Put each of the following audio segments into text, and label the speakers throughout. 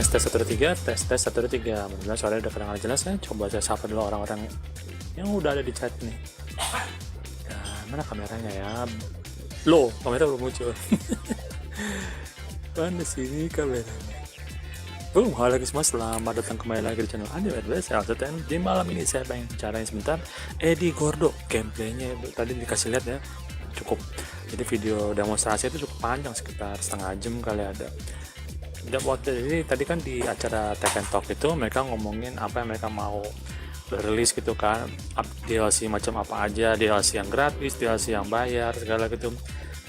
Speaker 1: tes 123, tes 123. Mudah-mudahan suaranya udah kedengaran jelas ya. Coba saya sapa dulu orang-orang yang udah ada di chat nih. Ya, mana kameranya ya? Loh, kamera belum muncul. Mana sini kameranya? Halo lagi semua, selamat datang kembali lagi di channel Udah. Di malam ini saya pengen bicarain sebentar Eddy Gordo. Gameplaynya tadi dikasih lihat ya, cukup. Jadi video demonstrasi itu cukup panjang, sekitar setengah jam kali ada. Dan jadi tadi kan di acara Tekken Talk itu mereka ngomongin apa yang mereka mau rilis gitu kan, DLC macam apa aja, DLC yang gratis, DLC yang bayar, segala gitu.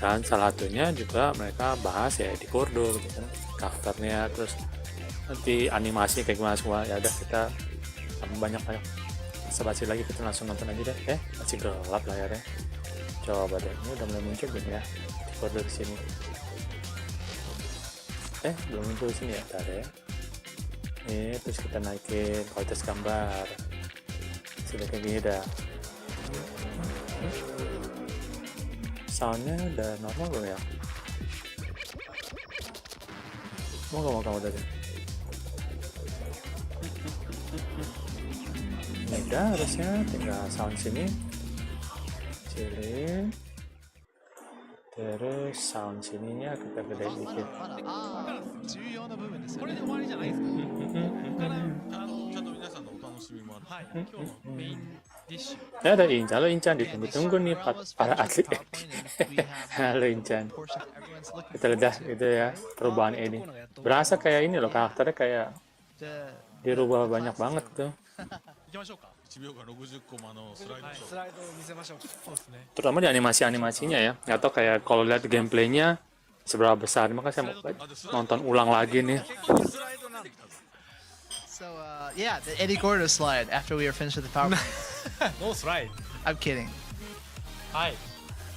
Speaker 1: Dan salah satunya juga mereka bahas ya di Gordo gitu kan, karakternya, terus nanti animasi kayak gimana semua. Ya udah, kita banyak sebasi lagi, kita langsung nonton aja deh. Masih gelap layarnya, coba deh, ini udah mulai muncul belum ya di Gordo di sini. Belum muncul di sini ya, ntar ya. Ini terus kita naikin kualitas gambar, sudah kayak gini dah. Soundnya udah normal belum ya? Mau kamu udah deh. Ini udah harusnya, tinggal sound sini kecilin, terus sound sininya kita gedein dikit. Ada Incan, halo Incan, ditunggu-tunggu nih para atlet Eddy. Halo Incan, kita lihat gitu ya perubahan Eddy. Berasa kayak ini loh, karakternya kayak dirubah banyak banget tuh. Terutama di animasinya ya, atau kayak kalau lihat gameplaynya seberapa besar. Makanya saya mau nonton ulang lagi nih.
Speaker 2: So yeah, the Eddy Gordo slide after we were finished with the PowerPoint.
Speaker 3: No slide.
Speaker 2: I'm kidding.
Speaker 3: はい。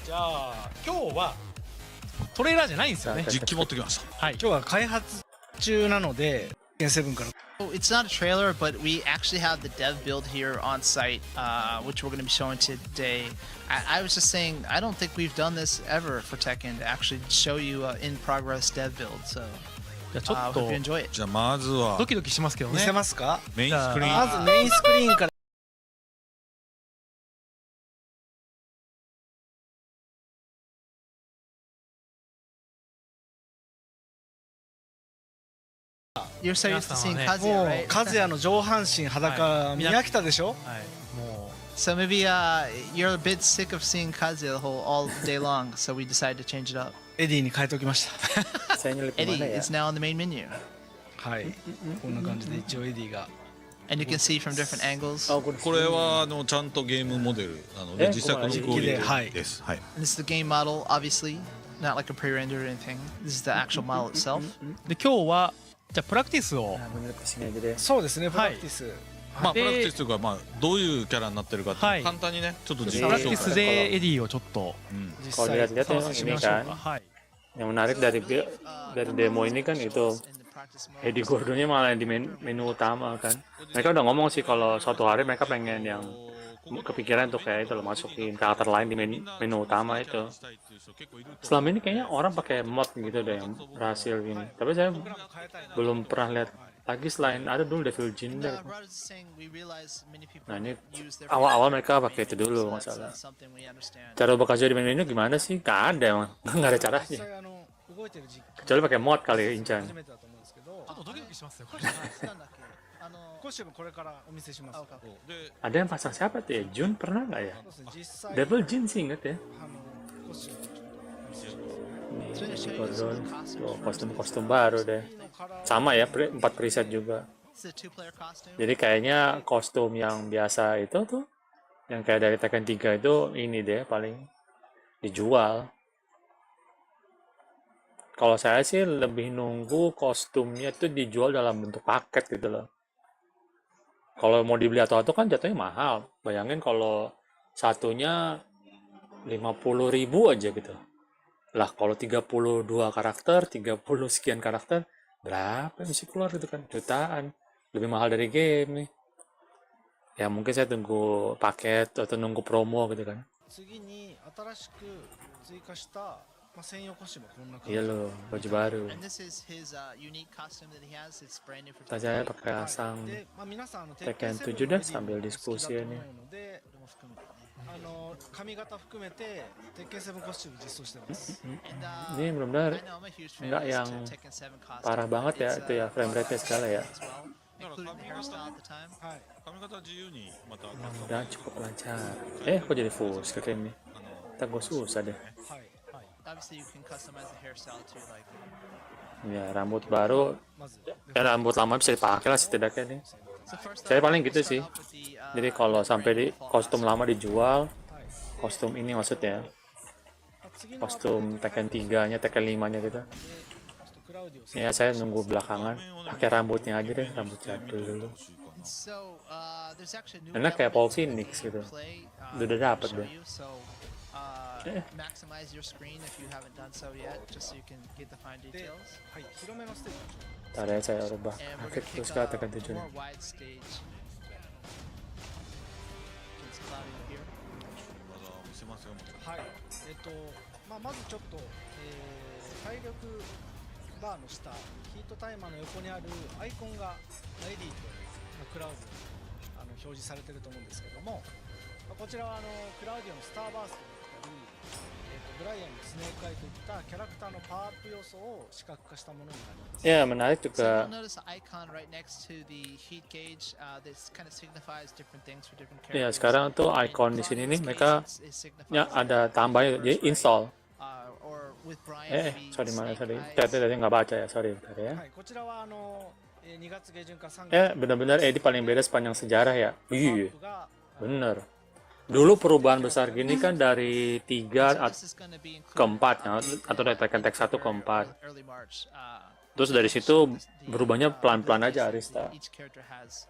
Speaker 3: じゃあ今日はトレーラーじゃないんですよね。
Speaker 4: 実機持ってきました。
Speaker 3: はい。今日は開発中なので、7から。
Speaker 2: Oh, it's not a trailer, but we actually have the dev build here on site, which we're going to be showing today. I was just saying, I don't think we've done this ever for Tekken to actually show you in progress dev build. So.
Speaker 3: じゃあちょっと
Speaker 2: hope you enjoy it.
Speaker 4: じゃあまずは
Speaker 3: ドキドキしますけどね。
Speaker 5: 見せますか？
Speaker 4: メインスクリーン。
Speaker 5: まずメインスクリーンから。
Speaker 2: You're so used to seeing
Speaker 5: も
Speaker 2: Katanya,
Speaker 5: う
Speaker 2: right?
Speaker 5: カズヤの上半身裸見飽きたでしょ？
Speaker 3: はい。も
Speaker 2: So maybe you're a bit sick of seeing Katanya the whole all day long, so we decided to change it up.
Speaker 5: エディに変えておきました。
Speaker 1: Saya nyelip
Speaker 2: Eddy
Speaker 1: kemana ya?
Speaker 2: is now on the main menu,
Speaker 5: はい。こんな感じで一応エディが。
Speaker 2: and you can see from different angles.
Speaker 1: Oh,
Speaker 4: これはちゃんとゲームモデルなので実際このクオリティです。はい。
Speaker 2: And this is the game model, obviously, not like a pre-render or anything. This is the actual model itself.
Speaker 3: うで今日はじゃあプラクティスを
Speaker 1: Menyelip ke sini aja deh.
Speaker 5: そうですね。プラクティス。
Speaker 4: まあプ
Speaker 3: で
Speaker 4: ラクティスというかまあどういうキャラになってるかって
Speaker 3: はい
Speaker 4: 簡単にねちょっと実
Speaker 3: プラ
Speaker 4: 況紹介。
Speaker 3: クティスでエディをちょっと
Speaker 5: 実
Speaker 1: Kalau
Speaker 5: 際
Speaker 1: dilihat-lihat
Speaker 3: 探
Speaker 1: ya
Speaker 3: 査し
Speaker 1: ini
Speaker 3: ましょう
Speaker 1: kan,
Speaker 3: か。はい。
Speaker 1: yang menarik dari demo ini kan itu Eddy Gordonya malah di menu utama kan. Mereka udah ngomong sih kalau suatu hari mereka pengen yang kepikiran tuh kayak itu loh, masukin karakter lain di menu utama itu. Selama ini kayaknya orang pakai mod gitu deh yang berhasil gini. Tapi saya belum pernah lihat lagi selain ada dulu Devil Jin deh. Nah ini awal-awal mereka pakai itu dulu masalah. Cara bekerja di menu ini gimana sih? Gak ada emang, nggak ada caranya.
Speaker 5: 動いてる実
Speaker 1: Kecuali pakai mod kali Incan.
Speaker 5: 初めてだと思うんですけど。
Speaker 3: ちょっとドキドキしますよ。これ
Speaker 5: コスチュームこれからお見せします。
Speaker 1: Ada yang pasang siapa tuh ya? Jun pernah nggak ya?
Speaker 5: そうですね。実際
Speaker 1: Devil Jin sih inget ya.
Speaker 5: コスチューム
Speaker 1: Ini Gordo, tuh, kostum baru deh. Sama ya, 4 preset juga. Jadi kayaknya kostum yang biasa itu tuh, yang kayak dari Tekken 3 itu ini deh paling dijual. Kalau saya sih lebih nunggu kostumnya itu dijual dalam bentuk paket gitu loh. Kalau mau dibeli atau kan jatuhnya mahal. Bayangin kalau satunya 50.000 aja gitu. Lah kalau 32 karakter, 30 sekian karakter, berapa yang mesti keluar gitu kan? Jutaan. Lebih mahal dari game nih. Ya mungkin saya tunggu paket atau nunggu promo gitu kan.
Speaker 5: 次に新しく追加した専用コスチュームはこんな感
Speaker 1: Iya
Speaker 5: じ
Speaker 1: loh, baju baru.
Speaker 2: And this is his unique costume that he has. It's brand new for
Speaker 1: Katanya
Speaker 2: Tekken.
Speaker 1: pakai sang
Speaker 5: で、皆さん
Speaker 1: Tekken 7
Speaker 5: Tekken 7
Speaker 1: dah
Speaker 5: のレディー
Speaker 1: sambil
Speaker 5: もお好きだ
Speaker 1: diskusi
Speaker 5: と思
Speaker 1: ini.
Speaker 5: うので
Speaker 2: これも含めてね。
Speaker 5: 髪型含めて鉄拳7コスチューム実装してます
Speaker 2: And,
Speaker 1: Ini benar-benar
Speaker 2: I know I'm a huge fan
Speaker 1: nggak
Speaker 2: of this
Speaker 1: yang
Speaker 2: Tekken 7 costume.
Speaker 1: parah banget ya
Speaker 2: It's,
Speaker 1: itu ya frame rate-nya segala ya.
Speaker 2: as well, including the hairstyle at the time.
Speaker 5: はい
Speaker 4: 髪型自由にまた
Speaker 1: Dan cukup lancar. Kok jadi full screen nih? Tak gue susah deh.
Speaker 5: はいはい
Speaker 2: Obviously, you can customize the hairstyle to like.
Speaker 1: Ya rambut baru,
Speaker 5: まず
Speaker 1: rambut lama bisa dipakai lah setidaknya nih.
Speaker 2: So first
Speaker 1: Saya
Speaker 2: off,
Speaker 1: paling
Speaker 2: we'll
Speaker 1: gitu
Speaker 2: start
Speaker 1: sih.
Speaker 2: off with the,
Speaker 1: Jadi kalau sampai di
Speaker 2: default
Speaker 1: kostum
Speaker 2: costume.
Speaker 1: lama dijual,
Speaker 5: はい
Speaker 1: kostum ini maksudnya,
Speaker 5: 次の
Speaker 1: kostum Tekken 3-nya, Tekken 5-nya gitu.
Speaker 5: クラウディオさん
Speaker 1: Ya saya nunggu belakangan, pakai rambutnya aja deh, rambut jadul dulu.
Speaker 2: So, there's actually a new
Speaker 1: Enak kayak Paul
Speaker 2: element
Speaker 1: Phoenix
Speaker 2: you can
Speaker 1: gitu.
Speaker 2: play,
Speaker 1: Udah
Speaker 2: I'll
Speaker 1: dapet
Speaker 2: show
Speaker 1: deh.
Speaker 2: you. So, maximize your screen if you haven't done so yet, just so you can get the fine
Speaker 5: で、
Speaker 2: details.
Speaker 5: はい、広めのステージ
Speaker 1: Ntar ya saya rubah
Speaker 2: And we're
Speaker 1: grafik
Speaker 2: gonna
Speaker 1: terus
Speaker 2: pick
Speaker 1: ke
Speaker 2: a
Speaker 1: Tekken 7.
Speaker 2: more wide stage. It's cloudy here.
Speaker 4: 技を見せますよ。
Speaker 5: はいまずちょっと、体力バーの下ヒートタイマーの横にあるアイコンがエディとクラウディ表示されていると思うんですけども、こちらはクラウディオのスターバーストだったり、ブライアンのスネークアイといったキャラクターのパワーアップ要素を視覚化したものになります。
Speaker 1: Ya menarik
Speaker 2: So
Speaker 1: juga.
Speaker 2: you'll notice the icon right next to the heat gauge. This kind of signifies different things for different
Speaker 1: Ya
Speaker 2: characters.
Speaker 1: sekarang tuh
Speaker 2: And
Speaker 1: icon di
Speaker 2: Brian,
Speaker 1: sini
Speaker 2: in
Speaker 1: nih
Speaker 2: this
Speaker 1: mereka
Speaker 2: case, it signifies
Speaker 1: ya ada tambahnya jadi install.
Speaker 2: or with Brian, maybe
Speaker 1: Sorry mana
Speaker 2: Snake
Speaker 1: sorry.
Speaker 2: Eyes.
Speaker 1: Chatnya tadi nggak baca ya, sorry bentar ya.
Speaker 5: はい、こちらは2月下旬から3
Speaker 1: Benar-benar Eddy paling beda sepanjang sejarah ya.
Speaker 5: パワーア
Speaker 1: Iya,
Speaker 5: ップが
Speaker 1: bener. Dulu perubahan besar gini kan dari 3
Speaker 2: So this is gonna be included,
Speaker 1: ke 4 ya, atau dari Tekken Tag 1 ke 4.
Speaker 2: early March.
Speaker 1: Terus dari situ berubahnya pelan-pelan aja Arista.
Speaker 2: Each character has,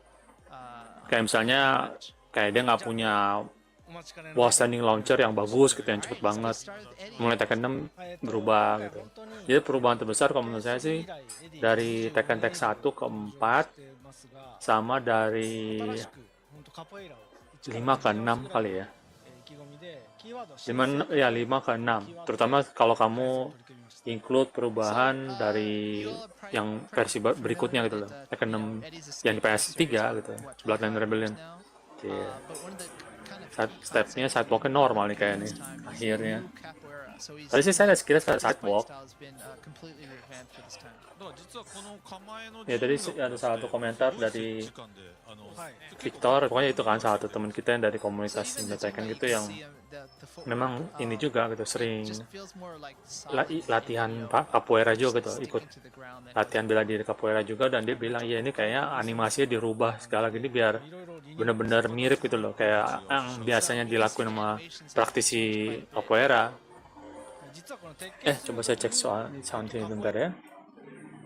Speaker 1: Kayak misalnya kayak dia nggak punya
Speaker 5: お待ちかねの
Speaker 1: wall standing launcher yang bagus gitu, yang cepet banget. Mulai Tekken 6 berubah gitu. Jadi perubahan terbesar kalau menurut saya sih dari Tekken Tag 1 ke 4 sama dari 5 ke 6 kali ya. 5 ya 5 ke 6. Terutama kalau kamu include perubahan dari yang versi berikutnya gitu loh. Tekken 6 yang di PS3 gitu. Bloodline Rebellion. Iya. Stepnya sidewalk normal nih kayaknya akhirnya. Tadi sih saya lihat sekilas sidewalk.
Speaker 4: だから実はこの構えの
Speaker 1: Ya tadi ada satu komentar dari Victor, pokoknya itu kan satu teman kita yang dari komunitas Indo Tekken gitu yang memang ini juga gitu sering latihan capoeira juga gitu, ikut latihan bela diri capoeira juga, dan dia bilang ya ini kayaknya animasinya dirubah segala gini biar bener-bener mirip gitu loh kayak yang biasanya dilakuin sama praktisi capoeira. Coba saya cek soal sound ini bentar ya.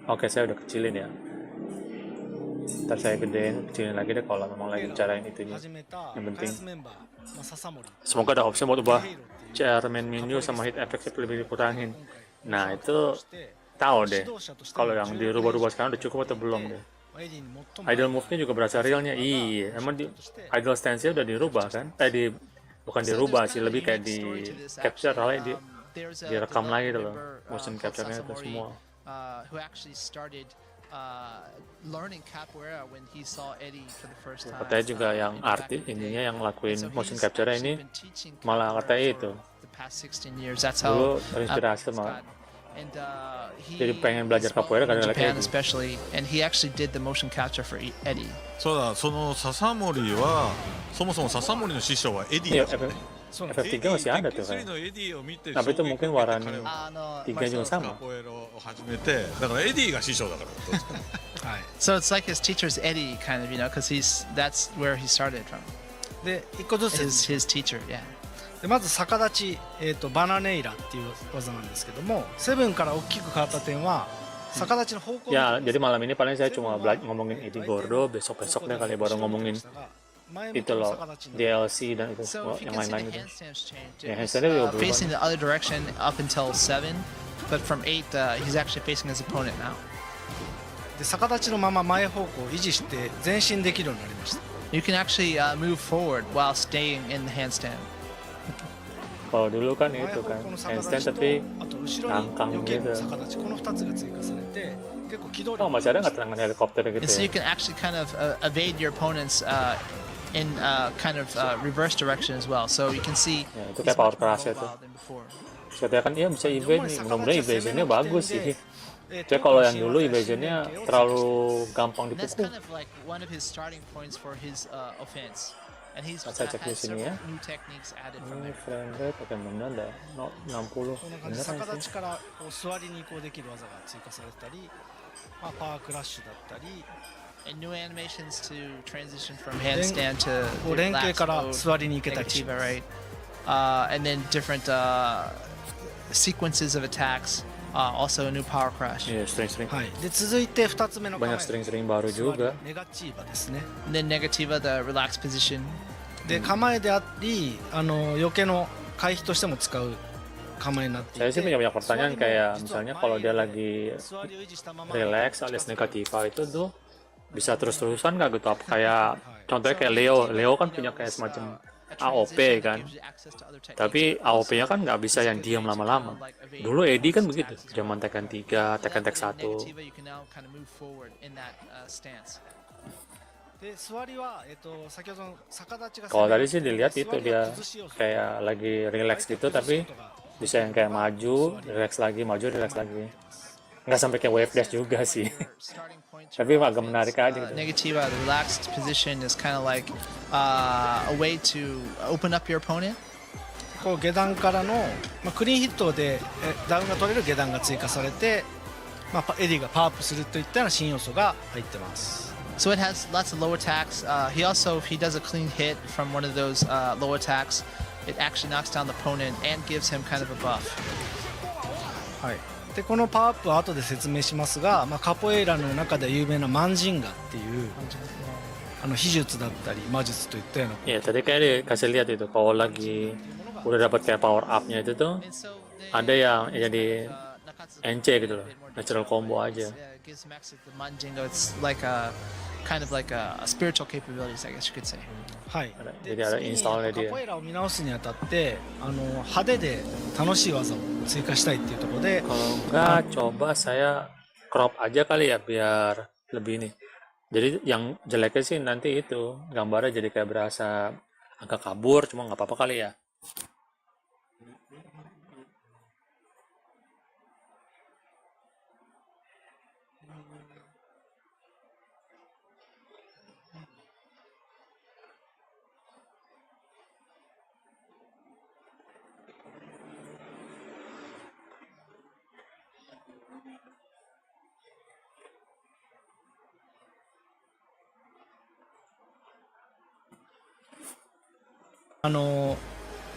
Speaker 1: Oke, saya udah kecilin ya. Ntar saya gedein, kecilin lagi deh kalau memang lagi bicarain itunya. Yang penting. Semoga ada opsi buat ubah chairman menu sama hit effect lebih dikurangin. Nah itu tahu deh. Kalau yang dirubah-rubah sekarang udah cukup atau belum deh. Idle move-nya juga berasa realnya. Iya, emang idle stance-nya udah dirubah kan? Bukan dirubah sih, lebih kayak di capture, direkam lagi tuh loh. Motion capture-nya itu semua.
Speaker 2: Who actually started learning capoeira when he saw Eddy for the first time.
Speaker 1: Katanya juga yang artis ininya yang lakuin motion capture ini malah katanya itu dulu terinspirasi sama jadi pengen belajar capoeira gara-gara Eddy.
Speaker 2: Especially, and he actually did the motion capture for Eddy.
Speaker 4: そうだ、その笹森はそもそも笹森の師匠はエディ
Speaker 1: Iya,
Speaker 4: だからね。
Speaker 1: FF3 masih ada tuh kan.
Speaker 4: のエディを見て
Speaker 1: Tapi itu mungkin Warani
Speaker 2: 3
Speaker 1: juga
Speaker 4: カ
Speaker 1: sama.
Speaker 4: ポエロを始めて、だからエディが師匠だから。
Speaker 2: So it's like his teacher's Eddy, kind of, because that's where he started from.
Speaker 5: で1個ずつです
Speaker 2: His teacher, yeah.
Speaker 5: でまず逆立ち、バナネイラっていう技なんですけども、セブンから大きく変わった点は逆立ちの方向
Speaker 1: Ya, jadi malam ini paling saya cuma ngomongin Eddy Gordo, besok-besok deh kali baru ngomongin itu loh DLC dan itu
Speaker 2: So if you
Speaker 1: yang
Speaker 2: can see the
Speaker 1: lain-lain gitu.
Speaker 2: handstands change,
Speaker 1: Ya,
Speaker 2: it's,
Speaker 1: handstandnya juga berubah.
Speaker 2: facing the other direction up until 7, but from 8, he's actually facing his opponent now.
Speaker 5: で逆立ちのまま前方向を維持して前進できるようになりました。
Speaker 2: You can actually move forward while staying in the handstand.
Speaker 1: Kalau dulu kan
Speaker 5: 前
Speaker 1: itu
Speaker 5: 方
Speaker 1: kan
Speaker 5: 向の逆
Speaker 1: handstand
Speaker 5: 立ちと
Speaker 1: tapi
Speaker 5: あと後後ろに
Speaker 1: Ngangkang
Speaker 5: 避ける
Speaker 1: gitu.
Speaker 5: 逆立ち、この2つが追加されて結構機動
Speaker 1: Oh
Speaker 5: 力
Speaker 1: masih ada nggak tendangan helikopter gitu
Speaker 2: And so you
Speaker 1: ya?
Speaker 2: can actually kind of evade your opponents in kind of reverse direction as well. So you can see
Speaker 1: Ya, itu
Speaker 2: he's
Speaker 1: kayak power
Speaker 2: much more
Speaker 1: crash ya tuh.
Speaker 2: mobile than before.
Speaker 1: Katanya kan iya bisa
Speaker 5: 主
Speaker 1: evade
Speaker 5: に
Speaker 1: nih.
Speaker 5: 逆
Speaker 1: Mudah-mudahan
Speaker 5: 立ちは攻め
Speaker 1: evasionnya
Speaker 5: の起
Speaker 1: bagus
Speaker 5: 点
Speaker 1: sih.
Speaker 5: で
Speaker 1: Cuma
Speaker 5: ト
Speaker 1: kalau
Speaker 5: ントン
Speaker 1: yang
Speaker 5: 神
Speaker 1: dulu
Speaker 5: 話大神
Speaker 1: evasionnya
Speaker 5: 連携を追加
Speaker 1: terlalu
Speaker 5: して
Speaker 1: gampang
Speaker 2: And that's
Speaker 1: dipukul.
Speaker 2: kind of like one of his starting points for his offense. And he's
Speaker 1: Saya cek di
Speaker 2: had
Speaker 1: sini
Speaker 2: several
Speaker 1: ya.
Speaker 2: new techniques added from
Speaker 1: Ini
Speaker 2: there.
Speaker 1: frame rate oke bener dah. No, 60.
Speaker 5: こんな感じで
Speaker 1: Beneran
Speaker 5: 逆立
Speaker 1: sih.
Speaker 5: ちからこう座りに移行できる技が追加されたり、まあ、パワークラッシュだったり
Speaker 2: And new animations to transition from handstand to
Speaker 5: こう連携
Speaker 2: relaxed
Speaker 5: から
Speaker 2: mode,
Speaker 5: 座りに行けたりし
Speaker 2: negativa,
Speaker 5: ます。
Speaker 2: right? And then different sequences of attacks. Also a new power crash.
Speaker 1: Iya, string-string.
Speaker 5: はい、で続いて2つ目の構え
Speaker 1: Banyak string-string baru
Speaker 5: 座り
Speaker 1: juga.
Speaker 5: ネガチーバですね。
Speaker 2: And then negativa, the relaxed position.
Speaker 5: で構えであり避けの回避としても使う構えになってい
Speaker 1: Saya
Speaker 5: て
Speaker 1: sih punya banyak pertanyaan
Speaker 5: 座りも
Speaker 1: kayak
Speaker 5: 実は
Speaker 1: misalnya kalau dia
Speaker 5: 前
Speaker 1: lagi
Speaker 5: で座りを維持したまま
Speaker 1: relax alias negativa itu tuh bisa terus-terusan nggak gitu? Apa kayak contohnya kayak Leo kan punya kayak semacam AOP kan, tapi AOP-nya kan nggak bisa yang diam lama-lama. Dulu Eddy kan begitu, zaman Tekken 3, Tekken Tech 1. Kalau tadi sih dilihat itu dia kayak lagi relax gitu, tapi bisa yang kayak maju, relax lagi, maju, relax lagi. Nggak sampai kayak wave dash juga sih. Tapi agak menarik aja gitu.
Speaker 2: Negativa, the relaxed position is kind of like a way to open up your opponent.
Speaker 5: こう下段からの、クリーンヒットでダウンが取れる下段が追加されて、エディがパワーアップするといったような新要素が入ってます。
Speaker 2: So it has lots of low attacks. He also, if he does a clean hit from one of those low attacks, it actually knocks down the opponent and gives him kind of a buff.
Speaker 5: はい、でこのパワーアップは後で説明しますが、カポエイラの中で有名なマンジンガっていう秘術だったり魔術といったような
Speaker 1: Iya, tadi kayak dikasih lihat itu kalau lagi udah dapat kayak power up-nya itu tuh
Speaker 2: And so they,
Speaker 1: ada yang jadi
Speaker 2: Nakatsu
Speaker 1: NC gitu loh, natural combo aja.
Speaker 2: gives Max the Manjingo. It's like a kind of like a spiritual capabilities, I guess you could say.
Speaker 5: はい、で
Speaker 1: Jadi ada
Speaker 5: 次に
Speaker 1: install-nya
Speaker 5: カ
Speaker 1: dia.
Speaker 5: ポエイラを見直すにあたって派手で楽しい技を追加したいっていうところで
Speaker 1: Kalau enggak, coba saya crop aja kali ya biar lebih nih. Jadi yang jeleknya sih nanti itu gambarnya jadi kayak berasa agak kabur, cuma nggak apa-apa kali ya.
Speaker 5: 「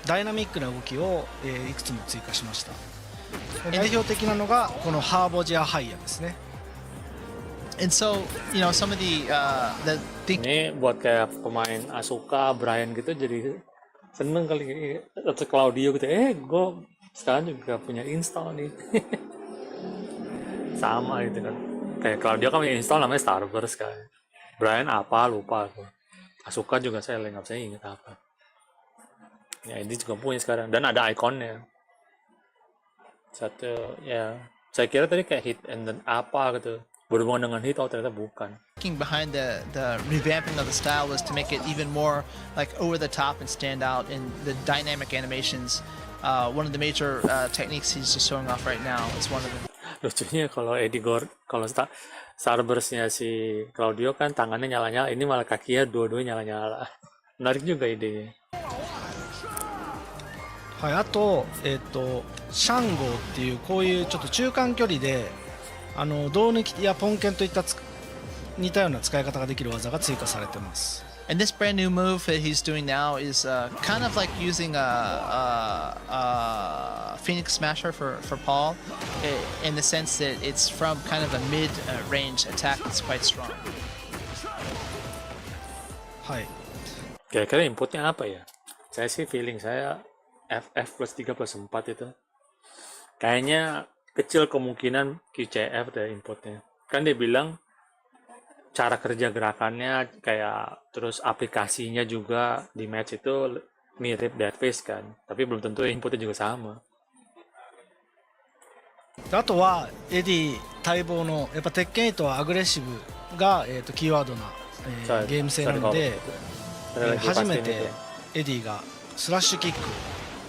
Speaker 5: ダイナミックな動きを、いくつも追加しました。代表的なのがこのハーボジアハイヤですね。
Speaker 2: And so, you know, some of the think
Speaker 1: Ini buat kayak pemain Asuka, Brian gitu jadi seneng kali atau Claudio gitu. Gue sekarang juga punya install nih. Sama gitu kan. Kayak Claudio kan punya install namanya Starburst kan. Brian apa lupa aku. Asuka juga saya nggak bisa ingat apa. Ya ini juga punya sekarang dan ada ikonnya. Satu ya saya kira tadi kayak hit and then apa gitu berhubungan dengan hit, oh ternyata bukan.
Speaker 2: thinking behind the revamping of the style was to make it even more like over the top and stand out in the dynamic animations. One of the major techniques he's just showing off right now is one of them.
Speaker 1: Lucunya kalau kalau Starburst-nya si Claudio kan tangannya nyala-nyala, ini malah kakinya dua-duanya nyala-nyala. Menarik juga idenya.
Speaker 5: はい、あと、シャンゴーっていうこういうちょっと中間距離で胴抜きやポンケンといった似たような使い方ができる技が追加されてます。
Speaker 2: And this brand new move that he's doing now is kind of like using a Phoenix Smasher for Paul, in the sense that it's from kind of a mid-range attack that's quite strong.
Speaker 5: はい、
Speaker 1: Kira-kira inputnya apa ya? Saya sih feeling saya FF plus 3 plus 4 itu. Kayaknya kecil kemungkinan QCF dari inputnya. Kan dia bilang cara kerja gerakannya kayak terus aplikasinya juga di match itu mirip Deadface kan. Tapi belum tentu inputnya juga sama.
Speaker 5: であとはエディ待望のやっぱ鉄拳8はアグレッシブが、キーワードな、ゲーム性なので、初めてエディがスラッシュキック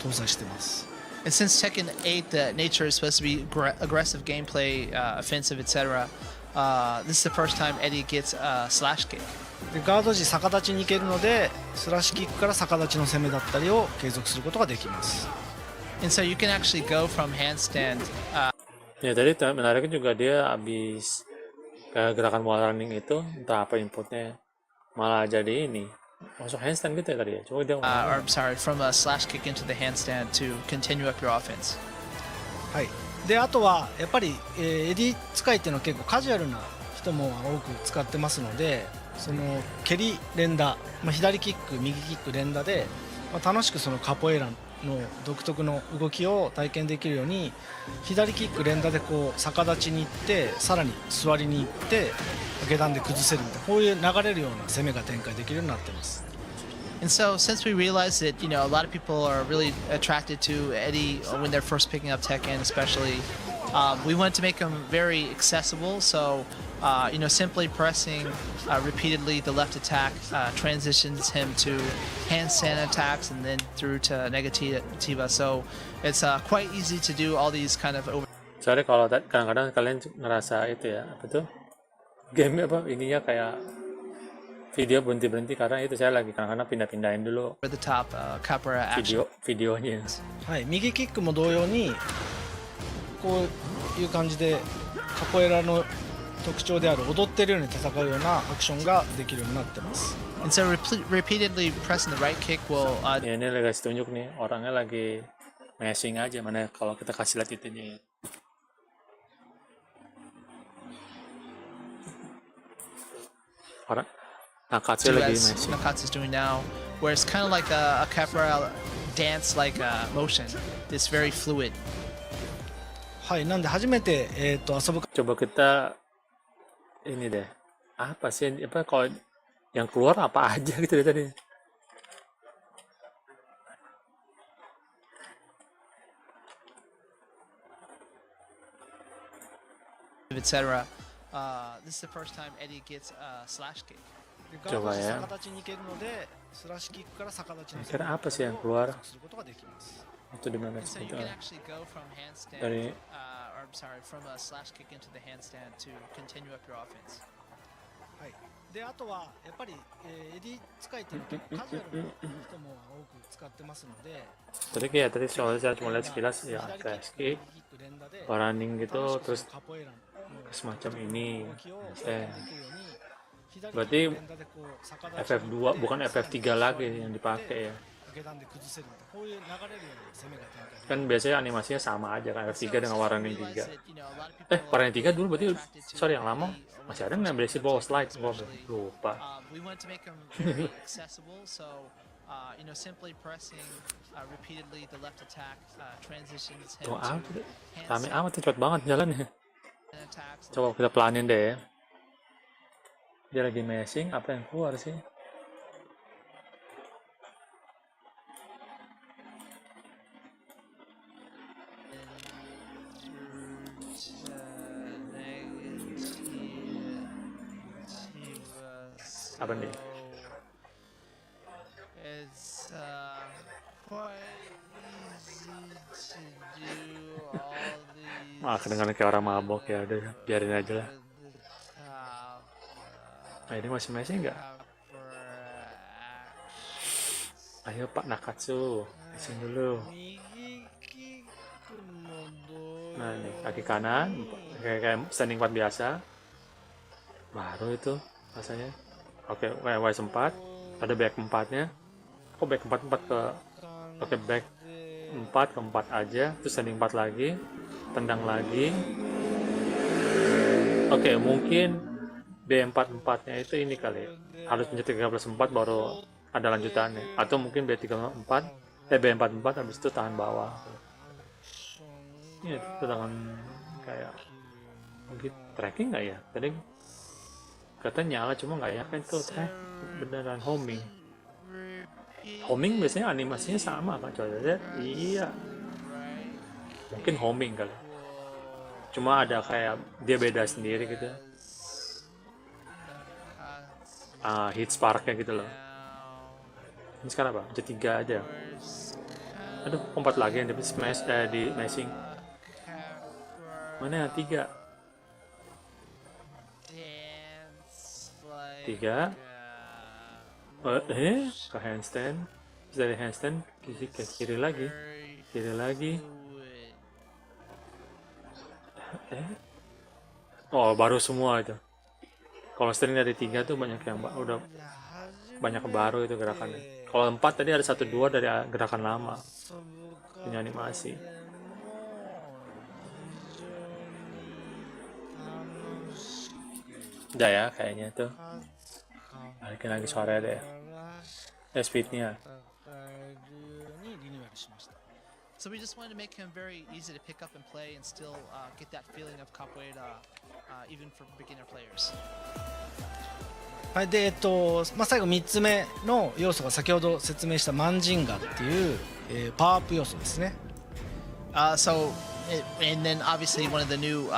Speaker 5: 搭載してます。
Speaker 2: And since Tekken 8, the nature is supposed to be aggressive gameplay, offensive, etc., this is the first time Eddy gets a slash kick.
Speaker 5: でガード時逆立ちに行けるのでスラッシュキックから逆立ちの攻めだったりを継続することができます。
Speaker 2: And so you can actually go from handstand.
Speaker 1: Ya tadi menariknya juga dia habis gerakan wall running itu entah apa inputnya malah jadi ini masuk handstand gitu ya tadi ya. Coba dia
Speaker 2: Or I'm sorry, from a slash kick into the handstand to continue up your offense.
Speaker 5: はい。であとはやっぱり、エディ使いっていうのは結構カジュアルな人も多く使ってますので、その蹴り連打、左キック右キック連打で、楽しくそのカポエラの独特の動きを体験できるように左キック連打でこう逆立ちに行ってさらに座りに行って下段で崩せるみたいなこういう流れるような攻めが展開できるようになってます。
Speaker 2: And so, since we realized that a lot of people are really attracted to Eddy when they're first picking up Tekken, especially, we wanted to make him very accessible. So, simply pressing repeatedly the left attack transitions him to handstand attacks and then through to negativa. So, it's quite easy to do all these kind of over.
Speaker 1: Soalnya kalau kadang-kadang kalian ngerasa itu ya apa tuh game apa ininya kayak video berhenti karena itu saya lagi kadang-kadang pindah-pindahin dulu
Speaker 2: the top capoeira action.
Speaker 1: videonya.
Speaker 5: はい、右キックも同様にこういう感じでカポエラの特徴である踊ってるように戦うようなアクションができるようになってます。
Speaker 2: And so repeatedly pressing the right kick will.
Speaker 1: Ya, ini lagi tunjuk nih orangnya lagi mashing aja mana kalau kita kasih lihat itunya. Orang Nakatsu lagi mashing.
Speaker 2: Nakatsu's doing now, where it's kind of like a capoeira dance like motion. It's very fluid.
Speaker 5: はい、なんで初めて遊ぶ
Speaker 1: Coba kita ini deh. Apa sih apa kalau yang keluar apa aja gitu deh tadi.
Speaker 2: Etc. This is the first time Eddy gets a slash kick.
Speaker 1: Coba ya. Kira apa sih yang keluar? Itu di mana
Speaker 2: So
Speaker 1: sih?
Speaker 2: you can actually go from handstand,
Speaker 1: Dari-
Speaker 2: or I'm sorry, from a slash kick into the handstand to continue up your offense.
Speaker 5: はい、であとはやっぱり、エディ使いっていうのは結構カジュアルな人も多く使ってますので
Speaker 1: Tadi kayak tadi soalnya saya cuma lihat sekilas ya kayak kick, running gitu terus semacam ini. Berarti FF2 bukan FF3 lagi yang dipakai ya. Kan biasanya animasinya sama aja kan FF3 dengan Warning 3. Warning 3 dulu berarti sorry yang lama masih ada nggak beli ball slide gua lupa.
Speaker 2: We want to make them very accessible, so simply pressing repeatedly the left attack transitions him
Speaker 1: Tuh
Speaker 2: to
Speaker 1: rame amat tuh, cepet banget jalannya.
Speaker 2: attacks.
Speaker 1: Coba kita pelanin deh ya. Dia lagi mashing, apa yang keluar sih? Apa nih?
Speaker 2: It's quite easy to do all these.
Speaker 1: Kedengaran kayak orang mabok ya, udah biarin aja lah. Nah, ini masih mashing nggak? Ayo Pak Nakatsu, mashing dulu. Nah ini kaki kanan, kayak standing 4 biasa. Baru itu rasanya. Oke, Y4, ada back 4-nya. Kok back 4 ke... Oke, back 4 ke 4 aja, terus standing 4 lagi, tendang lagi. Oke, mungkin B44-nya itu ini kali. Harus menjadi 13-4 baru ada lanjutannya. Atau mungkin B34, B44 habis itu tahan bawah. Ini tendangan kayak mungkin tracking nggak ya? Tadi katanya nyala cuma nggak ya kan itu beneran homing. Homing biasanya animasinya sama kan coba lihat. Iya. Mungkin homing kali. Cuma ada kayak dia beda sendiri gitu. Hit sparknya gitu loh. Ini sekarang apa? Aja 3 aja. Aduh, 4 lagi yang di smash di mashing. Mana yang 3? 3. Ke handstand. Terus dari handstand ke kiri lagi. Kiri lagi. Oh, baru semua itu. Kalau string dari 3 tuh banyak yang udah banyak baru itu gerakannya. Kalau 4 tadi ada 1-2 dari gerakan lama. Punya animasi. Udah ya kayaknya tuh. Balikin lagi suara deh. Speednya.
Speaker 2: So we just wanted to make him very easy to pick up and play and still get that feeling of capoeira even for beginner players.
Speaker 5: はい、で最後3つ目の要素が先ほど説明したマンジンガっていう、パワーアップ要素ですね。
Speaker 2: And then obviously one of the new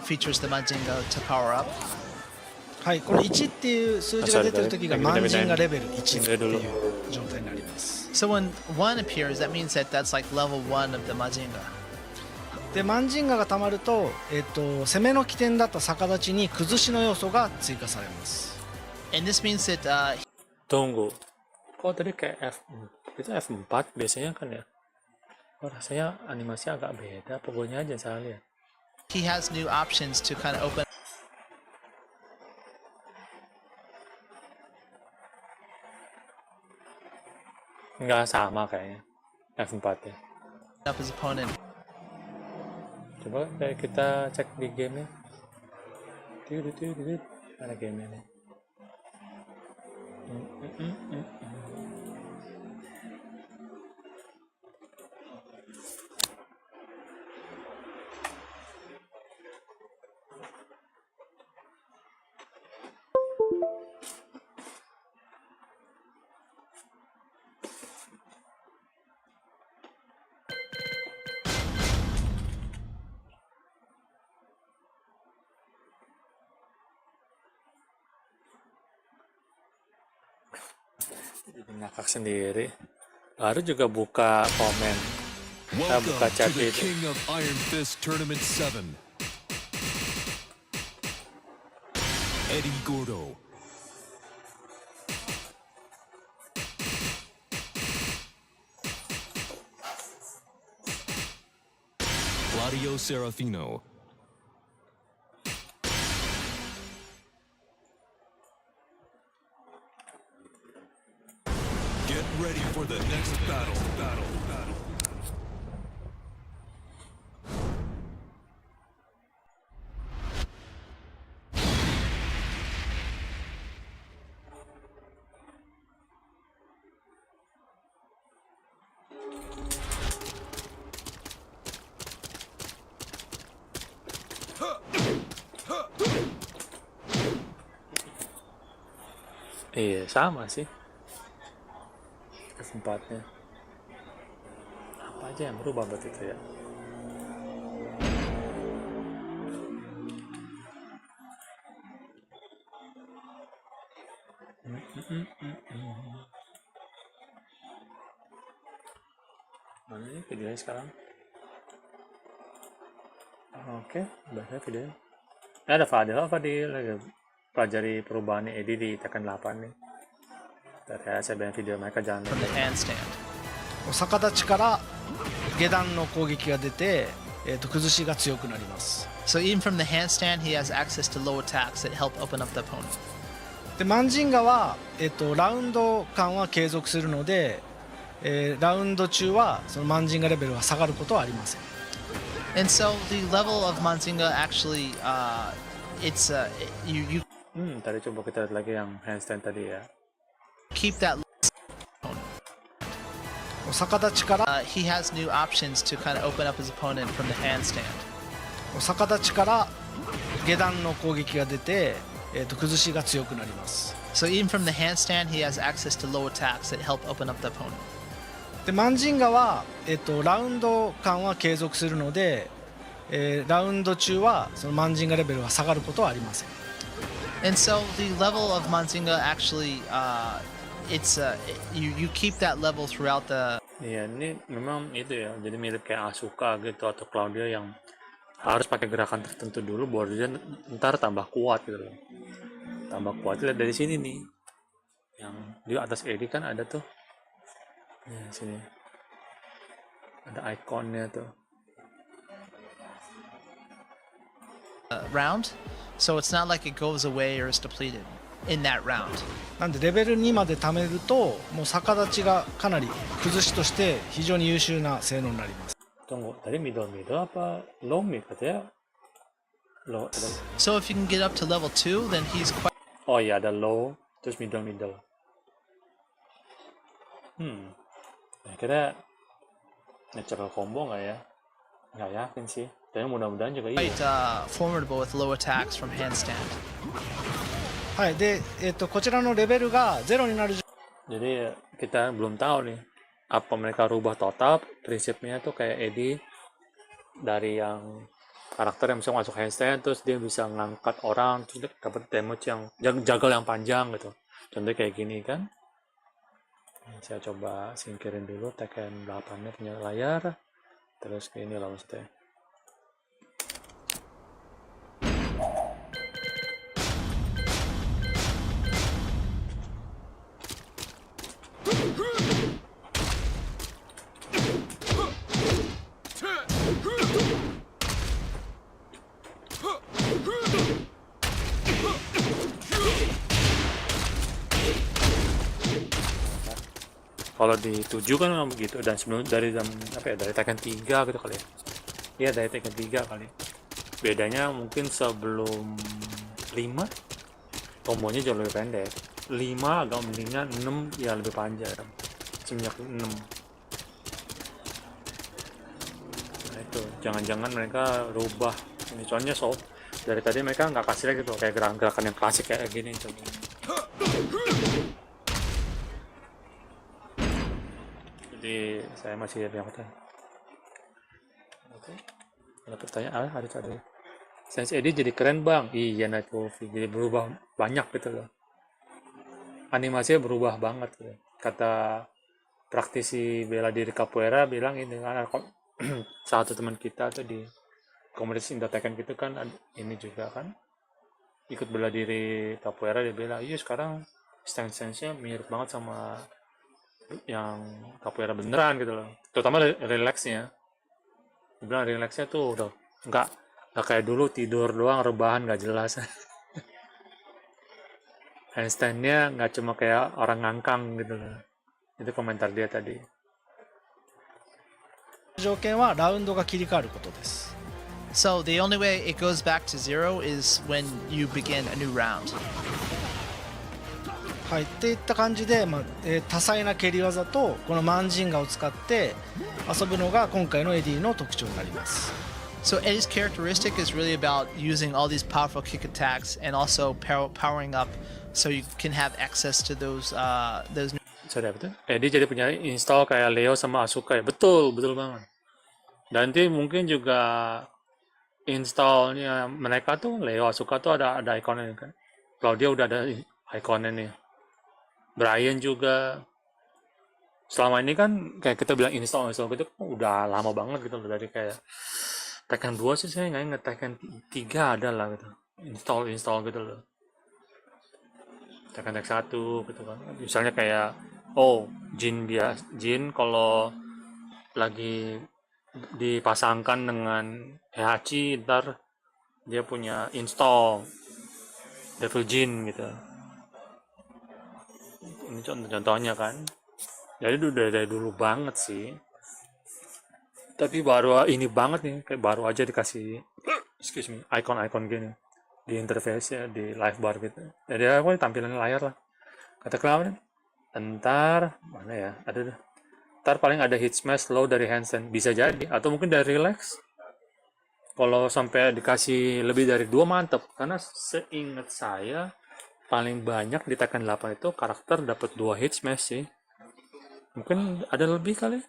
Speaker 2: features the Manjinga to power up.
Speaker 5: はい、この1っていう数字が出てる時がマンジンガレベル1っていう状態になります。
Speaker 2: So when 1 appears, that means that that's like level 1 of the Manjinga.
Speaker 5: でマンジンガがたまると、攻めの起点だった逆立ちに崩しの要素が追加されます。
Speaker 2: And this means that
Speaker 1: Tunggu. Kok tadi kayak itu F4 biasanya kan ya? Oh, rasanya animasi agak beda. Pokoknya aja salah lihat.
Speaker 2: he has new options to kind of open
Speaker 1: Nggak sama kayaknya F4 ya.
Speaker 2: up his opponent.
Speaker 1: Coba kayak kita cek di game-nya. Mana game-nya nih? Jadi ngakak sendiri. Baru juga buka komen. Buka
Speaker 6: Welcome
Speaker 1: chat
Speaker 6: to the
Speaker 1: itu.
Speaker 6: King of Iron Fist Tournament 7. Eddy Gordo. Claudio Serafino. Get ready for the next battle.
Speaker 1: Iya, sama sih. F4-nya. Apa aja yang berubah buat itu ya? Mana nih videonya sekarang? Oke, udah videonya. Ada Fadil lagi pelajari perubahan Eddy di Tekken 8 nih. Saya banyak video mereka jalan.
Speaker 2: From the handstand.
Speaker 5: 逆立ちから下段の攻撃が出て、崩しが強くなります。
Speaker 2: So even from the handstand, he has access to low attacks that help open up the opponent.
Speaker 5: でマンジンガは、ラウンド間は継続するので、ラウンド中はそのマンジンガレベルが下がることはありません。
Speaker 2: And so the level of Manjinga actually, it's you
Speaker 1: Tadi coba kita lihat lagi yang handstand tadi ya.
Speaker 2: keep that.
Speaker 5: 逆立ちから
Speaker 2: He has new options to kind of open up his opponent from the handstand.
Speaker 5: 逆立ちから下段の攻撃が出て、崩しが強くなります。
Speaker 2: So even from the handstand, he has access to low attacks that help open up the opponent.
Speaker 5: でマンジンガは、ラウンド間は継続するので、ラウンド中はそのマンジンガレベルは下がることはありません。
Speaker 2: And so the level of Manzinga actually, it's you keep that level throughout the.
Speaker 1: Iya, ini memang itu ya, jadi mirip kayak Asuka gitu atau Claudia yang harus pakai gerakan tertentu dulu baru dia ntar tambah kuat gitu loh. Tambah kuat, lihat dari sini nih. Yang di atas Eddy kan ada tuh. Ya, sini. Ada ikonnya tuh.
Speaker 2: Round, so it's not like it goes away or is depleted in that round.
Speaker 5: なんでレベル2まで貯めるともう逆立ちがかなり崩しとして非常に優秀な性能になります。
Speaker 1: Tunggu, tadi middle apa low mid katanya? Low.
Speaker 2: So if you can get up to level 2, then he's quite.
Speaker 1: Oh iya, ada low, terus middle. Kira natural combo nggak ya? Nggak yakin sih. Tapi mudah-mudahan juga iya.
Speaker 2: Quite formidable with low attacks from handstand.
Speaker 5: はいで、こちらのレベルが0になる
Speaker 1: Jadi kita belum tahu nih apa mereka rubah total prinsipnya tuh kayak Eddy dari yang karakter yang bisa masuk handstand terus dia bisa ngangkat orang terus dia dapat damage yang jagal yang panjang gitu. Contohnya kayak gini kan. Saya coba singkirin dulu Tekken 8-nya punya layar terus kayak ini lah maksudnya. Kalau di 7 kan memang begitu dan sebelum dari dari Tekken 3 gitu kali ya. Iya dari Tekken 3 kali. Bedanya mungkin sebelum 5 kombonya jauh lebih pendek. 5 agak mendingan, 6 ya lebih panjang. Semenjak 6. Nah itu, jangan-jangan mereka rubah ini soalnya dari tadi mereka nggak kasih lagi gitu kayak gerakan-gerakan yang klasik kayak gini coba. Jadi saya masih yang kata. Oke. Ada pertanyaan? Ada. Sense Eddy jadi keren bang. Iya Night Wolf jadi berubah banyak gitu loh. Animasinya berubah banget gitu. Kata praktisi bela diri capoeira bilang ini kan satu teman kita tuh di komunitas Indo Tekken gitu kan ini juga kan ikut bela diri capoeira dia bilang iya sekarang stance-nya mirip banget sama yang capoeira beneran gitu loh, terutama relaxnya. Dia bilang relaxnya tuh udah nggak kayak dulu tidur doang rebahan nggak jelas. Handstandnya nggak cuma kayak orang ngangkang gitu loh. Itu komentar dia tadi.
Speaker 5: 条件はラウンドが切り替わることです。
Speaker 2: So the only way it goes back to 0 is when you begin a new round.
Speaker 5: はい、っていった感じで、多彩な蹴り技とこのマンジンガを使って遊ぶのが今回のエディの特徴になります。
Speaker 2: So Eddie's characteristic is really about using all these powerful kick attacks and also powering up so you can have access to those.
Speaker 1: Sorry, betul. Eddy jadi punya install kayak Leo sama Asuka ya. Betul banget. Dan nanti mungkin juga installnya mereka tuh Leo Asuka tuh ada ikonnya kan. Kalau dia udah ada ikonnya nih. Brian juga. Selama ini kan kayak kita bilang install gitu udah lama banget gitu dari kayak Tekken 2 sih saya nggak inget, Tekken 3 ada lah gitu. Install gitu loh. Tekken 1 gitu kan. Misalnya kayak Jin kalau lagi dipasangkan dengan Heihachi ntar dia punya install Devil Jin gitu. Ini contohnya kan. Jadi udah dari dulu banget sih. Tapi baru ini banget nih, kayak baru aja dikasih icon gini di interface ya, di live bar gitu. Jadi aku tampilan layar lah. Kata Clown, ntar mana ya? Ada deh. Ntar paling ada hit smash low dari handstand, bisa jadi, atau mungkin dari relax. Kalau sampai dikasih lebih dari 2 mantep, karena seingat saya paling banyak di Tekken 8 itu karakter dapat 2 hit smash sih. Mungkin ada lebih kali.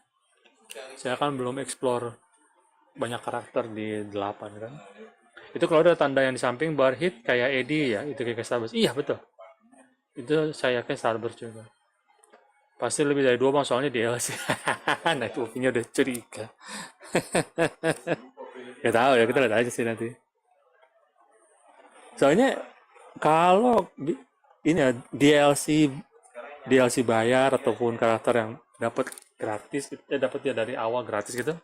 Speaker 1: Saya kan belum explore banyak karakter di 8 kan. Itu kalau ada tanda yang di samping bar hit kayak Eddy ya, itu kayak Starburst. Iya betul. Itu saya yakin Starburst juga. Pasti lebih dari 2 bang, soalnya DLC. Nah itu Upinya udah curiga. Ya tahu ya, kita lihat aja sih nanti. Soalnya kalau ini ya DLC bayar ataupun karakter yang dapat gratis, dapat ya dari awal gratis gitu.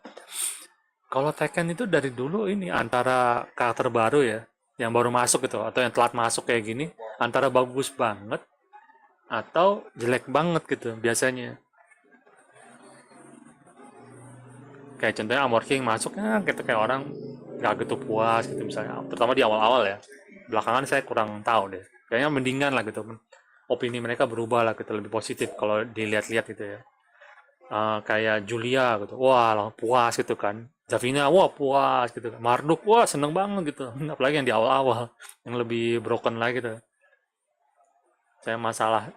Speaker 1: Kalau Tekken itu dari dulu ini antara karakter baru ya, yang baru masuk gitu, atau yang telat masuk kayak gini, antara bagus banget atau jelek banget gitu biasanya. Kayak contohnya Armor King masuknya gitu kayak orang nggak gitu puas gitu misalnya, terutama di awal-awal ya. Belakangan saya kurang tahu deh. Kayaknya mendingan lah gitu. Opini mereka berubah lah gitu, lebih positif kalau dilihat-lihat gitu ya. Kayak Julia gitu, wah lah puas gitu kan. Davina, wah puas gitu. Marduk, wah seneng banget gitu. Apalagi yang di awal-awal, yang lebih broken lagi gitu. Saya masalah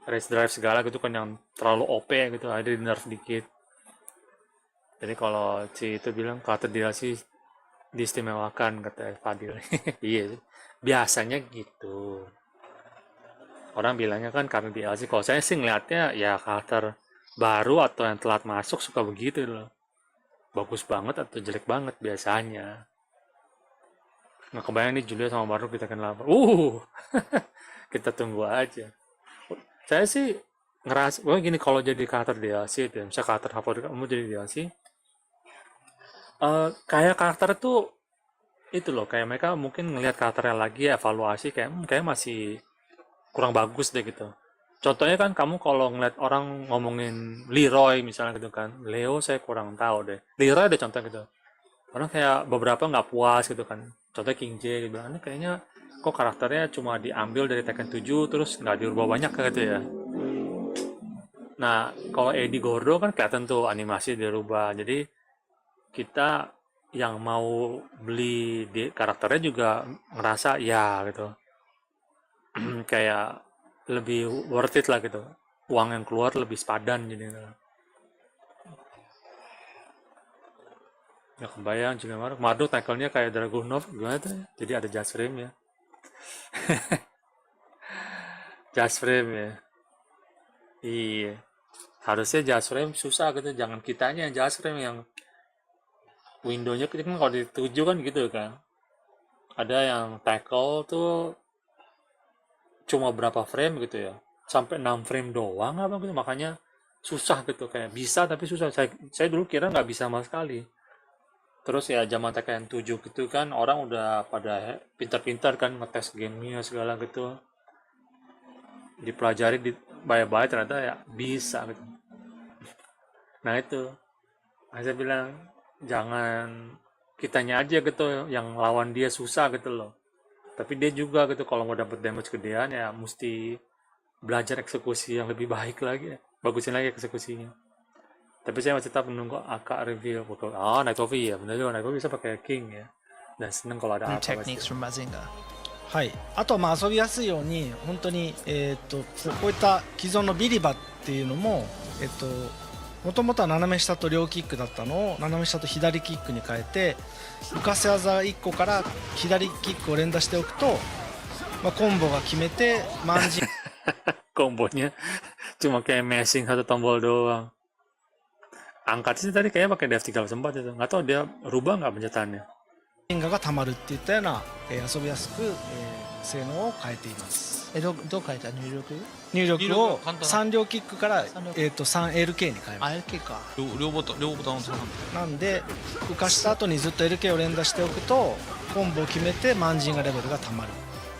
Speaker 1: race drive segala gitu kan yang terlalu OP gitu, ada di nerf dikit. Jadi kalau si itu bilang karakter DLC diistimewakan kata Fadil. Iya, biasanya gitu. Orang bilangnya kan karena DLC. Kalau saya sih ngeliatnya ya karakter baru atau yang telat masuk suka begitu loh. Bagus banget atau jelek banget biasanya. Nggak kebayang nih Julia sama baru kita kenal. Kita tunggu aja. Saya sih ngerasa, gini kalau jadi karakter DLC itu, misalnya karakter favorit kamu jadi DLC, kayak karakter tuh itu loh, kayak mereka mungkin ngelihat karakternya lagi evaluasi kayak masih kurang bagus deh gitu. Contohnya kan kamu kalau ngeliat orang ngomongin Leroy misalnya gitu kan, Leo saya kurang tahu deh. Leroy ada contoh gitu. Orang kayak beberapa nggak puas gitu kan. Contohnya King J gitu, ini kayaknya kok karakternya cuma diambil dari Tekken 7 terus nggak dirubah banyak kayak gitu ya. Nah, kalau Eddy Gordo kan kelihatan tuh animasi dirubah. Jadi kita yang mau beli di karakternya juga ngerasa ya gitu. Kayak lebih worth it lah gitu, uang yang keluar lebih sepadan jadi ya. Kebayang juga Marduk tackle-nya kayak Dragunov gimana tuh, jadi ada just frame ya. Just frame ya, iya harusnya just frame susah gitu, jangan kitanya yang just frame, yang windownya kan kalau di 7 kan gitu kan, ada yang tackle tuh cuma berapa frame gitu ya, sampai 6 frame doang apa gitu, makanya susah gitu, kayak bisa tapi susah. Saya dulu kira nggak bisa sama sekali. Terus ya zaman Tekken 7 gitu kan orang udah pada pintar-pintar kan ngetes gamenya segala gitu, dipelajari di baik-baik ternyata ya bisa gitu. Nah itu saya bilang jangan kitanya aja gitu yang lawan dia susah gitu loh, tapi dia juga gitu kalau mau dapat damage gedean ya mesti belajar eksekusi yang lebih baik lagi ya. Bagusin lagi eksekusinya. Tapi saya masih tetap menunggu Aka review. Night Coffee ya, bener juga Night Coffee bisa pakai King ya, dan seneng kalau ada
Speaker 2: New
Speaker 1: apa
Speaker 2: techniques from Mazinga.
Speaker 5: はい、あとはまあ遊びやすいように本当に、こういった既存のビリバっていうのももともとは斜め下と両キックだったのを斜め下と左キックに変えて浮かせ技1個から左キックを連打しておくと、コンボが決めて万人
Speaker 1: kombonya cuma kayak mashing satu tombol doang. Angkat sih tadi kayaknya pakai DF384 itu, nggak tahu dia rubah nggak pencetannya.
Speaker 5: がたまるっていったような、遊びやすく、性能を変えています。
Speaker 2: どう書いた入力
Speaker 5: 入力を
Speaker 4: 簡単
Speaker 5: 3両キックから、
Speaker 2: 三両
Speaker 5: 3LK に変えます。
Speaker 2: RK か。
Speaker 4: 両ボタンを押さ
Speaker 5: なんで浮かした後にずっと LK を連打しておくとコンボを決めて万人がレベルがたまる。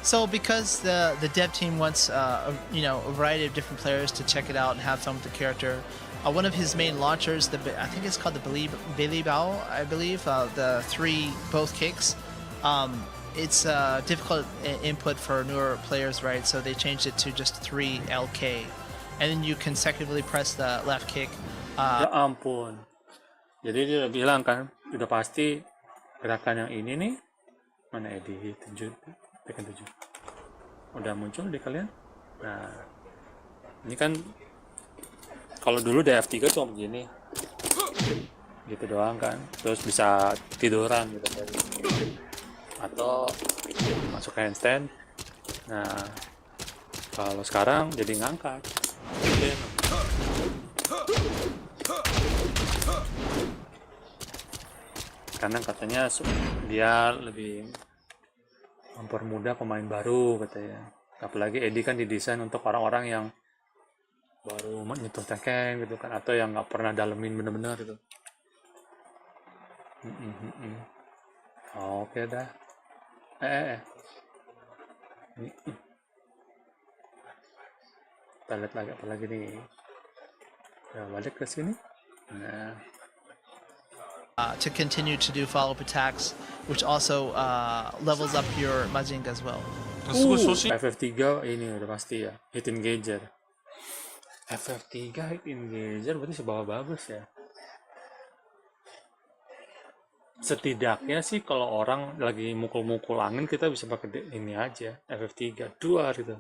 Speaker 2: So because the dev team wants a variety of different players to check it out and have fun with the character, one of his main launchers, I think it's called the Billy Bao, I believe, the 3 both kicks. It's difficult input for newer players, right? So they changed it to just 3 LK, and then you consecutively press the left kick.
Speaker 1: Ya ampun. Jadi dia udah bilang kan, udah pasti gerakan yang ini nih, mana Eddy 7, Tekken 7. Udah muncul di kalian. Nah, ini kan kalau dulu DF3 cuma begini. gitu doang kan, terus bisa tiduran gitu atau masuk ke handstand. Nah kalau sekarang jadi ngangkat. Karena katanya dia lebih mempermudah pemain baru katanya. Apalagi Eddy kan didesain untuk orang-orang yang baru menyentuh Tekken gitu kan, atau yang nggak pernah dalemin bener-bener gitu. Oke dah. Kita lihat lagi apa lagi nih. Ya, balik ke sini. Nah,
Speaker 2: to continue to do follow-up attacks, which also levels up your Majinga as well.
Speaker 4: すごい初心
Speaker 1: FF3 ini udah pasti ya, hit engager. FF3 hit engager berarti seberapa bagus ya. Setidaknya sih kalau orang lagi mukul-mukul angin kita bisa pakai ini aja, FF3 duar gitu.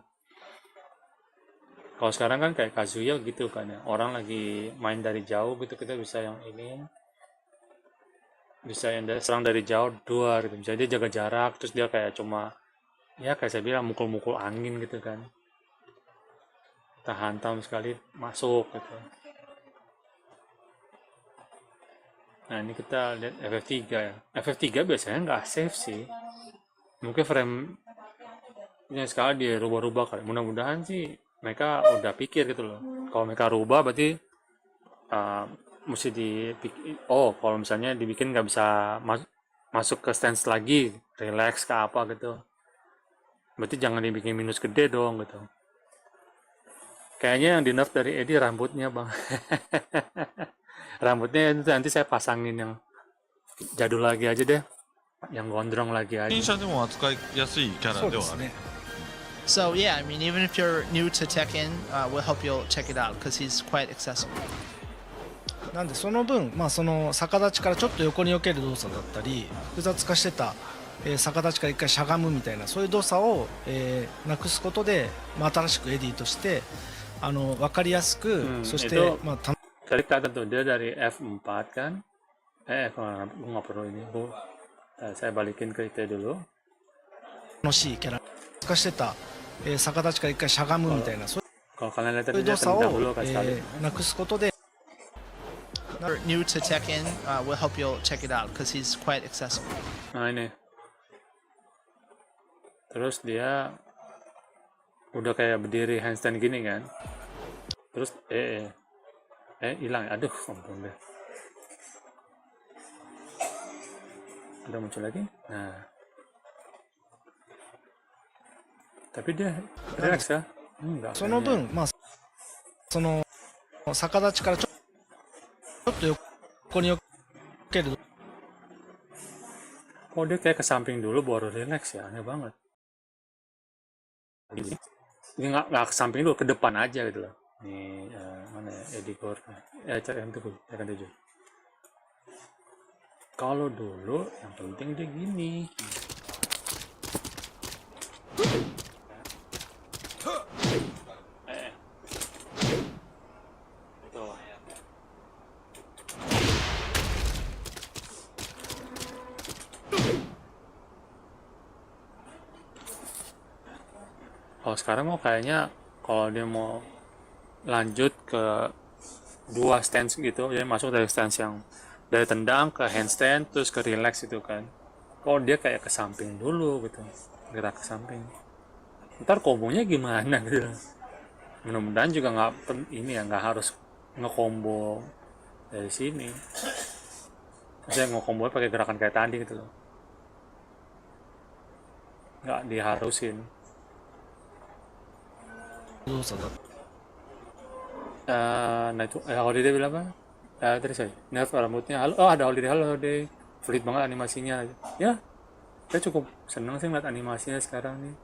Speaker 1: Kalau sekarang kan kayak Kazuya gitu kan ya, orang lagi main dari jauh gitu, kita bisa yang ini, bisa yang serang dari jauh duar gitu, bisa dia jaga jarak, terus dia kayak cuma ya kayak saya bilang mukul-mukul angin gitu kan, kita hantam sekali masuk gitu. Nah ini kita lihat FF3 ya, FF3 biasanya nggak save sih, mungkin frame nya sekali dia rubah-rubah kali, mudah-mudahan sih mereka udah pikir gitu loh. Kalau mereka rubah berarti mesti dipikir, oh kalau misalnya dibikin nggak bisa masuk ke stance lagi, relax ke apa gitu, berarti jangan dibikin minus gede dong gitu. Kayaknya yang di nerf dari Eddy rambutnya bang. Rambutnya itu nanti saya pasangin yang jadul lagi aja deh, yang gondrong lagi aja.
Speaker 4: 者でも扱いやすいキャラではある。
Speaker 2: So yeah, I mean, even if you're new to Tekken, we'll help you check it out because he's quite accessible.
Speaker 5: なんでその分、その逆立ちからちょっと横に避ける動作だったり複雑化してた、逆立ちから一回しゃがむみたいなそういう動作を、なくすことで、新しくエディとして分かりやすく、そして、
Speaker 1: itu tadi kata tuh dia dari F4 kan, kalau nggak perlu ini, saya balikin ke itu dulu.
Speaker 5: 楽しいキャラ化してた、逆立ちから一回しゃがむみたいなそう
Speaker 1: Kalau kalian lihat
Speaker 5: いう
Speaker 1: tadi
Speaker 5: 動
Speaker 1: dia
Speaker 5: 作
Speaker 1: tendang
Speaker 5: を、
Speaker 1: dulu kan sekali.
Speaker 5: なくすことで
Speaker 2: If you're new to Tekken, we'll help you check it out because he's quite accessible.
Speaker 1: Nah ini, terus dia udah kayak berdiri handstand gini kan, terus hilang, aduh ampun deh, udah muncul lagi. Nah tapi dia relax ya, enggak
Speaker 5: その分、その逆立ちからちょっと横に避ける
Speaker 1: oh dia kayak ke samping dulu baru relax ya, aneh banget. Ini nggak ke samping dulu, ke depan aja gitu loh. Nih mana ya, Eddy Gordo, yang tuh Tekken 7. Kalau dulu yang penting dia gini. Kalau sekarang mau kayaknya kalau dia mau lanjut ke dua stance gitu, jadi masuk dari stance yang dari tendang ke handstand terus ke relax itu kan. Kalau dia kayak ke samping dulu gitu, gerak ke samping. Ntar kombonya gimana gitu. Mudah-mudahan juga nggak harus ngekombo dari sini. Saya ngekombo pakai gerakan kayak tadi gitu loh. Nggak diharusin.
Speaker 5: 動作だ
Speaker 1: Nah itu holiday bilang apa? Tadi saya nerf rambutnya. Ada holiday, fleet banget animasinya. Ya, saya cukup seneng sih ngeliat animasinya sekarang nih.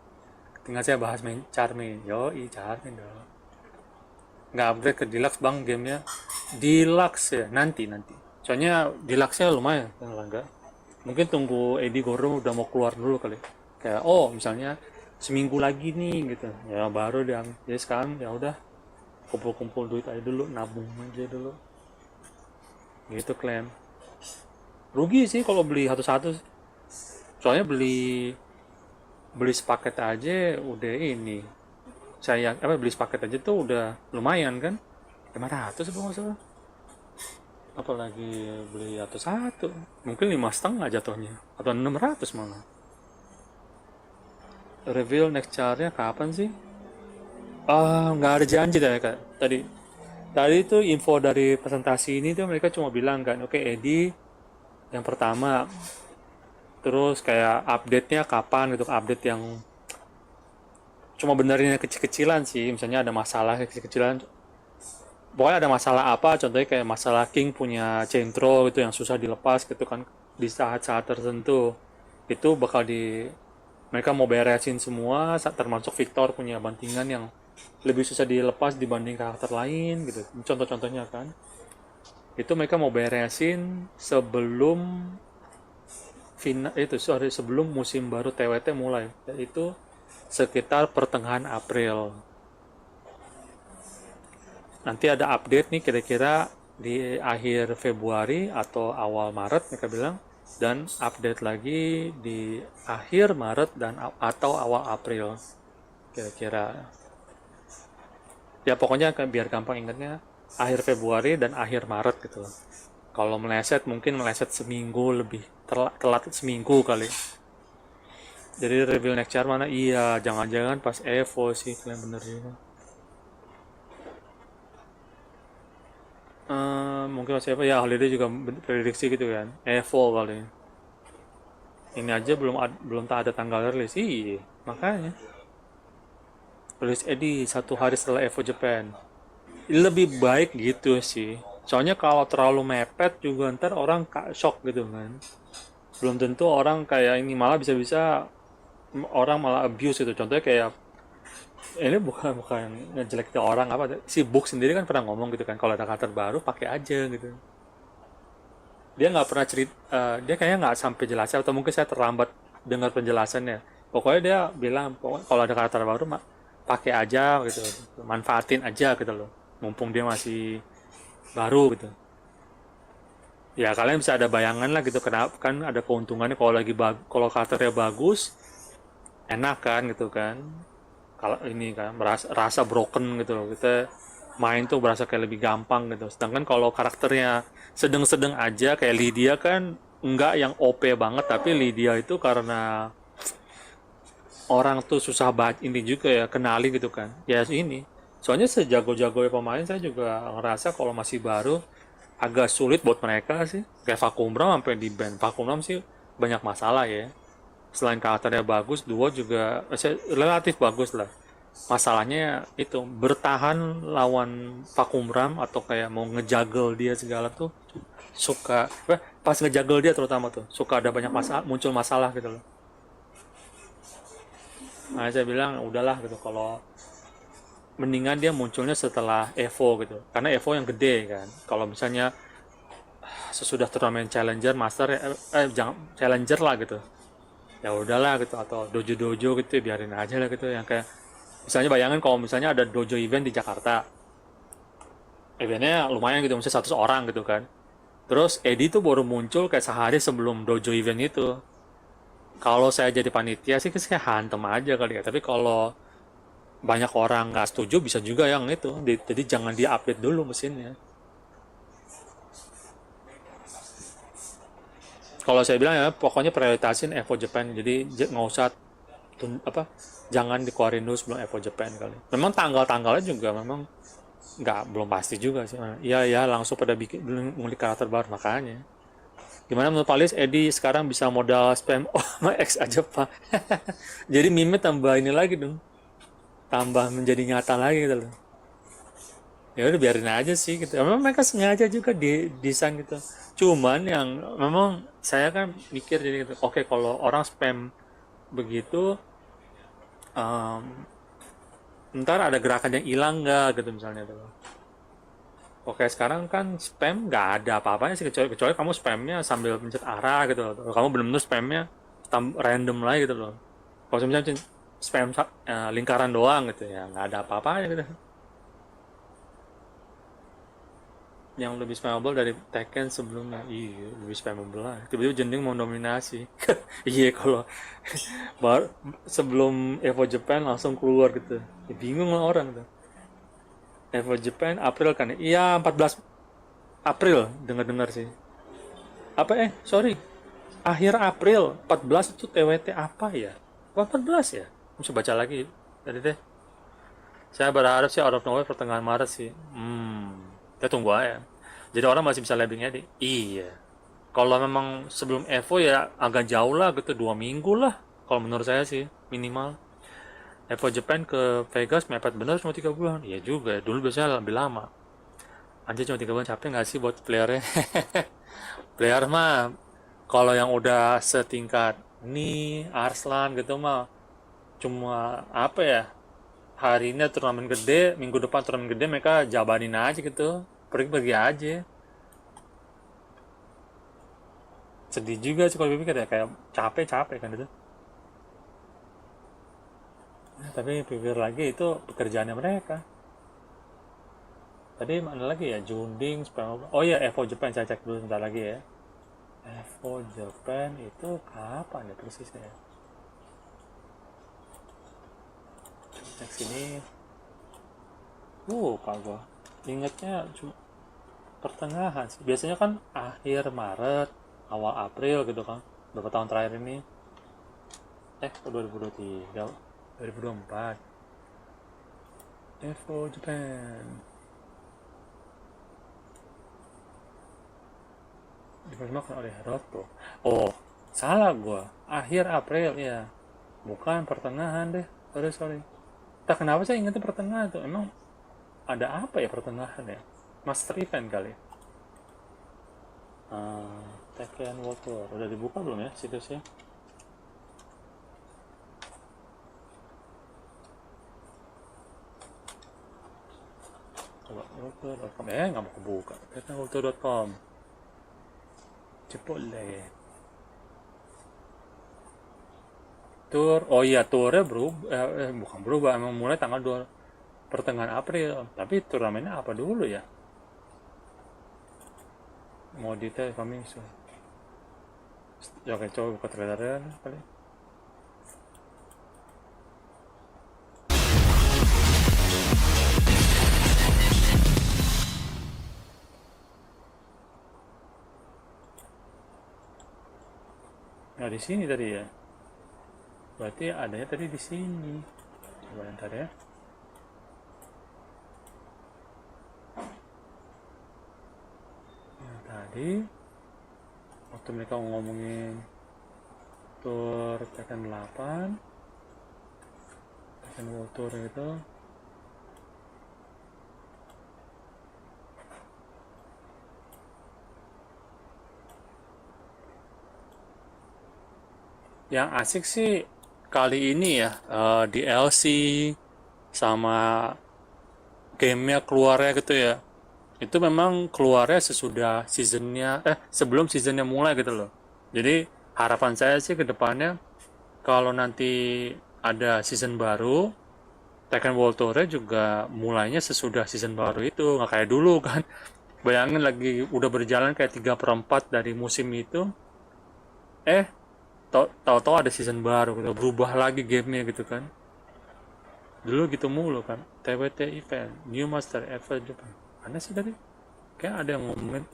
Speaker 1: Tinggal saya bahas main Charme. Charme dong. Nggak upgrade ke deluxe bang gamenya. Deluxe ya nanti. Soalnya deluxe-nya lumayan kan enggak. Mungkin tunggu Eddy Gordo udah mau keluar dulu kali. Kayak misalnya seminggu lagi nih gitu ya baru dia. Jadi sekarang ya udah kumpul duit aja dulu, nabung aja dulu gitu klaim. Rugi sih kalau beli satu-satu. Soalnya beli beli sepaket aja udah ini. Saya beli sepaket aja tuh udah lumayan kan? 500 apa nggak salah. Apalagi beli satu-satu. Mungkin 5,5 jatuhnya. Atau 600 malah. Reveal next chartnya kapan sih? Nggak ada janji deh kak. Tadi tuh info dari presentasi ini tuh mereka cuma bilang kan, oke Eddy yang pertama, terus kayak update-nya kapan gitu, update yang cuma benerin yang kecil-kecilan sih, misalnya ada masalah kecil-kecilan, pokoknya ada masalah apa, contohnya kayak masalah King punya centro gitu yang susah dilepas gitu kan, di saat-saat tertentu, itu bakal mereka mau beresin semua, termasuk Victor punya bantingan yang lebih susah dilepas dibanding karakter lain gitu, contoh-contohnya kan, itu mereka mau beresin sebelum sebelum musim baru TWT mulai, yaitu sekitar pertengahan April. Nanti ada update nih kira-kira di akhir Februari atau awal Maret mereka bilang, dan update lagi di akhir Maret atau awal April kira-kira. Ya pokoknya biar gampang ingatnya akhir Februari dan akhir Maret gitu loh. Kalau meleset mungkin meleset seminggu lebih, telat seminggu kali. Jadi reveal next chart mana? Iya, jangan-jangan pas Evo sih, kalian bener juga. Mungkin pas Evo ya, Holiday juga prediksi gitu kan, Evo kali. Ini aja belum tak ada tanggal rilis, iya makanya. Rilis Eddy 1 hari setelah Evo Japan. Lebih baik gitu sih. Soalnya kalau terlalu mepet juga ntar orang shock gitu kan. Belum tentu orang kayak ini, malah bisa-bisa orang malah abuse gitu. Contohnya kayak ini bukan ngejelek ke orang apa, si Book sendiri kan pernah ngomong gitu kan, kalau ada karakter baru pakai aja gitu. Dia nggak pernah cerita, dia kayaknya nggak sampai jelasin, atau mungkin saya terlambat dengar penjelasannya. Pokoknya dia bilang kalau ada karakter baru pakai aja gitu, manfaatin aja gitu loh, mumpung dia masih baru gitu. Ya kalian bisa ada bayangan lah gitu, kenapa kan ada keuntungannya kalau karakternya bagus, enak kan gitu kan. Kalau ini kan rasa broken gitu loh, kita main tuh berasa kayak lebih gampang gitu. Sedangkan kalau karakternya sedang-sedang aja kayak Lydia kan enggak yang OP banget, tapi Lydia itu karena orang tuh susah banget ini juga ya kenali gitu kan. Ya ini. Soalnya sejago-jago pemain saya juga ngerasa kalau masih baru agak sulit buat mereka sih. Kayak Vakumram sampai di band. Vakumram sih banyak masalah ya. Selain karakternya bagus, duo juga relatif bagus lah. Masalahnya itu bertahan lawan Vakumram atau kayak mau ngejagel dia segala tuh suka pas ngejagel dia terutama tuh suka ada banyak masalah, muncul masalah gitu loh. Nah saya bilang udahlah gitu, kalau mendingan dia munculnya setelah Evo gitu, karena Evo yang gede kan. Kalau misalnya sesudah turnamen Challenger, Master jangan Challenger lah gitu, ya udahlah gitu, atau dojo gitu biarin aja lah gitu. Yang kayak misalnya bayangin kalau misalnya ada dojo event di Jakarta, eventnya lumayan gitu, misalnya 100 orang gitu kan, terus Eddy tuh baru muncul kayak sehari sebelum dojo event itu. Kalau saya jadi panitia sih saya hantem aja kali ya, tapi kalau banyak orang nggak setuju bisa juga yang itu, jadi jangan dia update dulu mesinnya. Kalau saya bilang ya pokoknya prioritasin Evo Japan, jadi nggak usah jangan dikeluarin dulu sebelum Evo Japan kali. Memang tanggal-tanggalnya juga memang belum pasti juga sih. Iya langsung pada bikin ngulik karakter baru makanya. Gimana menurut Pak Lis, Eddy sekarang bisa modal spam X aja Pak. Jadi meme tambah ini lagi dong, tambah menjadi nyata lagi gitu loh. Ya udah biarin aja sih gitu. Memang mereka sengaja juga desain gitu. Cuman yang memang saya kan mikir jadi gitu, oke kalau orang spam begitu, ntar ada gerakan yang hilang nggak gitu misalnya tuh. Oke sekarang kan spam nggak ada apa-apanya sih, kecuali kamu spamnya sambil pencet arah gitu loh. Kamu benar-benar spamnya random lah gitu loh. Kalau misalnya spam lingkaran doang gitu ya nggak ada apa-apanya gitu. yang lebih spammable dari Tekken sebelumnya. Iya, lebih spammable lah. Tiba-tiba Jending mau dominasi. Iya, kalau sebelum Evo Japan langsung keluar gitu. Ya, bingung lah orang tuh. Evo Japan April kan? Iya, 14 April dengar-dengar sih. Sorry. Akhir April 14 itu TWT apa ya? 14 ya? Bisa baca lagi tadi deh. Saya berharap sih out of nowhere pertengahan Maret sih. Kita tunggu aja. Jadi orang masih bisa labeling Eddy. Iya. Kalau memang sebelum Evo ya agak jauh lah gitu, 2 minggu lah. Kalau menurut saya sih minimal. Evo Japan ke Vegas mepet bener cuma 3 bulan. Iya juga. Dulu biasanya lebih lama. Anjir cuma 3 bulan, capek nggak sih buat playernya? Player mah kalau yang udah setingkat nih Arslan gitu mah cuma apa ya, hari ini turnamen gede, minggu depan turnamen gede, mereka jabanin aja gitu, pergi-pergi aja. Sedih juga sih kalau pikir ya, kayak capek kan itu. Nah, tapi pikir lagi itu pekerjaannya mereka. Tadi mana lagi ya, Junding, oh ya Evo Japan, saya cek dulu sebentar lagi ya. Evo Japan itu kapan ya persisnya ya? Cek sini. Lupa gua. Ingatnya cuma pertengahan sih. Biasanya kan akhir Maret, awal April gitu kan. Beberapa tahun terakhir ini. 2023, 2024. Evo Japan. Dipermakan oleh Roto. Oh, salah gua. Akhir April ya. Bukan pertengahan deh. Sorry. Tak kenapa saya ingatnya pertengahan tuh. Emang ada apa ya pertengahan ya? Master event kali. Tekken World Tour. Udah dibuka belum ya situsnya? Coba worldtour.com. Nggak mau kebuka. Tekken worldtour.com. Cipotle. Tour, oh iya tournya berubah, bukan berubah, emang mulai tanggal 2 pertengahan April. Tapi turnamennya apa dulu ya? Mau detail coming soon. Ya oke, coba buka trailernya kali. Nah di sini tadi ya. Berarti adanya tadi di sini. Coba ntar ya. Nah tadi waktu mereka ngomongin tour Tekken 8, Tekken World Tour itu, yang asik sih kali ini ya, DLC sama gamenya keluarnya gitu ya. Itu memang keluarnya sesudah seasonnya, sebelum seasonnya mulai gitu loh. Jadi harapan saya sih ke depannya kalau nanti ada season baru, Tekken World Tour juga mulainya sesudah season baru itu, nggak kayak dulu kan. Bayangin lagi udah berjalan kayak 3/4 dari musim itu, tahu-tahu ada season baru gitu, berubah lagi gamenya gitu kan. Dulu gitu mulu kan, TWT event, New Master Ever Japan. Mana sih tadi? Kayak ada yang ngomongin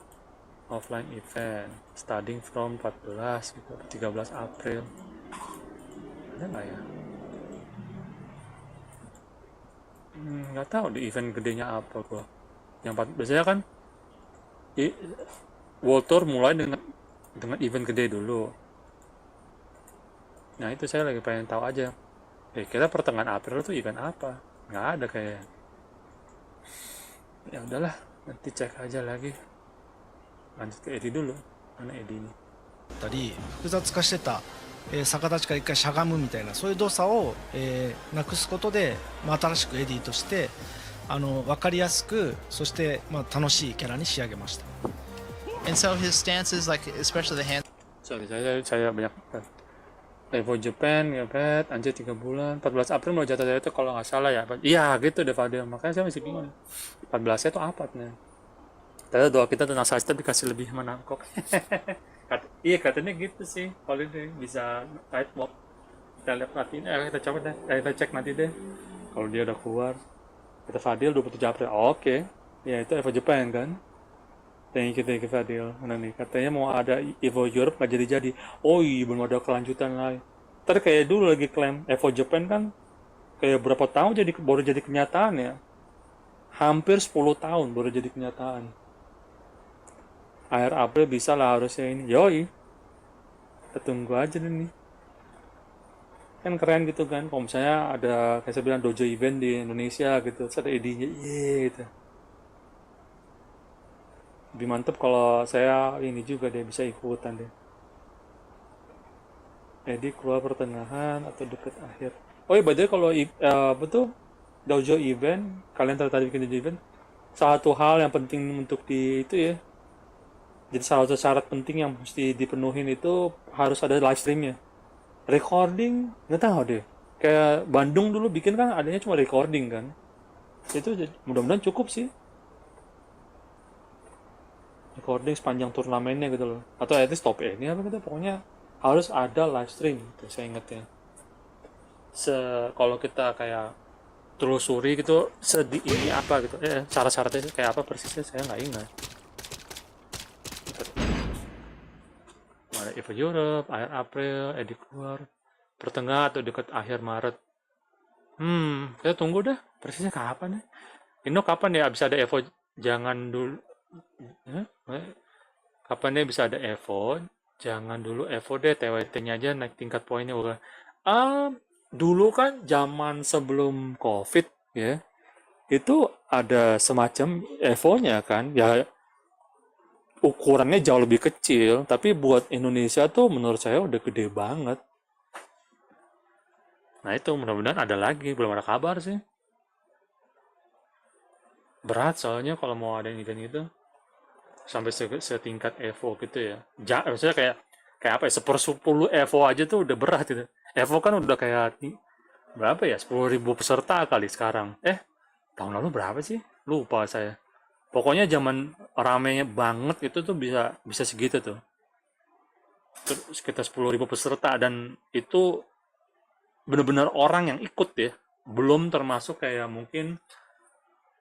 Speaker 1: offline event, starting from 14 gitu, 13 April. Ada nggak ya? Nggak tahu di event gedenya apa gua. Biasanya kan World Tour mulai dengan event gede dulu. Nah itu saya lagi pengen tahu aja. Kita pertengahan April tuh event apa? Nggak ada kayak. Ya udahlah, nanti cek aja lagi. Lanjut ke Eddy dulu. Mana Eddy ini?
Speaker 5: たり複雑化してた、逆立ちから一回しゃがむみたいなそういう動作を、なくすことで、新しくエディとして分かりやすくそして、楽しいキャラに仕上げました。
Speaker 2: And so his stances, like especially the hand.
Speaker 1: Sorry, saya banyak. Evo Japan, ya Pet, anjir 3 bulan. 14 April mau jatuh itu kalau nggak salah ya. Iya gitu deh Fadil, makanya saya masih bingung. 14-nya itu apa nih? Ternyata doa kita tentang sidestep dikasih lebih menangkok. Iya katanya gitu sih. Kalau ini bisa sidewalk. Kita lihat nanti, kita coba deh. Kita cek nanti deh. Kalau dia udah keluar. Kita Fadil 27 April. Oke. Ya itu Evo Japan kan. Thank you Fadil. Mana nih? Katanya mau ada Evo Europe nggak jadi-jadi. Oh iya belum ada kelanjutan lagi. Tadi kayak dulu lagi klaim Evo Japan kan kayak berapa tahun baru jadi kenyataan ya. Hampir 10 tahun baru jadi kenyataan. Akhir April bisa lah harusnya ini. Yoi. Kita tunggu aja nih. Kan keren gitu kan. Kalau misalnya ada kayak saya bilang dojo event di Indonesia gitu. Terus ada Eddy-nya. Gitu. Lebih mantep kalau saya ini juga deh bisa ikutan deh. Eddy keluar pertengahan atau deket akhir. Oh iya by the way kalau betul dojo event, kalian tertarik bikin dojo event, satu hal yang penting untuk di itu ya. Jadi salah satu syarat penting yang mesti dipenuhin itu harus ada live streamnya. Recording nggak tahu deh. Kayak Bandung dulu bikin kan adanya cuma recording kan. Itu mudah-mudahan cukup sih. Recording sepanjang turnamennya gitu loh. Atau at least top ini apa gitu. Pokoknya harus ada live stream gitu saya ingetnya. Kalau kita kayak telusuri gitu ini apa gitu. Syarat-syaratnya kayak apa persisnya saya nggak ingat. Ada Evo Europe, akhir April, Eddy keluar pertengahan atau dekat akhir Maret. Kita tunggu dah persisnya kapan ya. Ini kapan ya bisa ada Evo? Jangan dulu. Kapan ya bisa ada Evo? Jangan dulu Evo deh, TWT-nya aja naik tingkat poinnya udah. Dulu kan zaman sebelum COVID ya, itu ada semacam Evo-nya kan, ya ukurannya jauh lebih kecil, tapi buat Indonesia tuh menurut saya udah gede banget. Nah itu mudah-mudahan ada lagi, belum ada kabar sih. Berat soalnya kalau mau ada event gitu sampai setingkat Evo gitu ya. Maksudnya kayak apa ya, 1/10 Evo aja tuh udah berat gitu. Evo kan udah kayak berapa ya, 10.000 peserta kali sekarang. Tahun lalu berapa sih? Lupa saya. Pokoknya zaman ramenya banget itu tuh bisa segitu tuh. Sekitar 10.000 peserta dan itu benar-benar orang yang ikut ya. Belum termasuk kayak mungkin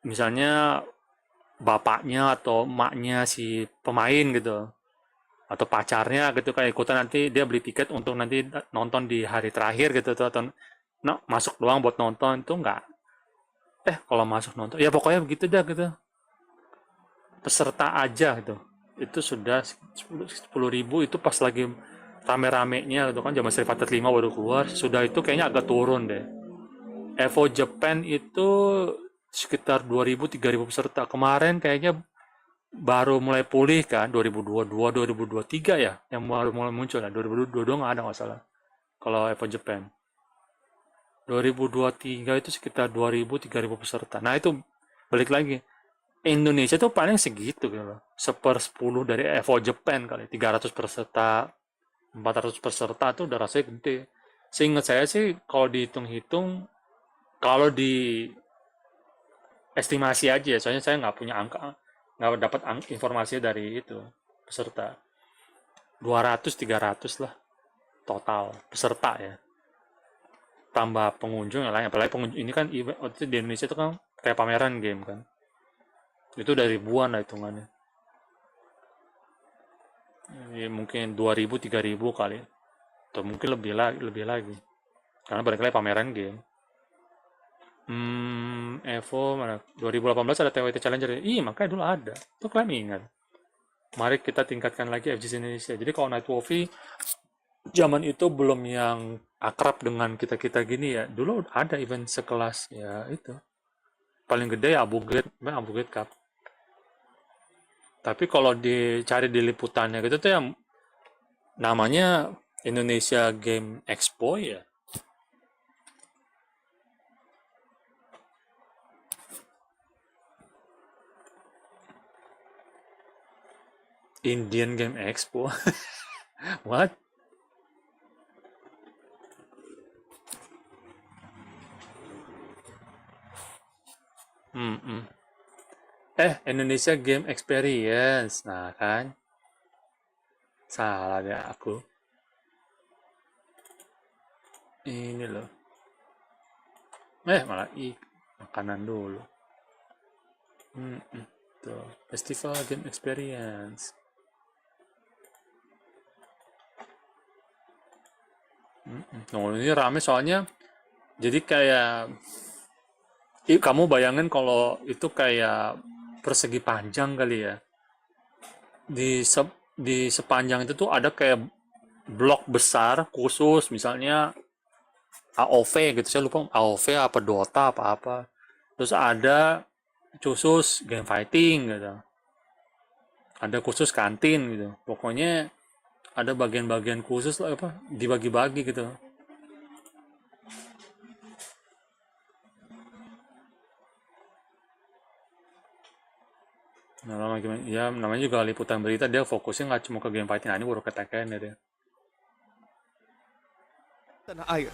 Speaker 1: misalnya bapaknya atau emaknya si pemain gitu. Atau pacarnya gitu kayak ikutan nanti dia beli tiket untuk nanti nonton di hari terakhir gitu tuh, atau masuk doang buat nonton itu enggak. Kalau masuk nonton ya pokoknya begitu dah gitu. Peserta aja gitu itu sudah 10.000 itu pas lagi rame-ramenya gitu kan, zaman Street Fighter 5 baru keluar, sudah itu kayaknya agak turun deh. Evo Japan itu sekitar 2.000-3.000 peserta kemarin kayaknya baru mulai pulih kan, 2022-2023 ya yang baru mulai muncul. 2022 nggak ada nggak salah kalau Evo Japan. 2023 itu sekitar 2.000-3.000 peserta. Nah itu balik lagi, Indonesia tuh paling segitu gitu loh. 1/10 dari Evo Japan kali. 300 peserta, 400 peserta tuh udah rasanya gede. Seingat saya sih kalau dihitung-hitung, kalau di estimasi aja, soalnya saya nggak punya angka, nggak dapat informasi dari itu peserta. 200-300 lah total peserta ya. Tambah pengunjung yang lain, apalagi pengunjung ini kan event di Indonesia itu kan kayak pameran game kan. Itu dari ribuan lah hitungannya. Ya, mungkin 2.000-3.000 kali. Atau mungkin lebih lagi. Karena barangkali pameran game. Evo mana? 2018 ada TWT Challenger. Makanya dulu ada. Itu kalian ingat. Mari kita tingkatkan lagi FGC Indonesia. Jadi kalau Night Wolfie zaman itu belum yang akrab dengan kita-kita gini ya. Dulu ada event sekelas ya itu. Paling gede ya Abu Ghait Cup. Tapi kalau dicari di liputannya gitu tuh yang namanya Indonesia Game Expo ya. Indian Game Expo. What? Indonesia Game Experience. Nah kan, salah deh aku. Ini loh. Malah makanan dulu. Tuh, Festival Game Experience. Nah, ini rame soalnya. Jadi kayak kamu bayangin kalau itu kayak persegi panjang kali ya. Di sepanjang itu tuh ada kayak blok besar khusus misalnya AOV gitu. Saya lupa AOV apa Dota apa. Terus ada khusus game fighting gitu. Ada khusus kantin gitu. Pokoknya ada bagian-bagian khusus lah apa dibagi-bagi gitu. Nah, namanya juga liputan berita, dia fokusnya nggak cuma ke game fighting, ini baru ke Tekken ya dia.
Speaker 7: Tanah air.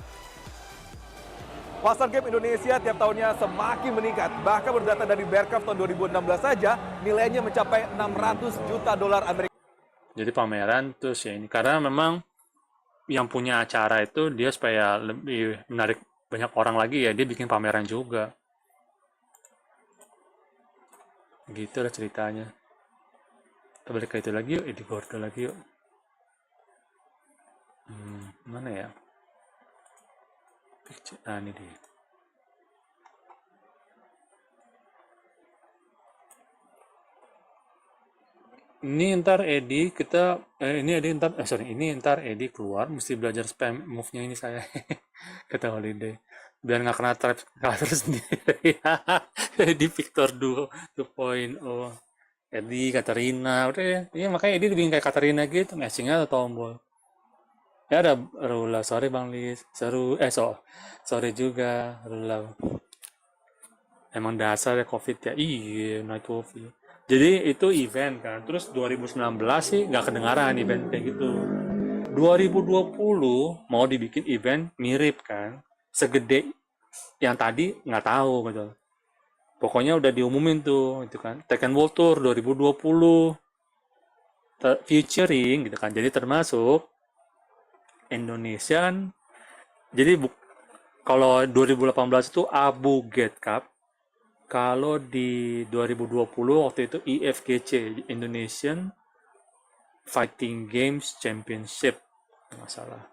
Speaker 7: Pasar game Indonesia tiap tahunnya semakin meningkat. Bahkan berdata dari Bearcraft tahun 2016 saja, nilainya mencapai 600 juta dolar Amerika.
Speaker 1: Jadi pameran terus ya ini, karena memang yang punya acara itu dia supaya lebih menarik banyak orang lagi ya, dia bikin pameran juga. Gitu lah ceritanya. Kita balik ke itu lagi yuk, Eddy Gordo lagi yuk. Mana ya? Nah, ini dia. Ini ntar Eddy keluar mesti belajar spam move-nya ini saya. Kata Holiday. Biar nggak kena trap terus sendiri. Eddy Victor 2.0. Eddy Katarina udah ya. Iya makanya Eddy lebih kayak Katarina gitu, matchingnya atau tombol. Ya ada Rula, sorry Bang Lis. Sorry juga Rula. Emang dasar ya COVID ya. Iya, naik COVID. Jadi itu event kan. Terus 2019 sih nggak kedengaran event kayak gitu. 2020 mau dibikin event mirip kan. Segede yang tadi nggak tahu gitu. Pokoknya udah diumumin tuh itu kan. Tekken World Tour 2020 featuring gitu kan. Jadi termasuk Indonesian. Jadi kalau 2018 itu Abu Get Cup. Kalau di 2020 waktu itu IFGC, Indonesian Fighting Games Championship, nggak salah.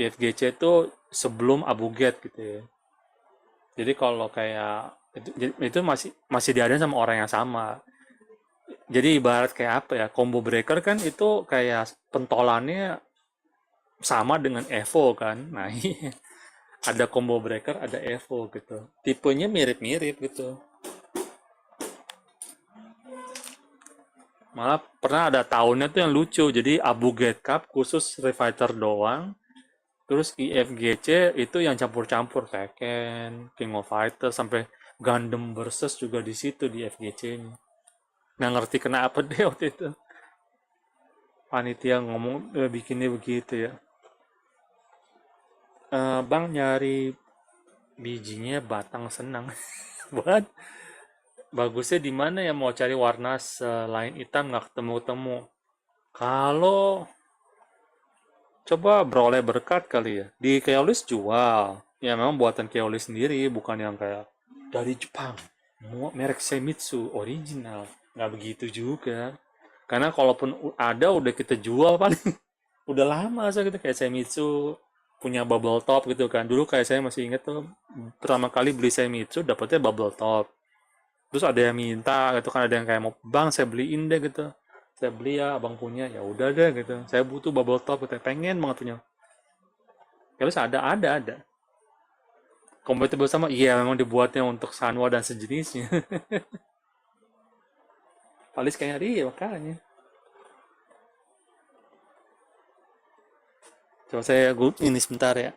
Speaker 1: IFGC itu sebelum Abu Get gitu ya. Jadi kalau kayak itu masih diadain sama orang yang sama. Jadi ibarat kayak apa ya, combo breaker kan itu kayak pentolannya sama dengan Evo kan. Nah, ada combo breaker, ada Evo gitu. Tipenya mirip-mirip gitu. Malah pernah ada tahunnya tuh yang lucu. Jadi Abu Get Cup khusus Street Fighter doang. Terus IFGC itu yang campur-campur Tekken, King of Fighters sampai Gundam versus juga di situ di FGC-nya. Nggak ngerti kenapa deh waktu itu. Panitia ngomong bikinnya begitu ya. Bang nyari bijinya batang senang. Buat bagusnya di mana ya, mau cari warna selain hitam nggak ketemu-temu. Kalau coba beroleh berkat kali ya. Di Keolis jual. Ya memang buatan Keolis sendiri, bukan yang kayak dari Jepang. Merek Semitsu original. Nggak begitu juga. Karena kalaupun ada udah kita jual paling. Udah lama so gitu kayak Semitsu punya bubble top gitu kan. Dulu kayak saya masih inget tuh pertama kali beli Semitsu dapetnya bubble top. Terus ada yang minta gitu kan, ada yang kayak mau bang saya beliin deh gitu. Saya beli ya abang punya, ya udah deh gitu. Saya butuh bubble top gitu, pengen banget punya. Terus ada. Kompatibel sama, iya memang dibuatnya untuk Sanwa dan sejenisnya. Palis kayaknya dia makanya. Coba saya ini sebentar ya.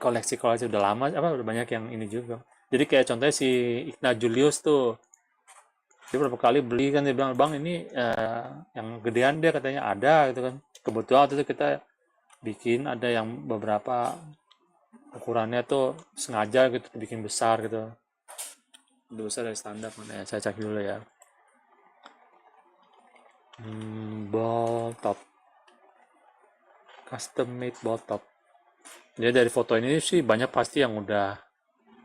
Speaker 1: Koleksi udah lama, udah banyak yang ini juga. Jadi kayak contohnya si Igna Julius tuh. Dia berapa kali beli kan, dia bilang, bang ini yang gedean dia katanya ada gitu kan. Kebetulan waktu itu kita bikin ada yang beberapa ukurannya tuh sengaja gitu, bikin besar gitu. lebih besar dari standar. Mana ya? Saya cek dulu ya. Ball top, custom made ball top. Jadi dari foto ini sih banyak pasti yang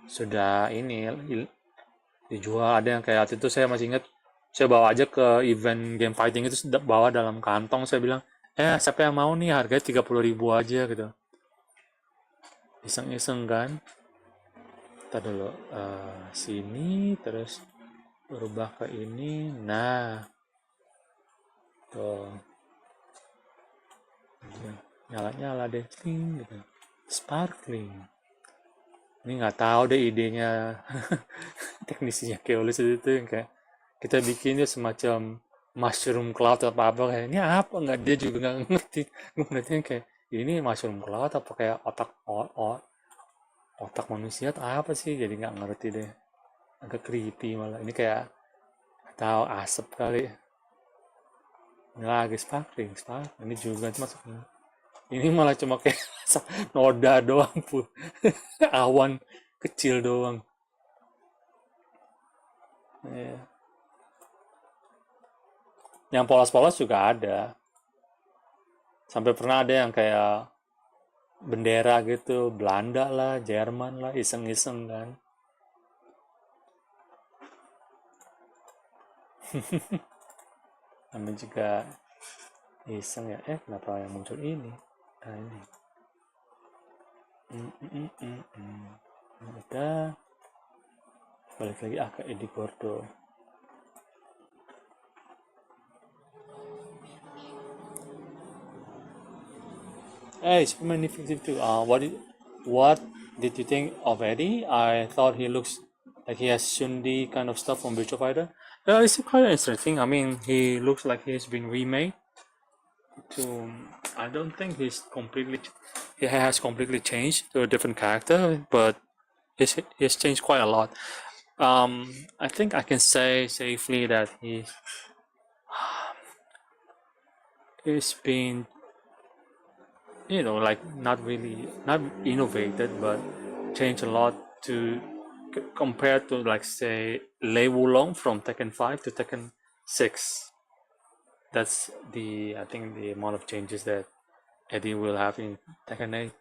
Speaker 1: sudah ini dijual. Ada yang kayak waktu itu saya masih ingat, saya bawa aja ke event game fighting itu, bawa dalam kantong. Saya bilang, siapa yang mau nih, harganya 30.000 aja gitu. Iseng-iseng kan. Kita dulu sini, terus berubah ke ini. Nah, tuh nyala-nyala deh, ting, gitu. Sparkling. Ini nggak tahu deh idenya teknisinya Keolis itu yang kayak kita bikinnya semacam mushroom cloud atau apa, kayak ini apa, nggak, dia juga nggak ngerti. Gue ngeliatnya kayak ini mushroom cloud apa kayak otak manusia atau apa sih, jadi nggak ngerti deh, agak creepy malah. Ini kayak tahu asap kali. Ini lagi sparkling. Ini juga masuknya. Ini malah cuma kayak noda doang pun. Awan kecil doang. Yeah. Yang polos-polos juga ada. Sampai pernah ada yang kayak bendera gitu, Belanda lah, Jerman lah, iseng-iseng kan. Namanya juga iseng ya. Kenapa yang muncul ini? Ini. Udah. Balik lagi ke Eddy Gordo. Superman 52. What did you think of Eddy? I thought he looks like he has Shundi kind of stuff from Virtua Fighter. It's quite interesting. I mean, he looks like he's been remade. I don't think he has completely changed to a different character, but he's changed quite a lot. I think I can say safely that he's been, like not innovated, but changed a lot to compared to, like, say, Lei Wulong from Tekken 5 to Tekken 6. That's I think the amount of changes that Eddy will have in Tekken 8.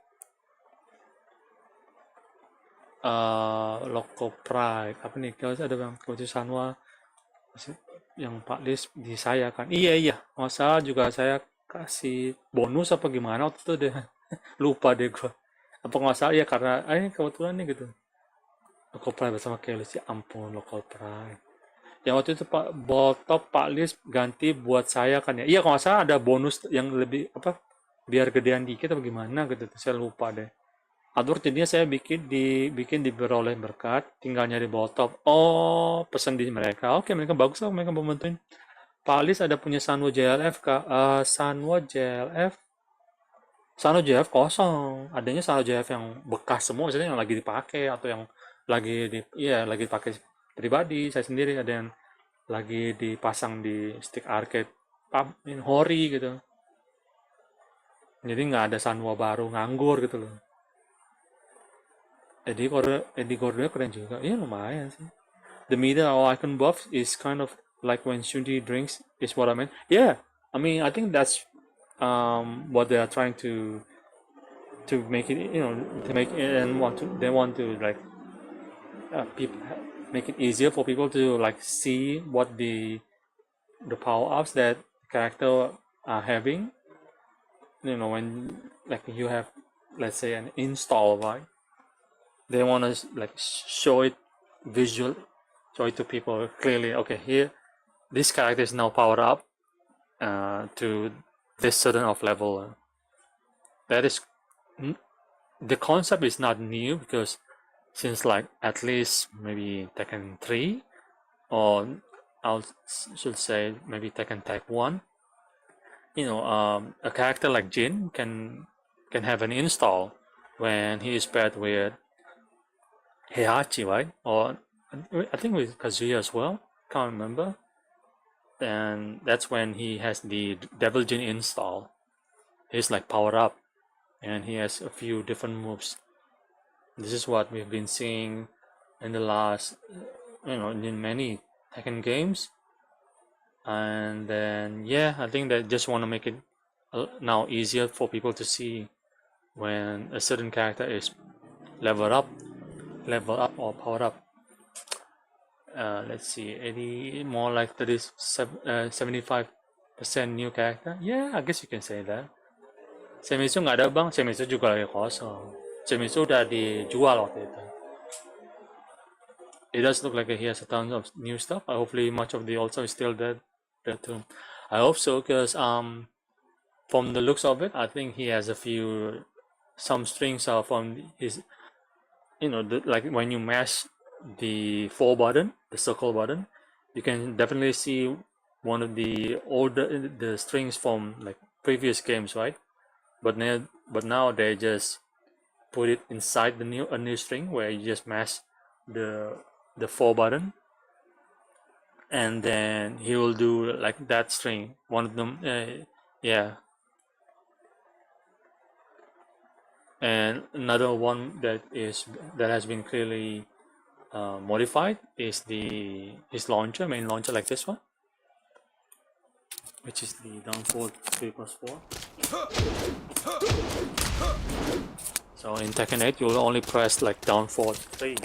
Speaker 1: Loco Pride apa nih, kalau ada yang Coach Sanwa yang Pak Lis di saya kan, iya masalah juga saya kasih bonus apa gimana waktu itu deh. Lupa deh gua, apa nggak salah ya, karena ini kebetulan nih gitu, Loco Pride bersama Kelis. Ya ampun, Loco Pride yang waktu itu Pak Botop Pak Lis ganti buat saya kan ya, iya kalau nggak salah ada bonus yang lebih apa, biar gedean dikit apa gimana gitu, saya lupa deh. Atur jadinya saya bikin diperoleh berkat, tinggal nyari botop. Oh, pesan di mereka. Oke, mereka bagus lah, mereka membantuin. Pak Alis ada punya Sanwo JLF kak. Sanwo JLF kosong. Adanya Sanwo JLF yang bekas semua, maksudnya yang lagi dipakai atau yang lagi dipakai pribadi. Saya sendiri ada yang lagi dipasang di stick arcade Hori gitu. Jadi nggak ada Sanwo baru nganggur gitu loh. Eddy Gordo keren juga. Iya lumayan sih. The middle icon buff is kind of like when Shundi drinks, is what I meant. Yeah, I mean I think that's what they are trying to make it, to make it, and they want to like make it easier for people to like see what the power ups that character are having. When like you have, let's say, an install, right? They want to like show it to people clearly. Okay, here this character is now powered up to this certain of level. That is, the concept is not new, because since like at least maybe Tekken 3, or I should say maybe Tekken Tag 1, a character like Jin can have an install when he is paired with Heihachi, right? Or I think with Kazuya as well. Can't remember. And that's when he has the Devil Jin install. He's like powered up, and he has a few different moves. This is what we've been seeing in the last in many Tekken games. And then yeah, I think they just want to make it now easier for people to see when a certain character is level up or powered up. Let's see, Eddy more like 75% new character. Yeah, I guess you can say that. Zenitsu nggak ada bang, Zenitsu juga lagi kosong. Zenitsu udah dijual waktu itu. It does look like he has a ton of new stuff. Hopefully much of the old stuff is still there too. I hope so, because from the looks of it, I think he has some strings are from his, like when you mash the circle button, you can definitely see one of the strings from like previous games, right? But now they just put it inside a new string where you just mash the 4 button, and then he will do like that string. One of them, yeah. And another one that has been clearly modified is his main launcher, like this one, which is the downforward 3+4. So in Tekken 8, you'll only press like downforward 3.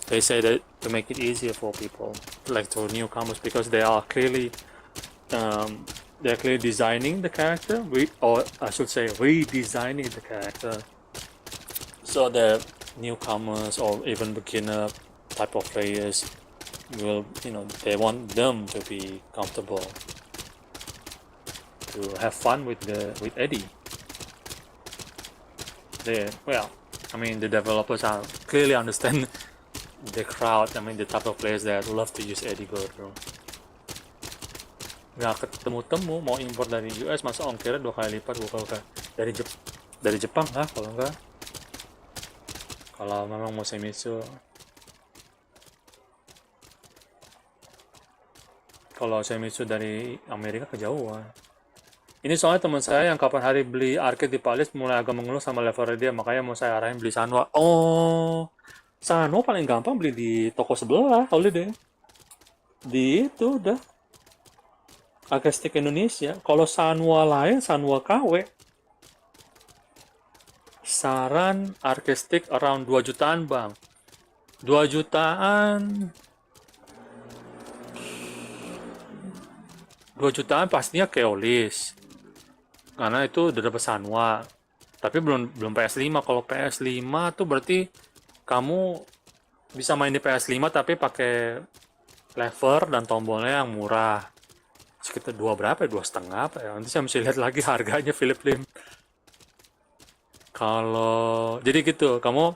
Speaker 1: They say that to make it easier for people, like to newcomers, because they are clearly designing the character, or I should say redesigning the character, so the newcomers or even beginner type of players will, they want them to be comfortable, to have fun with Eddy. The developers are clearly understand the crowd. The type of players that love to use Eddy Gordo. Nggak ketemu-temu, mau import dari US, masa ongkirnya 2 kali lipat dari Jepang lah kalau enggak. Kalau memang mau Zenitsu, dari Amerika kejauhan. Ini soalnya teman saya yang kapan hari beli arcade di Palis mulai agak mengeluh sama levelnya dia, makanya mau saya arahin beli Sanwa. Oh, Sanwa paling gampang beli di toko sebelah, Holiday. Di itu udah Arcade Indonesia. Kalau Sanwa lain, Sanwa KW, saran arcade around 2 jutaan bang. 2 jutaan pastinya Keolis, karena itu udah dapet Sanwa. Tapi belum PS5. Kalau PS5 tuh berarti kamu bisa main di PS5 tapi pakai lever dan tombolnya yang murah, sekitar 2,5 apa ya, nanti saya mesti lihat lagi harganya Philip Lim. Jadi gitu, kamu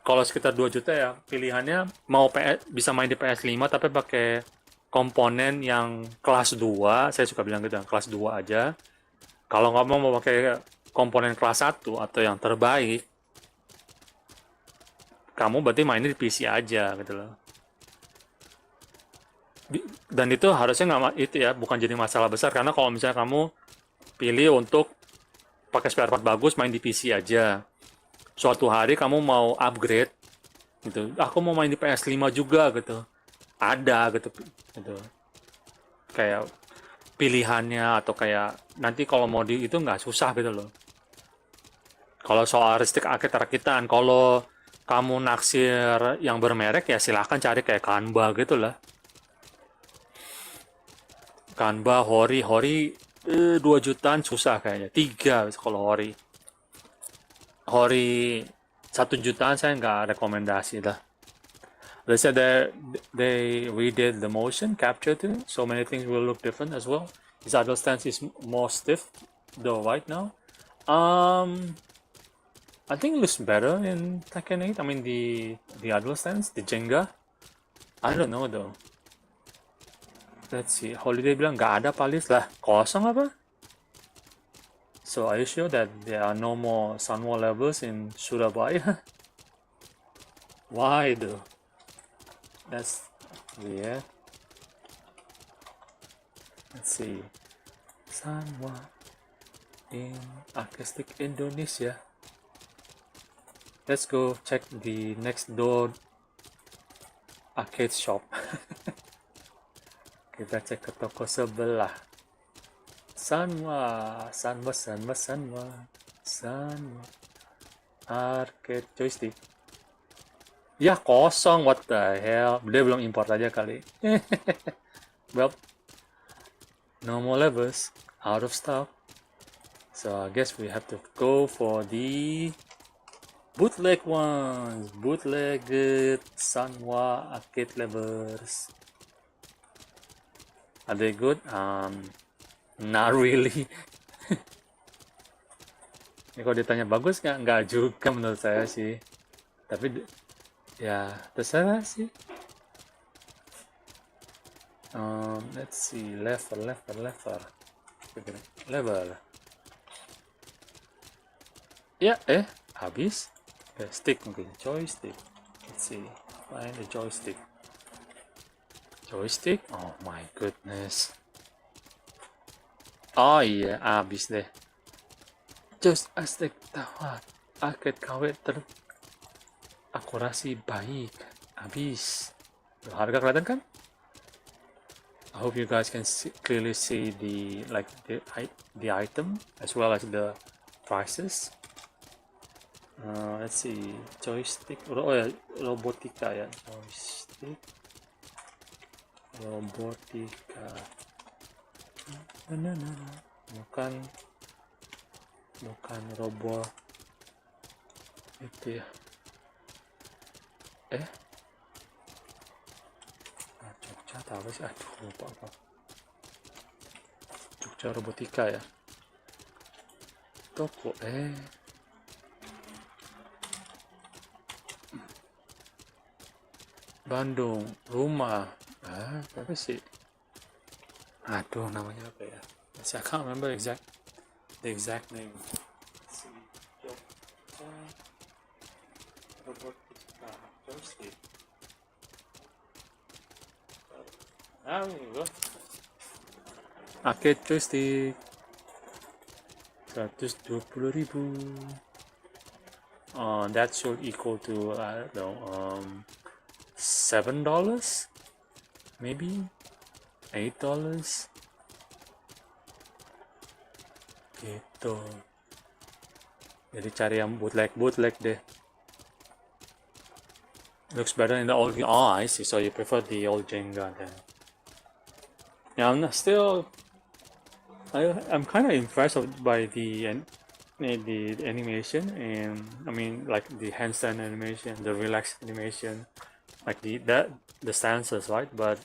Speaker 1: kalau sekitar 2 juta ya, pilihannya mau bisa main di PS5 tapi pakai komponen yang kelas 2, saya suka bilang gitu, kelas 2 aja. Kalau nggak mau pakai komponen kelas 1 atau yang terbaik, kamu berarti mainnya di PC aja gitu loh. Dan itu harusnya bukan jadi masalah besar, karena kalau misalnya kamu pilih untuk pakai spare part bagus, main di PC aja, suatu hari kamu mau upgrade gitu, aku mau main di PS5 juga gitu, ada gitu, kayak pilihannya, atau kayak nanti kalau mau itu nggak susah gitu loh. Kalau soal stick rakit-rakitan, kalau kamu naksir yang bermerek ya silahkan cari kayak Kanba gitu lah. Kanba, Hori 2 jutaan susah kayaknya. 3 kalau Hori 1 jutaan saya nggak rekomendasi dah. They said that they redid the motion capture too, so many things will look different as well. His idle stance is more stiff though right now. I think it looks better in Tekken 8. The idle stance, the Jenga. I don't know though. Let's see. Holiday bilang nggak ada Palis lah, kosong apa? So are you sure that there are no more Sanwa levels in Surabaya? Why though? That's weird. Let's see. Sanwa in Artistic Indonesia. Let's go check the next door arcade shop. Kita cek ke toko sebelah. Sanwa arcade joystick. Ya kosong, what the hell. Dia belum import aja kali. Well, no more levels, out of stock. So I guess we have to go for the bootleg ones. Bootlegged Sanwa arcade levels. Are they good? Not really. Ya, kalau ditanya bagus nggak juga menurut saya sih. Tapi ya terserah sih. Let's see, level. Ya, habis. Okay, stick mungkin, joystick. Let's see, find the joystick. Joystick? Oh my goodness. Oh iya, habis deh. Just stick tawat. Arcade KW akurasi baik. Habis. Harga kelihatan kan? I hope you guys can clearly see the item as well as the prices. Let's see, joystick. Oh ya, robotika ya, joystick, robotika. Bukan robot itu ya. Jogja apa sih? Aduh, lupa apa. Jogja robotika ya. Toko Bandung, rumah. Apa sih? Aduh, namanya apa ya? I can't remember the exact name. Let's see. Jogja robotika joystick. There you go. Arcade joystick 120.000. That should equal to I don't know, $7, maybe $8. Gitu. Jadi cari yang bootleg deh. Looks better in the old. Oh, I see. So you prefer the old Jenga then? Yeah, I'm kind of impressed by the animation, and I mean like the handstand animation, the relaxed animation, like the stances, right? But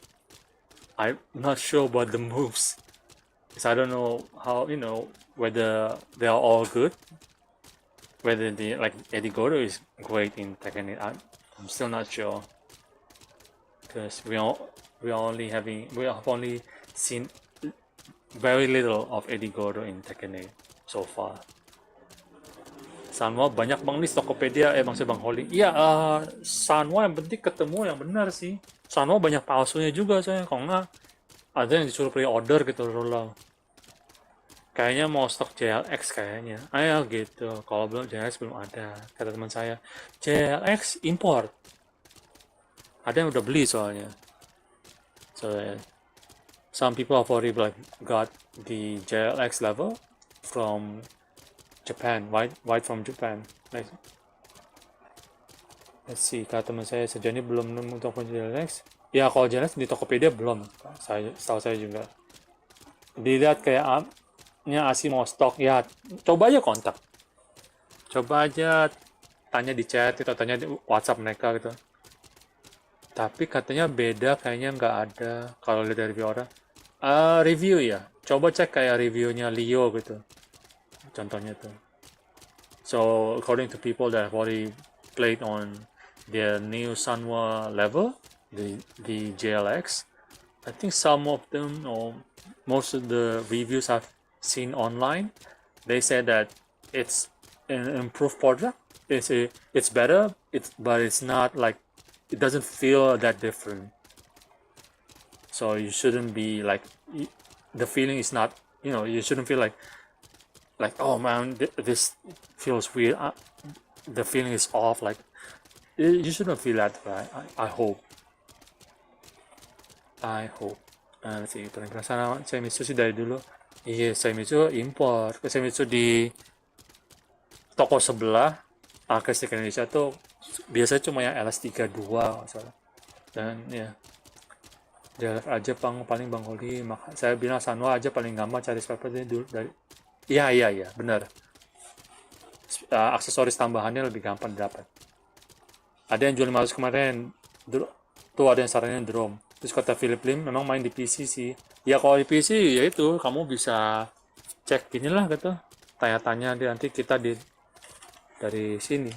Speaker 1: I'm not sure about the moves, because I don't know how, whether they are all good, whether Eddy Gordo is great in Tekken. I'm still not sure, because we have only seen very little of Eddy Gordo in Tekken so far. Sanwa banyak bang list Tokopedia, maksudnya Bang Holly. Iya, Sanwa yang penting ketemu yang benar sih. Sanwa banyak palsunya juga soalnya, kalau nggak ada yang disuruh pre-order gitu loh. Kayaknya mau stok JLX kayaknya. Ayo gitu. Kalau belum JLX belum ada. Kata teman saya, JLX import. Ada yang udah beli soalnya. So some people have already got the JLX level from Japan, right from Japan. Let's see, kata teman saya sejauh ini belum nemu toko JLX. Ya kalau JLX di Tokopedia belum. Setahu saya juga. Dilihat kayak Asi mau stok, ya coba aja kontak. Coba aja tanya di chat atau tanya di WhatsApp mereka gitu. Tapi katanya beda, kayaknya nggak ada kalau lihat dari review orang. Review ya, coba cek kayak reviewnya Leo gitu. Contohnya tuh. So according to people that have already played on the new Sanwa level, the JLX, I think some of them or most of the reviews I've seen online, they said that it's an improved product. It's better. But it's not like, it doesn't feel that different. So you shouldn't be like, the feeling is not, you shouldn't feel like oh man, this feels weird. the feeling is off. Like you shouldn't feel that way. I hope. Let's see, paling penasaran Seimitsu sih dari dulu. Iya, Seimitsu impor. Seimitsu di toko sebelah arcade Indonesia tuh biasanya cuma yang LS32 masalah. Dan ya DLF aja paling Bang Oli. Saya bilang Sanwa aja paling gampang cari spare partnya dulu dari. Iya, benar. Aksesoris tambahannya lebih gampang didapat. Ada yang jual 500 kemarin. Tuh ada yang saranin drone. Terus kata Philip Lim memang main di PC sih. Ya kalau di PC ya itu kamu bisa cek inilah gitu. Tanya-tanya nanti kita dari sini.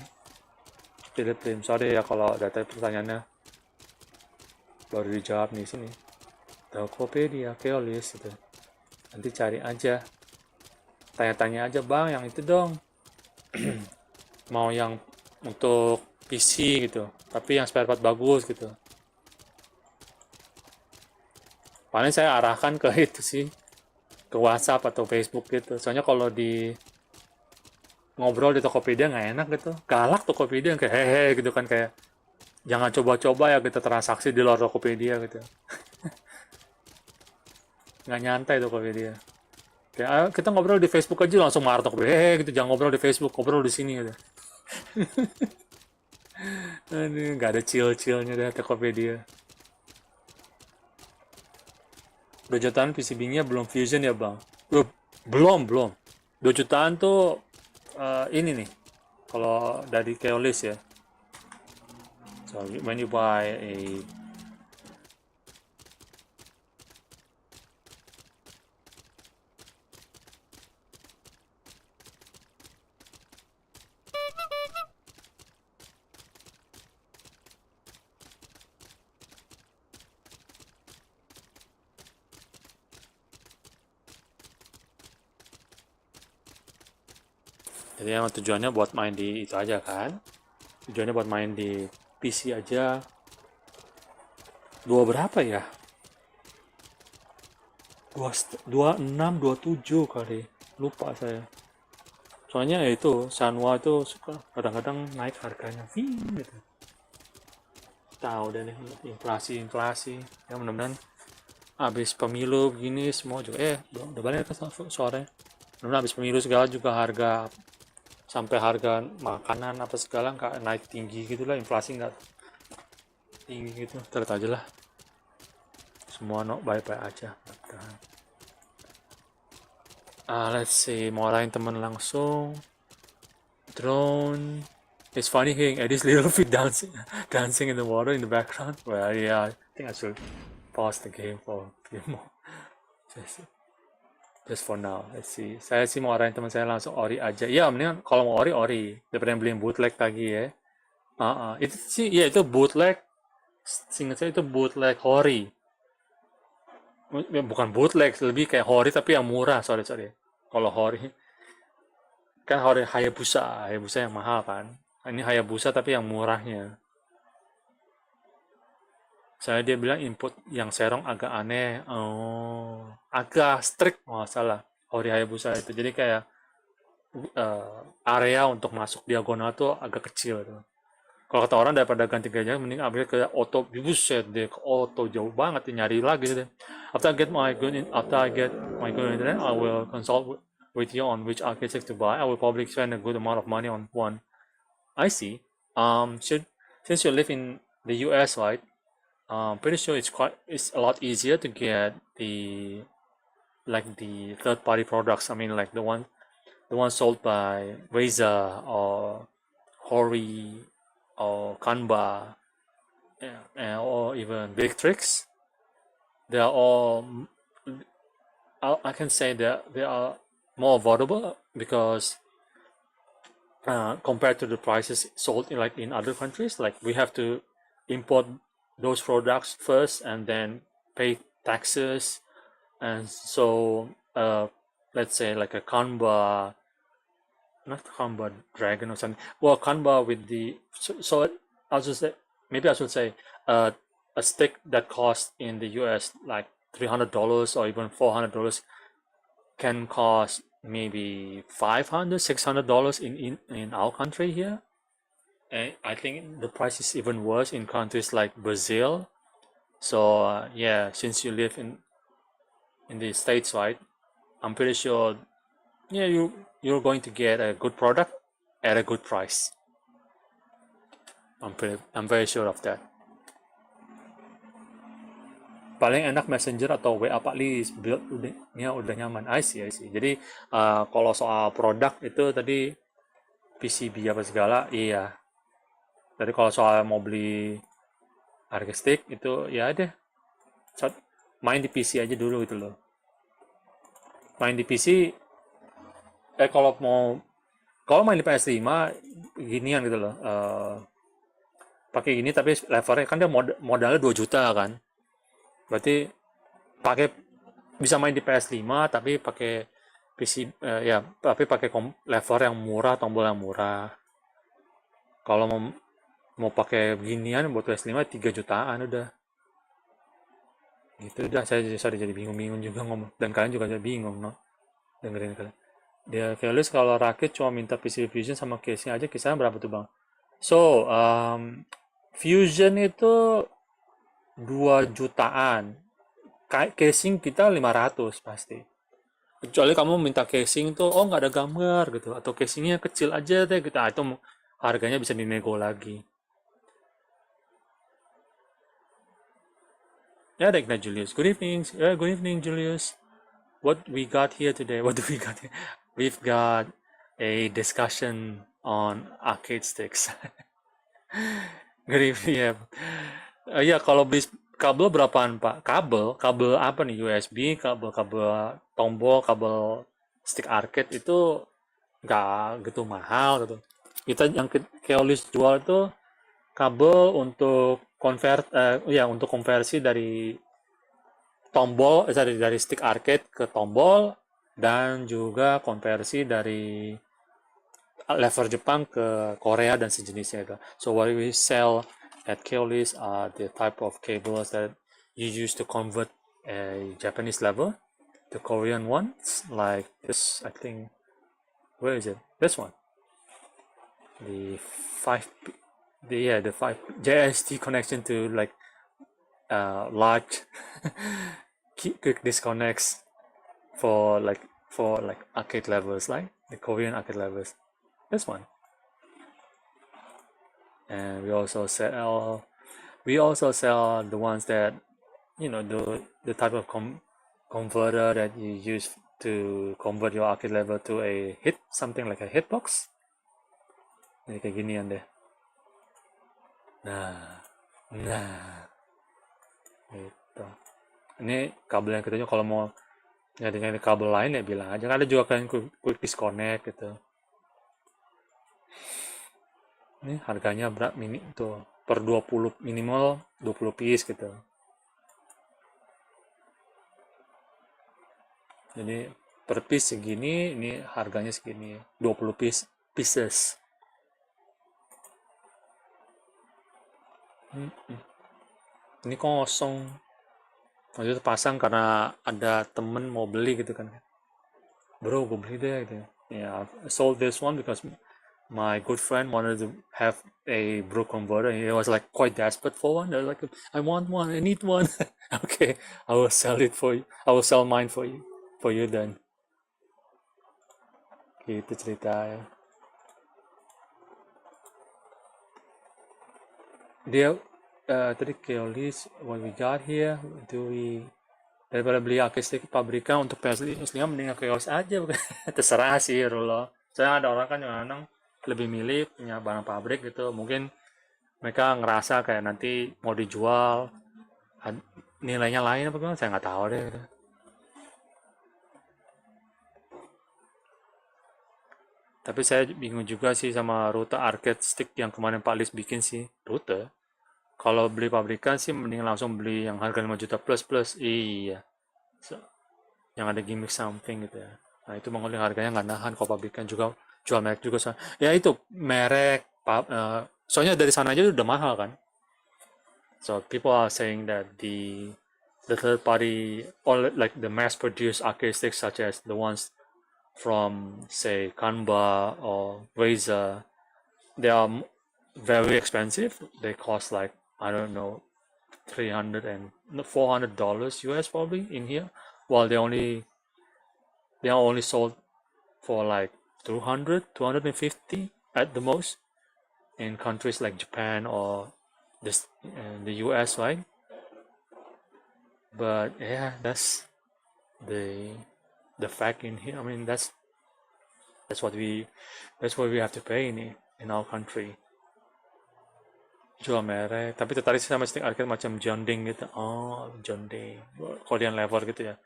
Speaker 1: Philip Lim, sorry ya kalau data pertanyaannya baru dijawab nih sini. Tokopedia, Keolis gitu. Nanti cari aja. Tanya-tanya aja bang yang itu dong. Mau yang untuk PC gitu. Tapi yang spare part bagus gitu. Paling saya arahkan ke itu sih, ke WhatsApp atau Facebook gitu. Soalnya kalau di ngobrol di Tokopedia nggak enak gitu. Galak Tokopedia kayak hehe gitu kan, kayak jangan coba-coba ya kita transaksi di luar Tokopedia gitu. Nggak nyantai Tokopedia. Kayak ayo kita ngobrol di Facebook aja langsung marah Tokopedia. Hehe gitu, jangan ngobrol di Facebook, ngobrol di sini gitu. Ini nggak ada chill-chillnya deh Tokopedia. 2 jutaan PCB-nya belum fusion ya bang? Belum. 2 jutaan tuh ini nih, kalau dari Keolis ya. So when you buy a jadi emang tujuannya buat main di itu aja kan, tujuannya buat main di PC aja. 2 berapa ya, 26, 27 kali, lupa saya. Soalnya ya itu Sanwa itu suka kadang-kadang naik harganya gitu. Tahu deh nih inflasi ya, mudah-mudahan habis pemilu gini semua juga udah balik ke sore. Mudah-mudahan habis pemilu segala juga harga sampai harga makanan apa segala nggak naik tinggi gitulah, inflasi nggak tinggi gitu, terus aja lah semua baik-baik aja. Let's see, mau lain temen langsung. Drone. It's funny hearing Eddie's little feet dancing in the water in the background. Well, yeah, I think I should pause the game for a few more. Just for now, let's see. Saya sih mau arahin teman saya langsung ori aja. Ya, mendingan kalau mau ori daripada yang beli bootleg lagi ya. Itu sih, ya itu bootleg. Seingat saya itu bootleg Hori. Bukan bootleg, lebih kayak Hori tapi yang murah. Sorry. Kalau Hori kan Hori Hayabusa yang mahal kan. Ini Hayabusa tapi yang murahnya. Saya dia bilang input yang serong agak aneh, agak strict salah Hori Hayabusa itu. Jadi kayak area untuk masuk diagonal tuh agak kecil tuh. Kalau kata orang daripada ganti gajah mending ambil ke auto, buset deh, ke auto jauh banget nyari lagi deh. After I get my good internet, I will consult with you on which architect to buy. I will probably spend a good amount of money on one. I see. Since you live in the US, right? Pretty sure it's a lot easier to get the third-party products. I mean, like the one sold by Razer or Hori or Kanba, or even Big Tricks. They are all, I can say that they are more affordable because compared to the prices sold in other countries, like we have to import those products first and then pay taxes. And so let's say like a Kanba, not Kanba Dragon or something, well, Kanba with the so I should say a stick that costs in the US like $300 or even $400 can cost maybe $500, $600 in our country here. And I think the price is even worse in countries like Brazil. So yeah, since you live in the States, right? I'm pretty sure, yeah, you're going to get a good product at a good price. I'm very sure of that. Paling enak Messenger atau WA Pak Lis, build udah nyaman. I see. Jadi kalau soal produk itu tadi PCB apa segala, iya. Jadi kalau soal mau beli harga stick itu ya deh, main di PC aja dulu gitu loh. Main di PC, kalau main di PS5 ginian gitu loh. Pakai gini tapi levelnya kan dia modalnya 2 juta kan. Berarti bisa main di PS5 tapi pakai PC ya, tapi pakai lever yang murah, tombol yang murah. Kalau mau pakai beginian buat PS5 3 jutaan udah. Gitu udah, saya jadi bingung juga ngomong, dan kalian juga jadi bingung no dengerin kalian. Dia Fearless kalau rakit cuma minta PC Fusion sama case-nya aja, kisaran berapa tuh bang? So Fusion itu 2 jutaan, casing kita 500 pasti. Kecuali kamu minta casing tuh nggak ada gambar gitu, atau casingnya kecil aja deh gitu, itu harganya bisa dinego lagi. Ya, Dekna Julius. Good evening, Julius. What we got here today? What do we got here? We've got a discussion on arcade sticks. Good evening. Ya, kalau beli kabel berapaan Pak? Kabel apa nih? USB, kabel tombol, kabel stick arcade itu nggak gitu mahal gitu. Kita yang Keolis jual itu kabel untuk untuk konversi dari tombol dari stick arcade ke tombol, dan juga konversi dari lever Jepang ke Korea dan sejenisnya itu. So what we sell at Keolis are the type of cables that you use to convert a Japanese lever to Korean ones, like this. I think, where is it? This one. The 5 JST connection to like large quick disconnects for arcade levels, like the Korean arcade levels. This one. And we also sell the ones that, you know, the type of converter that you use to convert your arcade level to something like a hitbox. Ini kayak ginian deh. Nah, gitu. Ini kabel yang ketujuh, kalau mau nyari kabel lain ya bilang aja. Ada juga kan quick disconnect gitu. Ini harganya berapa tuh, per 20 minimal 20 piece gitu. Jadi per piece segini, ini harganya segini, 20 pieces. Ini kosong. Waktu itu pasang karena ada temen mau beli gitu kan. Bro, gue beli deh gitu. Yeah, I sold this one because my good friend wanted to have a broke converter. He was like quite desperate for one. They're like, I want one, I need one. Okay, I will sell it for you. I will sell mine for you then. Gitu ceritanya. Dia tadi Keolis, what we got here, daripada beli arcade pabrikan untuk PS5 mending Keolis aja. Terserah sih Rulo. Saya ada orang kan yang lebih milih punya barang pabrik gitu, mungkin mereka ngerasa kayak nanti mau dijual nilainya lain apa gimana, saya nggak tahu deh gitu. Tapi saya bingung juga sih sama rute arcade stick yang kemarin Pak Lis bikin sih. Rute kalau beli pabrikan sih mending langsung beli yang harga 5 juta plus. Iya, yang ada gimmick samping gitu ya. Nah itu mengulik harganya nggak nahan. Kalau pabrikan juga jual merek juga, ya itu merek soalnya dari sana aja udah mahal kan. So people are saying that the third party, or like the mass produced arcade sticks such as the ones from say Kanba or Razer, they are very expensive. They cost like, I don't know, $300 and $400 US probably in here, while they are only sold for like 250 at the most in countries like Japan or the US, right? But yeah, that's the fact in here. I mean, that's what we have to pay in our country. Jual merek, tapi tertarik sama stick arcade macam jonding gitu. Oh, jonding. Korean lever gitu ya.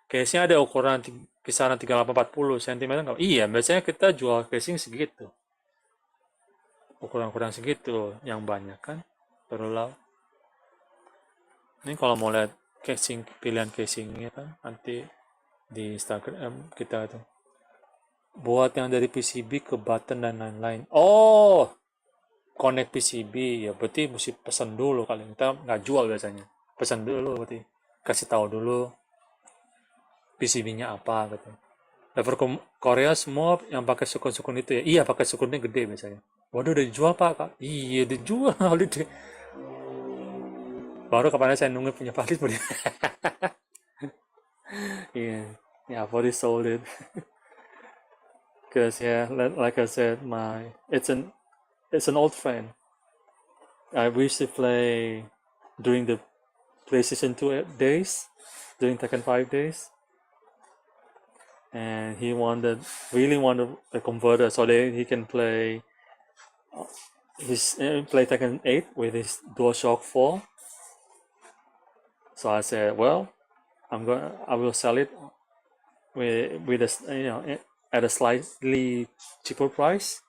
Speaker 1: Case-nya ada ukuran kisaran 38-40 cm nggak? Iya, biasanya kita jual casing segitu. Ukuran-ukuran segitu yang banyak kan. Berulang. Ini kalau mau lihat casing, pilihan casingnya kan nanti di Instagram kita tuh. Buat yang dari PCB ke button dan lain-lain. Oh, connect PCB ya, berarti mesti pesan dulu kali. Kita nggak jual biasanya. Pesan dulu berarti. Kasih tahu dulu PCB-nya apa gitu. Lever Korea semua yang pakai sukun-sukun itu ya. Iya, pakai sukunnya gede biasanya. Waduh, udah dijual Pak, Kak. Iya, dijual holiday. Baru kapan saya nunggu punya paket punya. Yeah, yeah, I've already sold it. Because yeah, like I said, it's an old friend. I used to play during the PlayStation 2 days, during Tekken 5 days, and he really wanted a converter so that he can play play Tekken 8 with his DualShock 4. So I said, well, I will sell it with a at a slightly cheaper price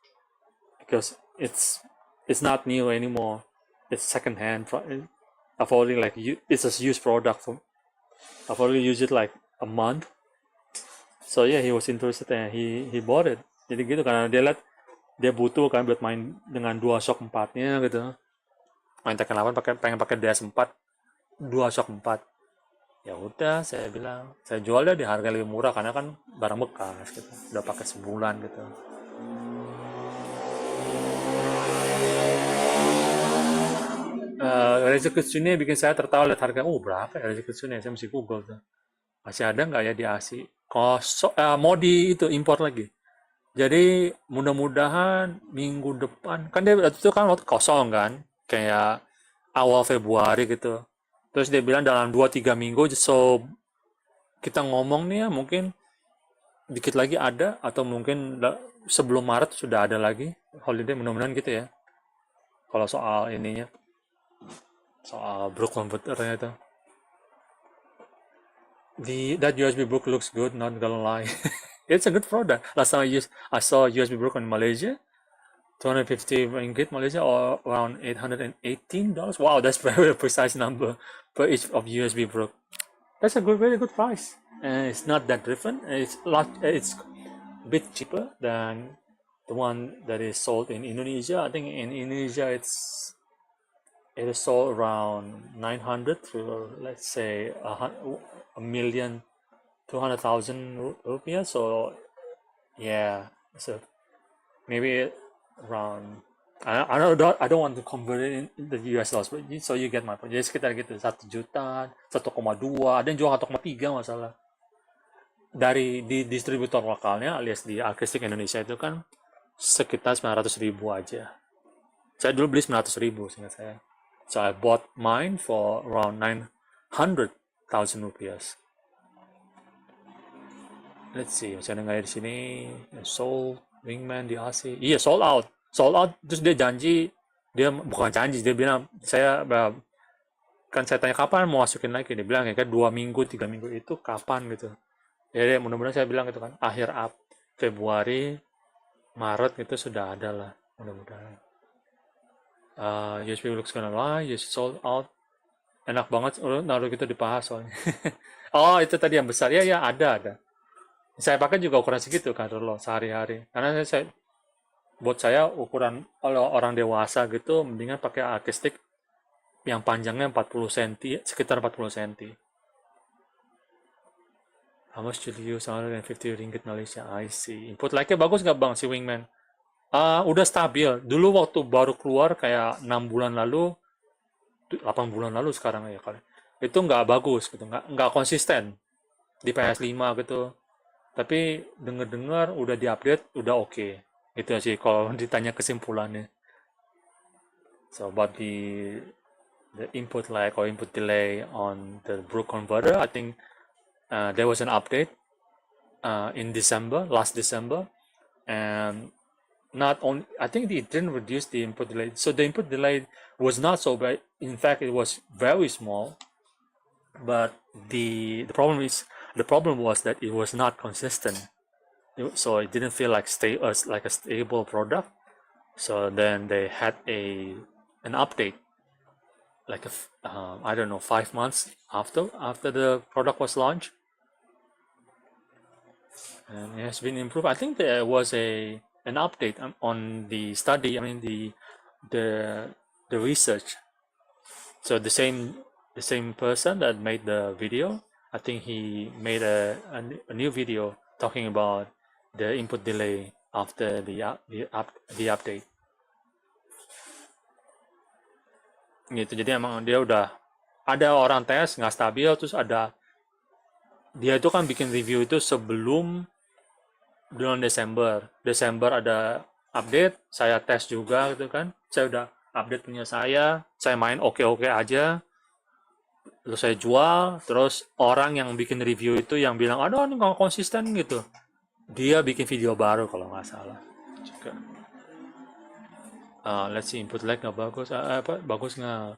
Speaker 1: because it's not new anymore. It's secondhand. I've already it's a used product. I've already used it like a month. So yeah, he was interested and he bought it. Jadi gitu karena dia butuh kan buat main dengan DualShock 4-nya gitu. Main Tekken 8 pengen pakai DS4, DualShock 4. Ya udah, saya bilang saya jual dia di harga lebih murah karena kan barang bekas gitu, udah pakai sebulan gitu. Rezeki bikin saya tertawa lihat harga. Berapa ya rezeki saya mesti Google tuh. Masih ada nggak ya di ASI? Mau di itu impor lagi. Jadi mudah-mudahan minggu depan kan dia itu kan waktu kosong kan, kayak awal Februari gitu. Terus dia bilang dalam 2-3 minggu, so kita ngomong nih ya mungkin dikit lagi ada, atau mungkin sebelum Maret sudah ada lagi holiday, mudah-mudahan gitu ya. Kalau soal ininya, soal brook converternya itu. That USB brook looks good, not gonna lie. It's a good product. Last time I saw USB brook in Malaysia. 250 ringgit Malaysia or around $818. Wow, that's very precise number per each of USB brook. That's a very good price. And it's not that different. It's a bit cheaper than the one that is sold in Indonesia. I think in Indonesia it is sold around 900 to let's say $1,200,000 rupiah. So yeah, so maybe around I don't want to convert it in the US dollars, but so you get my point. Jadi sekitar gitu 1 juta, 1,2, ada yang jual 1,3 masalah. Di distributor lokalnya alias di Artistic Indonesia itu kan sekitar 900.000 aja. Saya dulu beli 900.000 seingat saya. So I bought mine for around 900,000 rupiah. Let's see, saya dengar di sini sold Wingman di AC. Iya, sold out. Terus dia bukan janji, dia bilang, saya tanya kapan mau masukin lagi. Dia bilang kayak 2 minggu, 3 minggu itu kapan gitu. Jadi mudah-mudahan saya bilang gitu kan, akhir Februari, Maret gitu sudah ada lah, mudah-mudahan. USB looks gonna lie, yes, sold out. Enak banget, naruh gitu dibahas soalnya. Oh, itu tadi yang besar. Ya, ada. Saya pakai juga ukuran segitu kan dulu sehari-hari. Karena buat saya ukuran kalau orang dewasa gitu mendingan pakai artistic yang panjangnya 40 cm, sekitar 40 cm. How much did you use? 150 ringgit Malaysia. I see. Input like-nya bagus nggak bang si Wingman? Udah stabil. Dulu waktu baru keluar kayak 6 bulan lalu, 8 bulan lalu sekarang ya kali. Itu nggak bagus gitu, nggak konsisten di PS5 gitu. Tapi denger-dengar udah diupdate, udah oke. Gitu sih kalau ditanya kesimpulannya. So about the input lag or input delay on the Brook converter, I think there was an update in December, last December, and not only I think it didn't reduce the input delay. So the input delay was not so bad. In fact, it was very small. But the problem was that it was not consistent. So it didn't feel like like a stable product. So then they had an update, like I don't know, 5 months after the product was launched, and it has been improved. I think there was an update on the study. I mean the research. So the same person that made the video, I think he made a new video talking about the input delay after the update. Gitu. Jadi emang dia udah ada orang tes nggak stabil, terus dia itu kan bikin review itu sebelum bulan Desember ada update, saya tes juga gitu kan, saya udah update punya saya main oke aja, terus saya jual, terus orang yang bikin review itu yang bilang aduh ini nggak konsisten gitu, dia bikin video baru kalau nggak salah juga. Let's see, input lag nggak bagus, bagus nggak?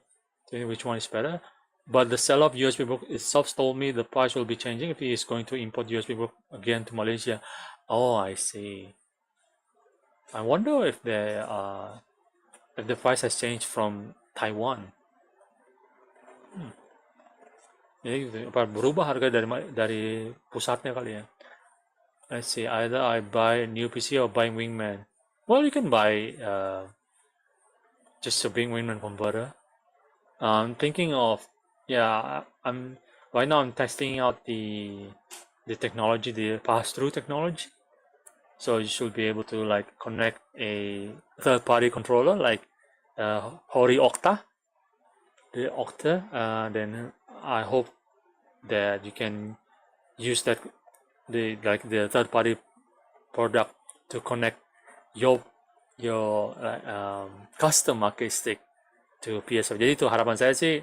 Speaker 1: Which one is better? But the seller of USB book itself told me the price will be changing if he is going to import USB book again to Malaysia. Oh, I see. I wonder if the price has changed from Taiwan. Jadi berubah harga dari pusatnya kali ya. Let's see, either I buy a new PC or buy Wingman. Well, you can buy just a big Wingman converter. I'm thinking of, right now I'm testing out the technology, the pass-through technology. So you should be able to like connect a third-party controller like Hori Octa, the Octa. Then I hope that you can use the third-party product to connect your custom arcade stick to PS5. Jadi itu harapan saya sih,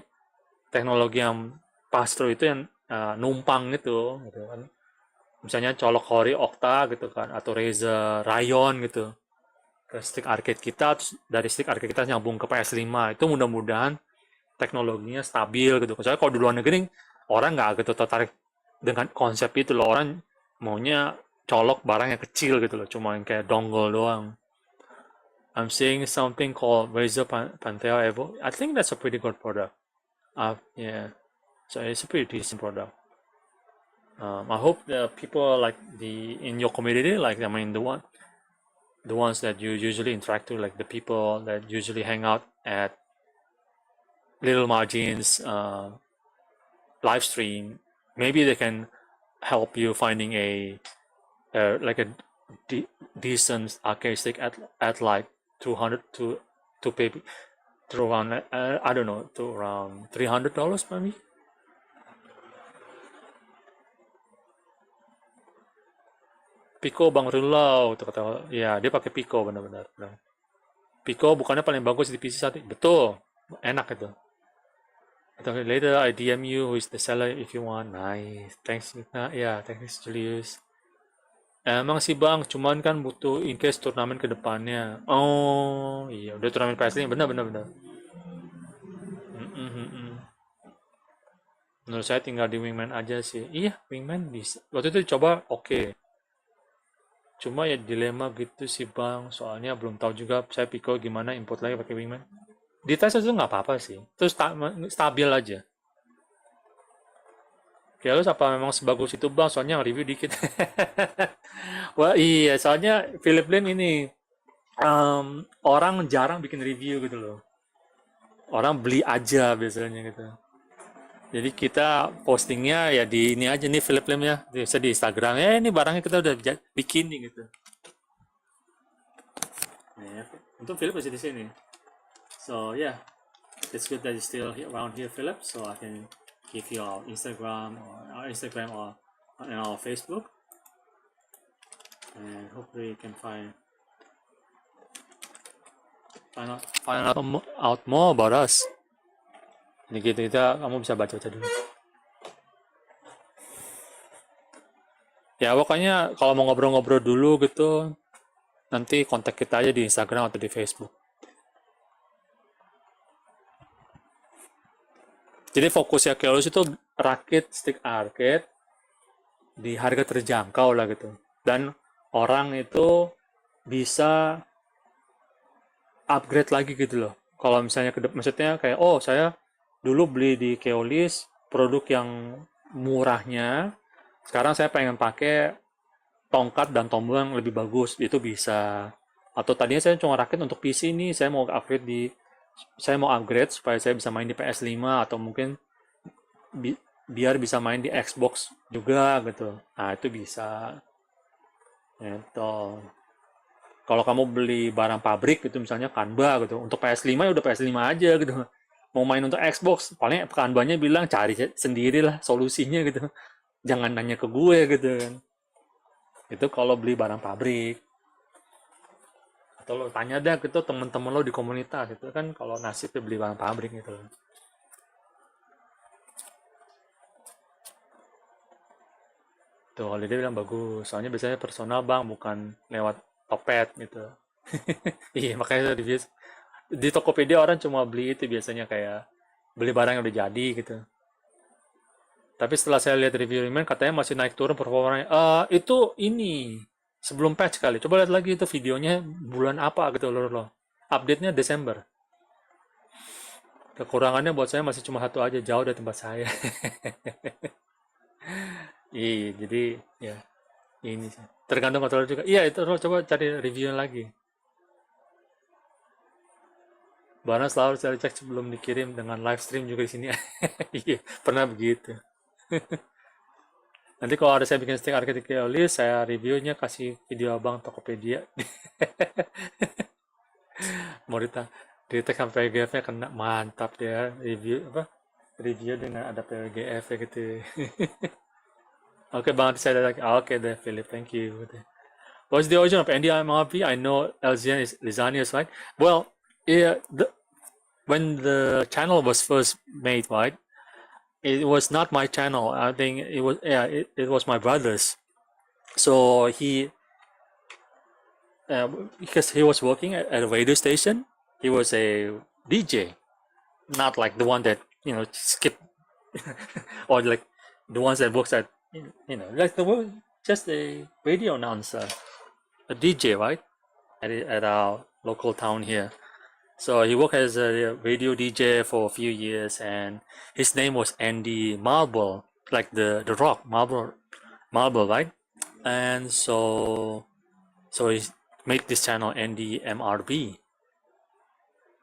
Speaker 1: teknologi yang pass-through itu yang numpang gitu kan. Misalnya colok Hori Octa gitu kan, atau Razer Rayon gitu ke stick arcade kita, terus dari stick arcade kita nyambung ke PS5. Itu mudah-mudahan teknologinya stabil gitu. Soalnya kalau di luar negeri orang nggak gitu tertarik dengan konsep itu loh, orang maunya colok barang yang kecil gitu loh, cuma yang kayak dongle doang. I'm seeing something called Razer Panthera Evo. I think that's a pretty good product. Yeah, so it's a pretty decent product. I hope the people like in your community, like I mean the ones that you usually interact with, like the people that usually hang out at Little Margins live stream, maybe they can help you finding a decent arcade stick at like 200 to pay to around I don't know, to around $300 maybe. Pico Bang Rulau tuh kata, ya dia pakai Pico benar-benar. Pico bukannya paling bagus di PC saat ini, betul, enak itu. Okay, later I DM you who is the seller if you want. Nice, thanks. Thanks Julius. Emang sih bang, cuman kan butuh in case turnamen ke depannya. Oh iya, udah turnamen PS5, benar. Menurut saya tinggal di Wingman aja sih. Iya, Wingman bisa. Waktu itu dicoba oke. Cuma ya dilema gitu sih bang, soalnya belum tahu juga saya Pico gimana import lagi pakai Wingman. Di tes itu nggak apa-apa sih, terus stabil aja. Ya lu apa memang sebagus itu bang, soalnya review dikit. Wah iya, soalnya Philip Lim ini orang jarang bikin review gitu loh. Orang beli aja biasanya gitu. Jadi kita postingnya ya di ini aja nih Philip Lim ya, bisa di Instagram ya, ini barangnya kita udah bikin nih gitu. Untung Philip masih di sini. So yeah, it's good that you're still around here, Philip. So I can give you our Instagram or on our Facebook, and hopefully you can find out more about us. Ini gitu kamu bisa baca dulu. Ya pokoknya kalau mau ngobrol-ngobrol dulu gitu, nanti kontak kita aja di Instagram atau di Facebook. Jadi fokusnya Keolus itu rakit stick arcade di harga terjangkau lah gitu. Dan orang itu bisa upgrade lagi gitu loh. Kalau misalnya maksudnya kayak saya dulu beli di Keolis produk yang murahnya, sekarang saya pengen pakai tongkat dan tombol yang lebih bagus, itu bisa. Atau tadinya saya cuma rakit untuk PC nih, saya mau upgrade supaya saya bisa main di PS5 atau mungkin biar bisa main di Xbox juga gitu. Nah, itu bisa. Gitu. Kalau kamu beli barang pabrik gitu misalnya Canva gitu, untuk PS5 ya udah PS5 aja gitu. Mau main untuk Xbox, paling Canva-nya bilang cari sendirilah solusinya gitu. Jangan nanya ke gue gitu kan. Itu kalau beli barang pabrik. Atau lo tanya deh gitu teman-teman lo di komunitas gitu kan, kalau nasibnya beli barang pabrik gitu. Tuh, kalau dia bilang bagus. Soalnya biasanya personal bang, bukan lewat Topet gitu. Iya, makanya di Tokopedia orang cuma beli itu biasanya kayak beli barang yang udah jadi gitu. Tapi setelah saya lihat review Rayman katanya masih naik turun performanya. Itu ini sebelum patch kali. Coba lihat lagi itu videonya bulan apa gitu loh. Update-nya Desember. Kekurangannya buat saya masih cuma satu aja, jauh dari tempat saya. Iya, jadi ya ini sih. Tergantung kontrol juga. Iya, itu lo coba cari reviewnya lagi. Barang selalu saya cek sebelum dikirim dengan live stream juga di sini. Iya, pernah begitu. Nanti kalau ada saya bikin stick arcade Keolis, saya reviewnya kasih video abang Tokopedia. Mau di-tag sampai PGF-nya kena, mantap ya review dengan ada PGF ya gitu. Oke bang, saya ada lagi. Oke deh Philip, thank you. What's the origin of NDMRP? I know Elzian is Lizanius, right? Well, yeah, when the channel was first made, right? It was not my channel. I think it was my brother's. So because he was working at a radio station, he was a DJ, not like the one that skip or like the ones that works at like just a radio announcer, a DJ, right? At our local town here. So he worked as a radio DJ for a few years, and his name was Andy Marble, like the rock Marble, right? And so he made this channel Andy MRB,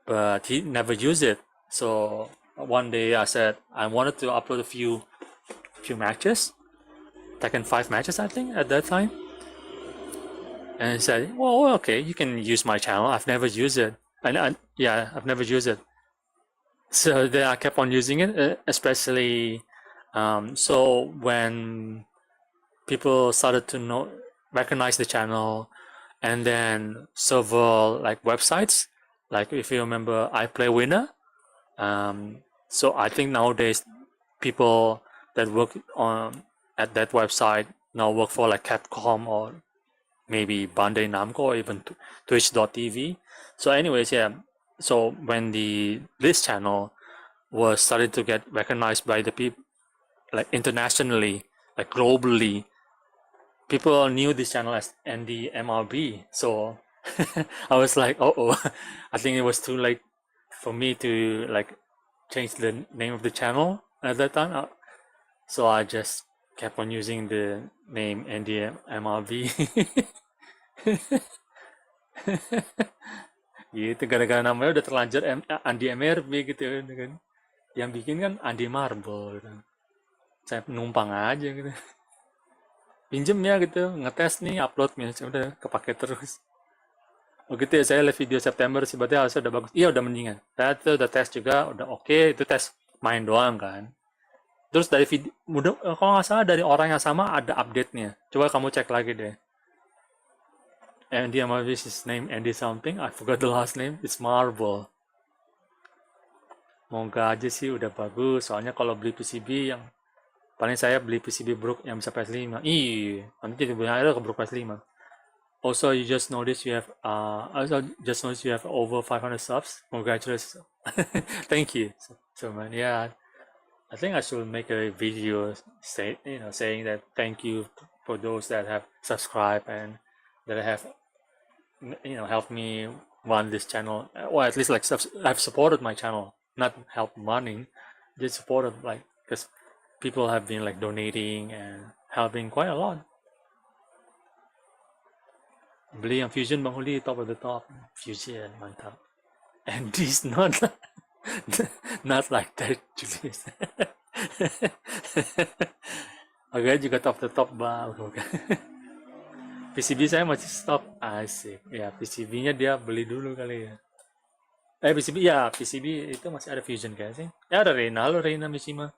Speaker 1: but he never used it. So one day I said I wanted to upload a few matches, Tekken 5 matches I think at that time, and he said, "Well, okay, you can use my channel. I've never used it." I've never used it. So then I kept on using it, especially so when people started to recognize the channel, and then several like websites, like if you remember iPlay Winner. So I think nowadays people that work at that website now work for like Capcom or maybe Bandai Namco or even Twitch.tv. So anyways, yeah. So when this channel was started to get recognized by the people, like internationally, like globally, people knew this channel as NDMRB. So I was like, I think it was too late for me to like change the name of the channel at that time. So I just kept on using the name NDMRB. Gitu, gara-gara namanya udah terlanjur Andi MRB gitu kan. Yang bikin kan Andi Marble gitu. Saya numpang aja gitu. Pinjem ya gitu, ngetes nih, upload udah kepake terus. Oh gitu ya, saya lihat video September sih, berarti harusnya udah bagus. Iya udah mendingan. Saya tuh udah tes juga, udah oke. Itu tes main doang kan. Terus dari video, kalau nggak salah dari orang yang sama ada update-nya. Coba kamu cek lagi deh. Andy, what is his name? Andy something? I forgot the last name. It's Marvel. Moga aja sih udah bagus. Soalnya kalau beli PCB yang paling saya beli PCB Brook yang bisa PS5. Nanti jadi punya ada ke Brook PS5. Also, you just noticed you have over 500 subs. Congratulations. Thank you so man. Yeah, I think I should make a video saying that thank you for those that have subscribed and that have helped me run this channel, or at least like have supported my channel, not help running, just supported like because people have been like donating and helping quite a lot. Beli yang Fusion Bang Huli, top of the top. Fusion, mantap. And this not like that, Julius. Agak juga top the top Bang. PCB saya masih stop. Asik. Ya, PCB-nya dia beli dulu kali ya. PCB itu masih ada Fusion kayaknya sih. Ya ada Reina, halo Reina Mishima.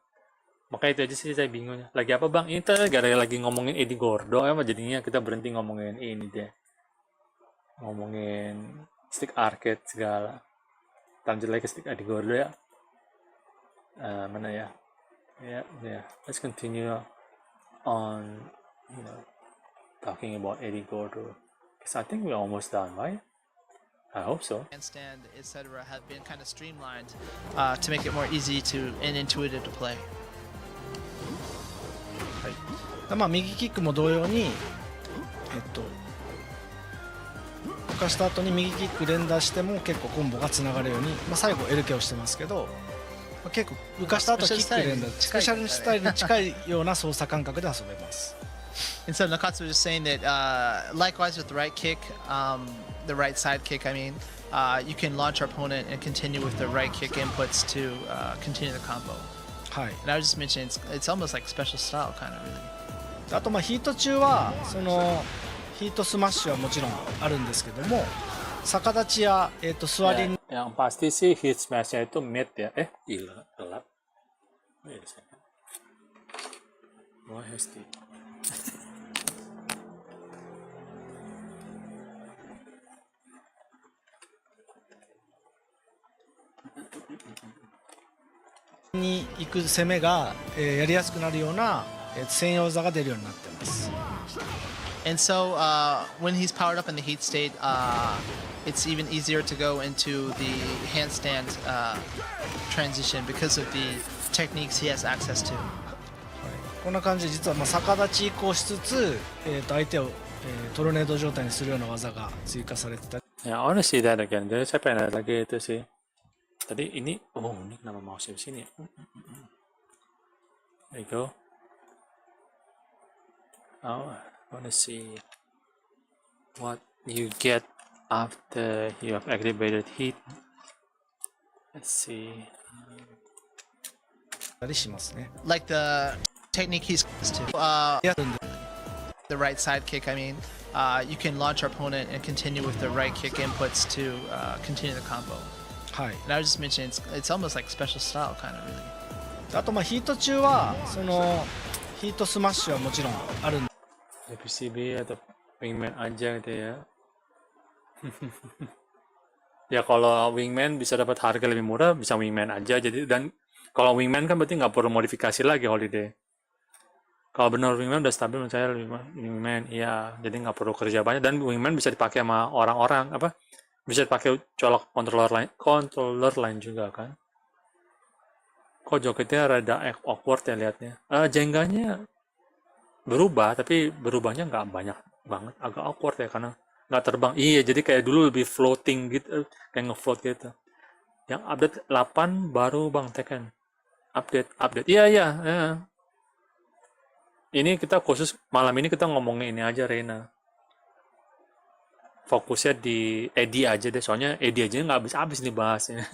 Speaker 1: Makanya itu aja sih saya bingungnya. Lagi apa Bang? Ini gara-gara lagi ngomongin Eddy Gordo, jadinya kita berhenti ngomongin ini deh. Ngomongin stick arcade segala. Lanjut lagi ke stick Eddy Gordo ya. Mana ya? Ya. Let's continue on, talking about Eddy Gordo. Because I think we're almost done, right? I hope so.
Speaker 2: Handstand, etc., have been kind of streamlined to make it more easy and intuitive to play.
Speaker 5: まあ右キックも同様に浮かした後に右キック連打しても結構コンボがつながるように、最後 LK をしてますけど、結構浮かした後キック連打スペシャルスタイルに近いような操作感覚で遊べます。
Speaker 2: And so Nakatsu was just saying that likewise with the right kick, the right side kick, you can launch our opponent and continue with the right kick inputs to continue the combo.
Speaker 5: はい。
Speaker 2: And I was just mentioning it's almost like special style kind of really.
Speaker 5: あとヒート中はそのヒートスマッシュはもちろんあるんですけども、逆立ちや座り
Speaker 1: Yang pasti sih hit smash-nya itu mid ya. Gila, gelap. Wait a second. Why has the...
Speaker 5: に行く攻めがやりやすくなるような専用技が出るようになってます。
Speaker 2: And so when he's powered up in the heat state, it's even easier to go into the handstand transition because of the techniques he has access to.
Speaker 5: こんな感じで実は逆立ち移行しつつ、相手を、トルネード状態にするような技が追加されてたり。
Speaker 1: Ya, I wanna see that again. Jadi saya pengen lihat lagi itu sih. Tadi ini, ini nama mouse di sini. There you go. Oh, I wanna see what you get after you have activated heat. Let's see.
Speaker 5: たりしますね。
Speaker 2: Like the technique he's to.
Speaker 5: やるんで
Speaker 2: The right side kick, you can launch our opponent and continue with the right kick inputs to continue the combo.
Speaker 5: はい。
Speaker 2: And I was just mentioning it's almost like special style kind of really.
Speaker 5: あとヒート中はそのヒートスマッシュはもちろんあるんで。
Speaker 1: PCB atau wingman aja gitu ya. Ya kalau wingman bisa dapat harga lebih murah, bisa wingman aja. Jadi dan kalau wingman kan berarti nggak perlu modifikasi lagi Holiday. Kalau benar wingman udah stabil menurut saya wingman, iya. Jadi nggak perlu kerja banyak dan wingman bisa dipakai sama orang-orang bisa dipakai colok controller lain juga kan. Kok jogetnya rada awkward ya liatnya. Jengganya berubah tapi berubahnya nggak banyak banget, agak awkward ya karena nggak terbang. Iya, jadi kayak dulu lebih floating gitu, kayak nge-float gitu. Yang update 8 baru Bang Tekken. Update. Iya. Ini kita khusus malam ini kita ngomongin ini aja Reina. Fokusnya di Eddy aja deh, soalnya Eddy aja nggak habis-habis nih bahasnya.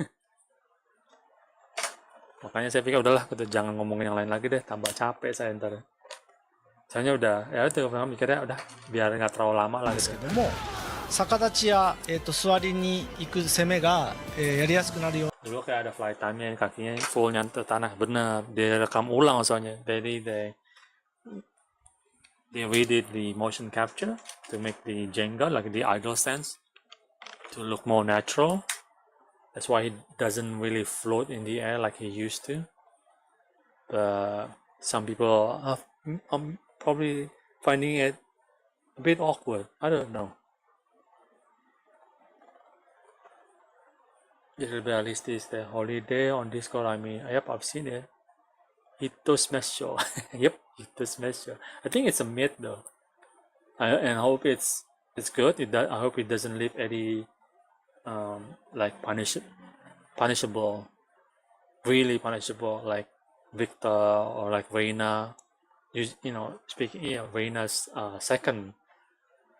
Speaker 1: Makanya saya pikir udahlah, kita jangan ngomongin yang lain lagi deh, tambah capek saya ntar. Soalnya udah, ya itu mikirnya udah biar nggak terlalu lama lah
Speaker 5: です
Speaker 1: gitu.
Speaker 5: けども、逆立ちや、座りに行く攻めが、やりやすくなるよう
Speaker 1: Dulu kayak ada flight time-nya, kakinya full nyantet tanah. Bener, direkam ulang soalnya. Jadi they redid the motion capture to make the Jenga, like the idle stance, to look more natural. That's why he doesn't really float in the air like he used to. But some people are probably finding it a bit awkward. I don't know. Jadi realistis the holiday on Discord. I mean, yep, I've seen it. Hito Smash Show. Yep, Hito Smash Show. I think it's a myth though. And I hope it's good. I hope it doesn't leave Eddie like punishable, really punishable, like Victor or like Reina. You know, speaking, yeah, Reina's second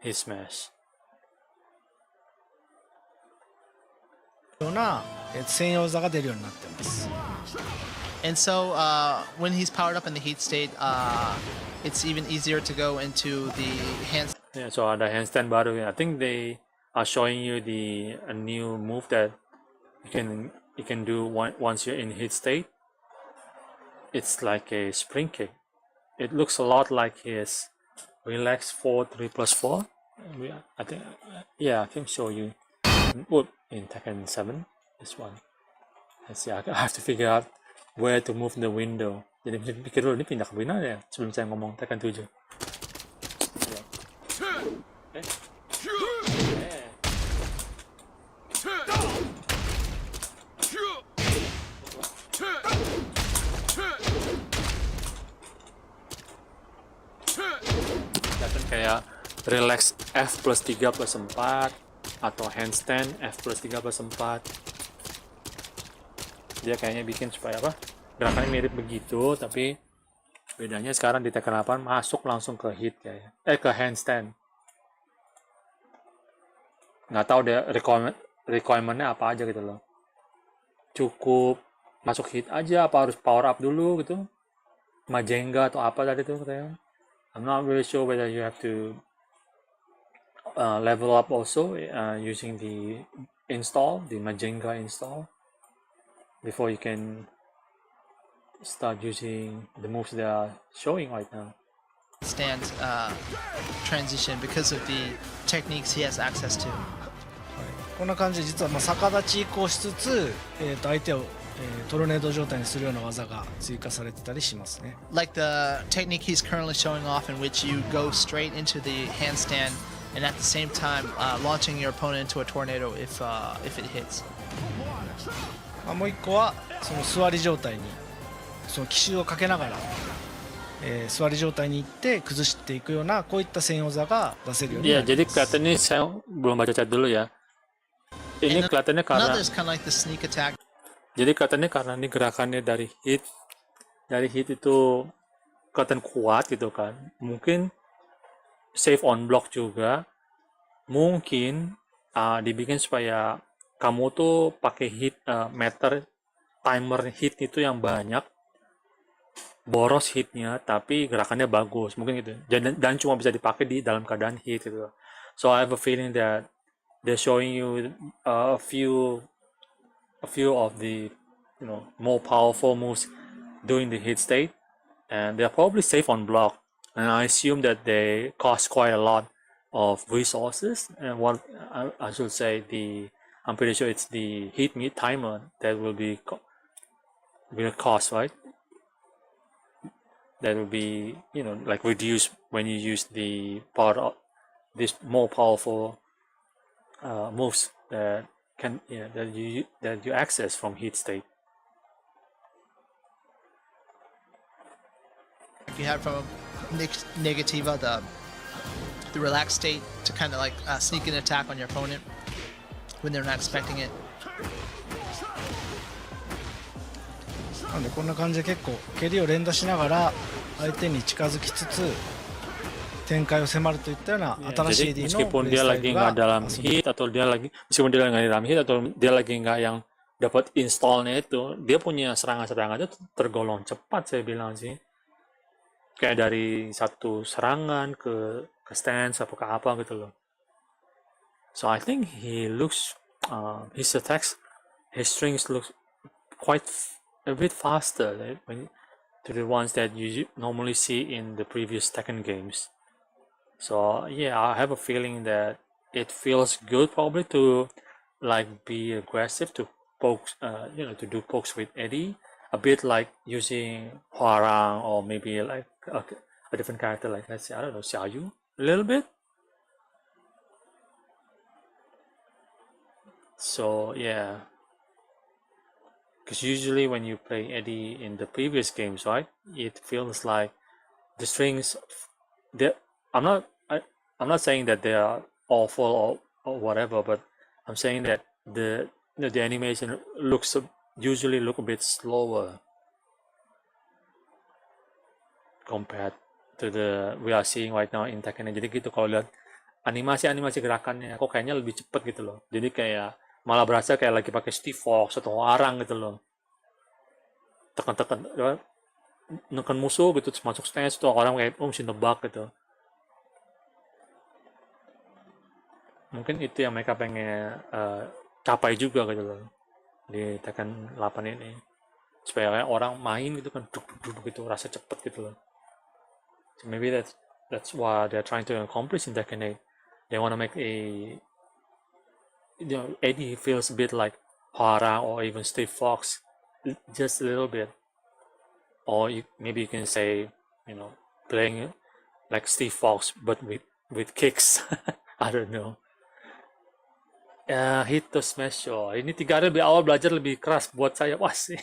Speaker 1: his smash.
Speaker 5: な、専用座が出るようになってます。
Speaker 2: And so when he's powered up in the heat state, it's even easier to go into the hands.
Speaker 1: Yeah, so the handstand baru. I think they are showing you a new move that you can do once you're in heat state. It's like a spring kick. It looks a lot like his relax 4-3+4. I think, yeah, I can show you. In Tekken 7, this one. Let's see, I have to figure out where to move the window. Jadi pikir dulu, ini pindah ke mana ya sebelum saya ngomong Tekken 7. Kelihatan kayak relax F+3+4 atau handstand F+3+4. Dia kayaknya bikin supaya apa, gerakannya mirip begitu, tapi bedanya sekarang di Tekken 8 masuk langsung ke hit kayaknya, ke handstand. Nggak tahu deh requirementnya apa aja gitu loh. Cukup masuk hit aja apa harus power up dulu gitu, Majenga atau apa tadi tuh katanya. I'm not really sure whether you have to level up also using the Majenga install, before you can start using the moves they are showing right now.
Speaker 2: Stand transition because of the techniques he has access to.
Speaker 5: こんな感じで実は逆立ち移行しつつ、相手を、トルネード状態にするような技が追加されてたりしますね。
Speaker 2: Like the technique he's currently showing off, in which you go straight into the handstand and at the same time launching your opponent into a tornado if it hits.
Speaker 5: もう一個はその座り状態にその奇襲をかけながら、座り状態に行って崩していくようなこういった専用技が出せるようにな
Speaker 1: Iya,
Speaker 5: ります。
Speaker 1: jadi kelihatannya saya belum baca chat dulu ya. Ini
Speaker 2: And
Speaker 1: kelihatannya karena
Speaker 2: another is kind of like the sneak attack.
Speaker 1: Jadi kelihatannya karena ini gerakannya dari hit itu kelihatan kuat gitu kan. Mungkin save on block juga. Mungkin dibikin supaya kamu tuh pakai hit meter timer hit itu yang banyak, boros hitnya tapi gerakannya bagus, mungkin gitu. Dan cuma bisa dipakai di dalam keadaan hit gitu. So I have a feeling that they're showing you a few of the more powerful moves during the hit state, and they're probably safe on block. And I assume that they cost quite a lot of resources. And what I should say, I'm pretty sure it's the hit meet timer that will cost, right? That will be like reduced when you use the part of this more powerful moves that you access from heat state.
Speaker 2: You have from Negativa the relaxed state to kind of like sneak an attack on your opponent when they're not expecting it.
Speaker 5: なのでこんな感じで結構蹴りを連打しながら相手に近づきつつ展開を迫るといったような新しい
Speaker 1: Jadi
Speaker 5: Eddy の
Speaker 1: meskipun
Speaker 5: プレイ
Speaker 1: dia
Speaker 5: スタイ
Speaker 1: lagi
Speaker 5: ル
Speaker 1: nggak
Speaker 5: が
Speaker 1: dalam
Speaker 5: 遊び
Speaker 1: hit atau meskipun dia lagi nggak dalam hit atau dia lagi nggak yang dapat installnya itu, dia punya serangan-serangan itu tergolong cepat saya bilang sih. Kayak dari satu serangan ke stance atau ke apa gitu loh. So I think he looks, his attacks, his strings look a bit faster, right, when to the ones that you normally see in the previous Tekken games. So yeah, I have a feeling that it feels good probably to like be aggressive to pokes, to do pokes with Eddy, a bit like using Hwarang or maybe like a different character like, let's say, I don't know, Xiaoyu a little bit. So yeah, because usually when you play Eddy in the previous games, right, it feels like the strings, they I'm not saying that they are awful or whatever, but I'm saying that the animation usually look a bit slower compared to the we are seeing right now in Tekken. Jadi gitu, kalau lihat animasi gerakannya kok kayaknya lebih cepet gitu loh. Jadi kayak malah berasa kayak lagi pakai Steve Fox atau Arang gitu loh. Tekan-tekan neken musuh gitu, terus masuk stage tuh orang kayak mesti nebak gitu. Mungkin itu yang mereka pengen capai juga gitu loh di Tekken 8 ini, supaya kayak orang main gitu kan duk gitu, rasa cepet gitu loh. So maybe that's what they're trying to accomplish in Tekken 8. They want to make Eddy feels a bit like Hara or even Steve Fox, just a little bit. Or maybe you can say, playing like Steve Fox but with kicks. I don't know. Hito smash. Ini 3 hari lebih awal belajar lebih keras buat saya. Wah sih.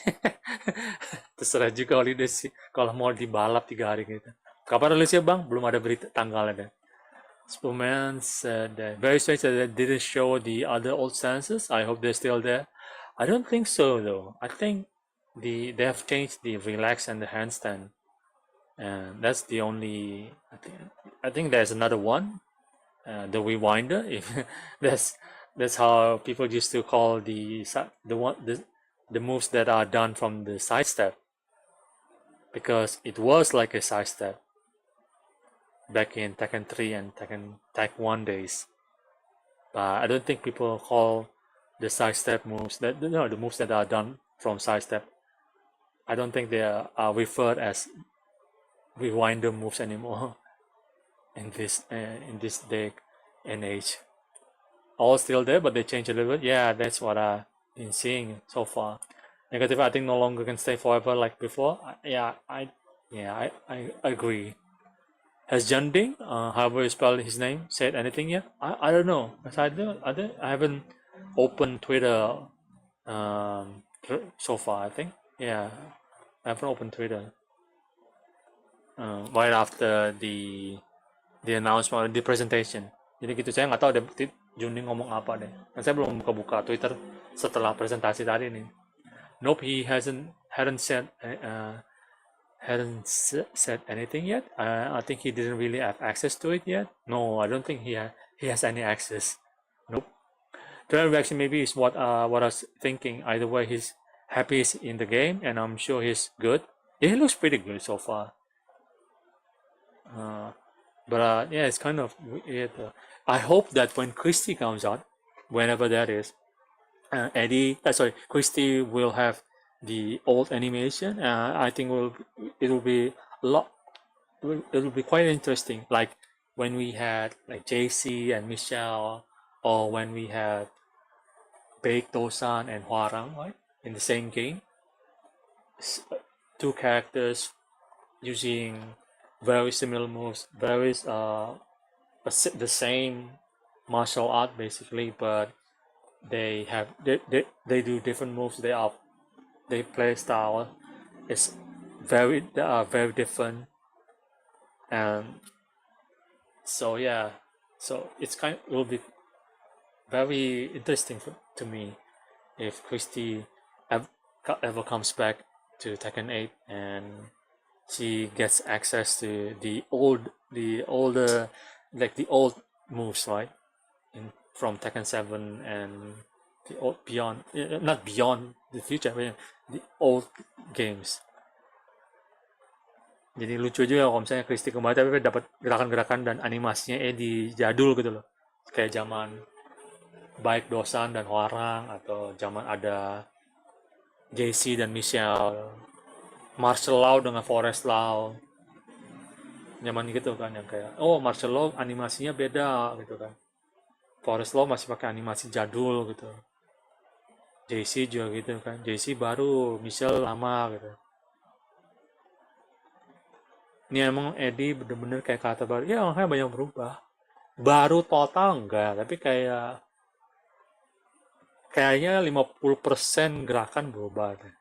Speaker 1: Terserah juga holiday sih kalau mau dibalap 3 hari gitu. Kapan rilisnya bang? Belum ada berita tanggalnya deh. Spoolman said very strange that they didn't show the other old stances. I hope they're still there. I don't think so though. I think they have changed the relax and the handstand, and that's the only. I think there's another one, the rewinder. If that's how people used to call the moves that are done from the side step, because it was like a side step back in Tekken 3 and Tekken 1 days. But I don't think people call the side step moves the moves that are done from side step. I don't think they are referred as rewinder moves anymore in this day and age. All still there, but they change a little bit. Yeah, that's what I've been seeing so far. Negative, I think no longer can stay forever like before. I agree. Has Junding, however you spell his name, said anything yet? I don't know. I haven't opened Twitter so far. I think I haven't opened Twitter right after the announcement, the presentation. Jadi gitu, saya nggak tahu deh Junding ngomong apa deh. Dan saya belum buka Twitter setelah presentasi tadi nih. Nope, he hadn't said anything yet. I think he didn't really have access to it yet. No, I don't think he has any access. Nope. Trailer reaction maybe is what I was thinking. Either way, he's happy he's in the game, and I'm sure he's good. Yeah, he looks pretty good so far. But it's kind of weird. I hope that when Christy comes out, whenever that is, Christy will have the old animation. I think it'll be quite interesting. Like when we had like JC and Michelle, or when we had Baek Do-san and Hwarang, right, in the same game. 2 characters using very similar moves, the same martial art basically, but they do different moves. They play style they are very different, and so it will be very interesting to me if Christy ever comes back to Tekken 8 and she gets access to the older moves, right, from Tekken 7 and the old beyond, not beyond the future, but the old games. Jadi lucu juga kalau misalnya Christy kembali tapi dapat gerakan-gerakan dan animasinya di jadul gitu loh, kayak zaman baik Dosan dan Hwarang, atau zaman ada JC dan Michelle, Martial Law dengan Forest Law, zaman gitu kan, yang kayak Martial Law animasinya beda gitu kan, Forest Law masih pakai animasi jadul gitu, JC juga gitu kan, JC baru, Michelle lama gitu. Ini emang Eddy bener-bener kayak kata baru, ya makanya banyak berubah. Baru total enggak, tapi kayaknya 50% gerakan berubah deh.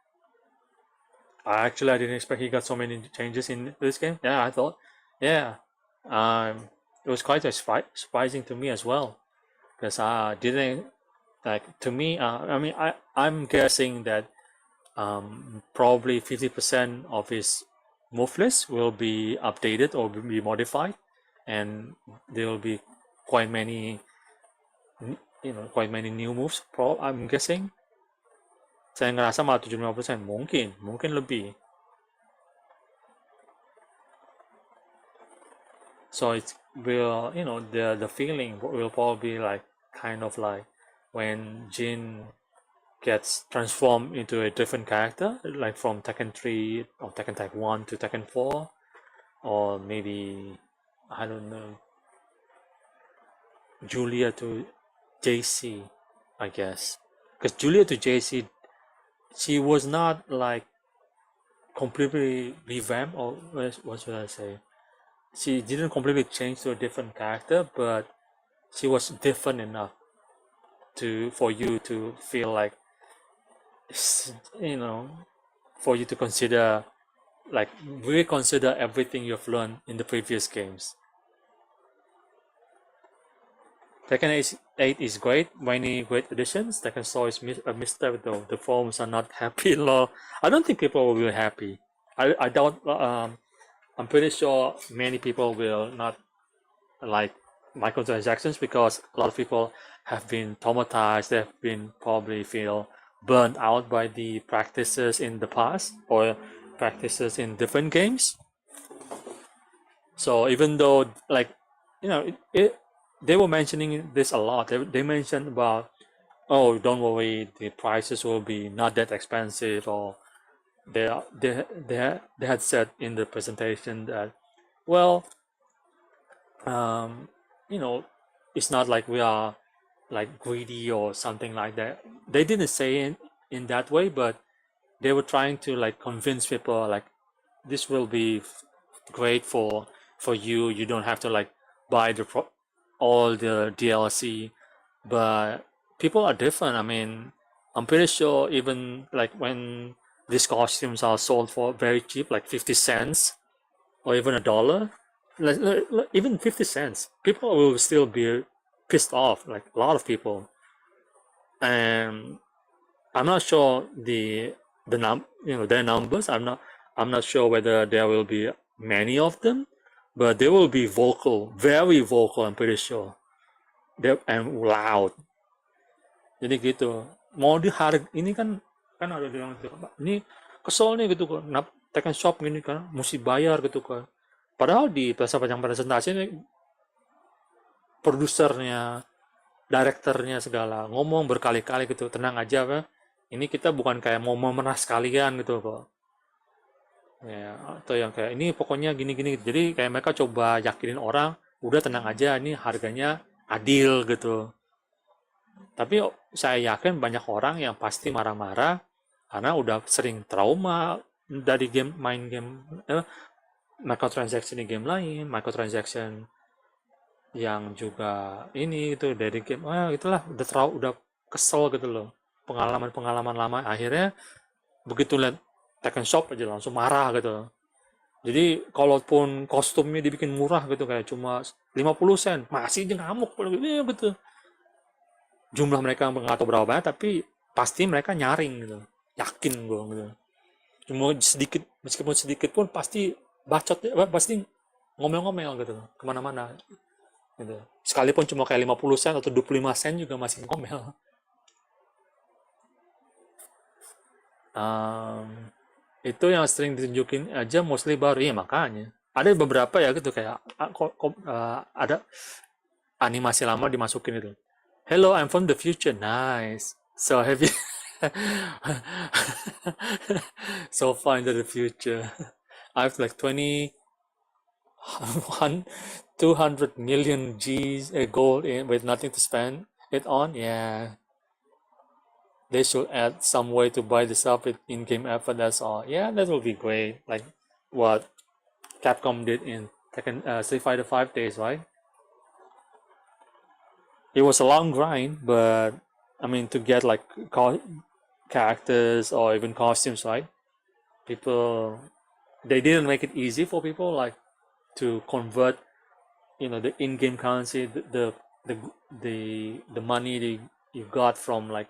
Speaker 1: Actually, I didn't expect he got so many changes in this game. Yeah, I thought, yeah, it was quite surprising to me as well, because I didn't like. To me, I mean, I'm guessing that probably 50% of his move list will be updated or be modified, and there will be quite many new moves. I'm guessing. Saya ngerasa malah 75%, mungkin lebih. So it will, the feeling will probably like kind of like when Jin gets transformed into a different character, like from Tekken 3 or Tekken Tag 1 to Tekken 4, or maybe, I don't know, Julia to JC, I guess. Because Julia to JC, she was not like completely revamped, or what should I say? She didn't completely change to a different character, but she was different enough for you to feel like, for you to consider, like, reconsider everything you've learned in the previous games. Tekken 8 is great, many great additions. Tekken 4 is a misstep though. The forums are not happy. Lol. I don't think people will be happy. I doubt. I'm pretty sure many people will not like microtransactions, because a lot of people have been traumatized. They've been probably feel burned out by the practices in the past or practices in different games. So even though, like, they were mentioning this a lot. They mentioned about, don't worry, the prices will be not that expensive, or they had said in the presentation that, well, it's not like we are like greedy or something like that. They didn't say it in that way, but they were trying to like convince people like this will be great for you. You don't have to like buy all the DLC, but people are different. I mean, I'm pretty sure even like when these costumes are sold for very cheap, like 50 cents or even $1, even 50 cents, people will still be pissed off, like a lot of people. And I'm not sure their numbers. I'm not sure whether there will be many of them, but they will be vocal, very vocal. I'm pretty sure, and loud. Jadi gitu. Mau ini kan ada bilang gitu, ini kesel nih gitu kan, Tekken Shop gini kan, mesti bayar gitu kan. Padahal di presentasi ini produsernya, direkturnya segala ngomong berkali-kali gitu, tenang aja Pak. Ini kita bukan kayak mau memeras kalian gitu kok. Ya, atau yang kayak ini pokoknya gini-gini. Jadi kayak mereka coba yakinin orang, udah tenang aja, ini harganya adil gitu. Tapi saya yakin banyak orang yang pasti marah-marah karena udah sering trauma dari main game microtransaction di game lain, microtransaction yang juga ini itu dari game, itulah udah kesel gitu loh, pengalaman lama, akhirnya begitu lihat Tekken Shop aja langsung marah gitu. Jadi kalaupun kostumnya dibikin murah gitu kayak cuma 50 sen, masih aja ngamuk gitu. Jumlah mereka nggak tahu berapa banyak, tapi pasti mereka nyaring gitu, yakin gue gitu. Cuma sedikit, meskipun sedikit pun pasti bacot, pasti ngomel-ngomel gitu kemana-mana gitu. Sekalipun cuma kayak 50 sen atau 25 sen juga masih ngomel. Itu yang sering ditunjukin aja mostly baru, ya makanya ada beberapa ya gitu kayak ada animasi lama dimasukin itu. Hello, I'm from the future. Nice. So have you so far into the future? I have like 200 million G's gold in with nothing to spend it on. Yeah, they should add some way to buy this up with in-game effort. That's all. Yeah, that will be great. Like what Capcom did in Tekken, Street Fighter 5 days, right? It was a long grind, but I mean to get like characters or even costumes, right? People they didn't make it easy for people like to convert, the in-game currency, the money you got from like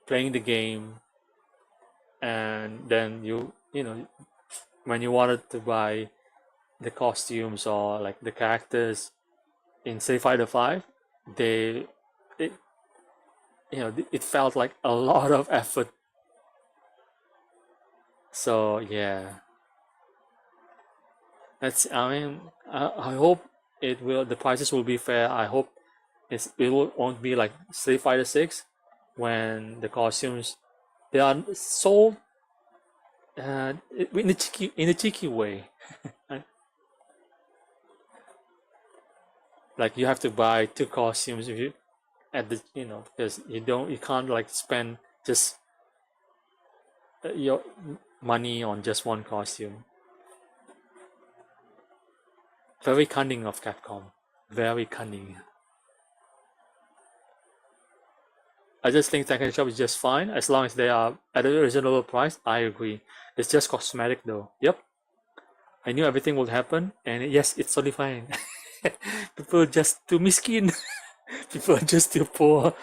Speaker 1: playing the game, and then when you wanted to buy the costumes or like the characters in Street Fighter 5, they it it felt like a lot of effort. So yeah, I mean, I hope the prices will be fair. I hope won't be like Street Fighter 6 when the costumes they are sold in a cheeky way. Like you have to buy two costumes if you at the because you can't like spend just your money on just one costume. Very cunning of Capcom. Very cunning. I just think Tekken Shop is just fine as long as they are at a reasonable price. I agree. It's just cosmetic though. Yep. I knew everything would happen, and yes, it's totally fine. People are just too miskin. People are just too poor.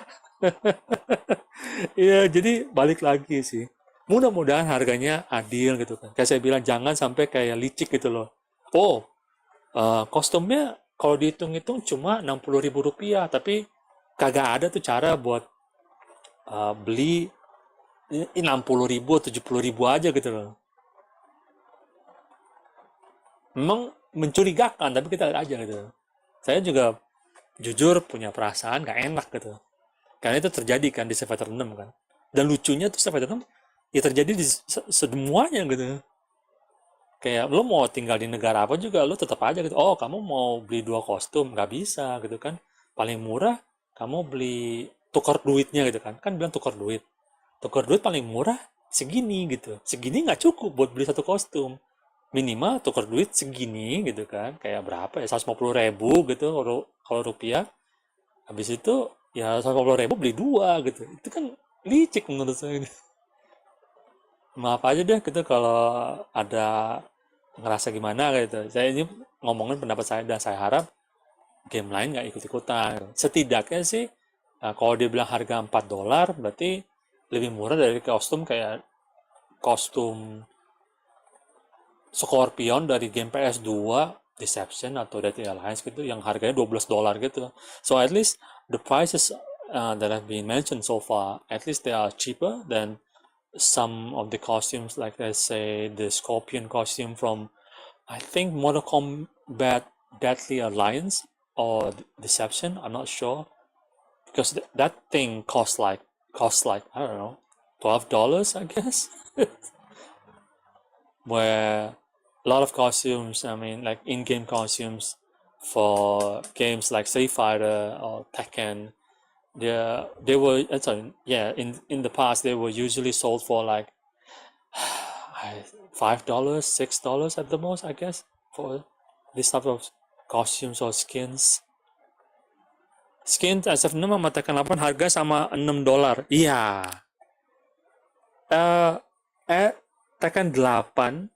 Speaker 1: Iya, jadi balik lagi sih. Mudah-mudahan harganya adil gitu kan. Kayak saya bilang, jangan sampai kayak licik gitu loh. Oh, kostumnya kalau dihitung-hitung cuma 60.000 rupiah, tapi kagak ada tuh cara buat beli 60.000, 70.000 aja gitu loh. Memang mencurigakan, tapi kita lihat aja gitu. Saya juga jujur punya perasaan gak enak gitu. Karena itu terjadi kan di Street Fighter 6 kan. Dan lucunya tuh Street Fighter 6 ya terjadi di semuanya gitu. Kayak lo mau tinggal di negara apa juga lo tetap aja gitu. Oh, kamu mau beli 2 kostum nggak bisa gitu kan. Paling murah kamu beli tukar duitnya gitu kan. Kan bilang tukar duit. Tukar duit paling murah segini gitu. Segini nggak cukup buat beli 1 kostum. Minimal tukar duit segini gitu kan. Kayak berapa ya? 150.000 gitu kalau rupiah. Habis itu ya 150.000 beli 2 gitu. Itu kan licik menurut saya. Maaf aja deh gitu kalau ada ngerasa gimana gitu. Saya ini ngomongin pendapat saya dan saya harap game lain nggak ikut-ikutan. Setidaknya sih kalau dia bilang harga $4 berarti lebih murah dari kostum kayak kostum Scorpion dari game PS2 Deception atau Deadly Alliance gitu yang harganya $12 gitu. So at least the prices that have been mentioned so far, at least they are cheaper than some of the costumes, like let's say the Scorpion costume from I think Mortal Kombat Deadly Alliance or Deception. I'm not sure because that thing costs like I don't know $12 I guess. Where a lot of costumes, I mean like in-game costumes for games like Street Fighter or Tekken, they were in the past they were usually sold for like $5, $6 at the most, I guess, for this type of costumes or skins. Skin SF6 sama Tekken 8 harga sama $6. Iya. Tekken 8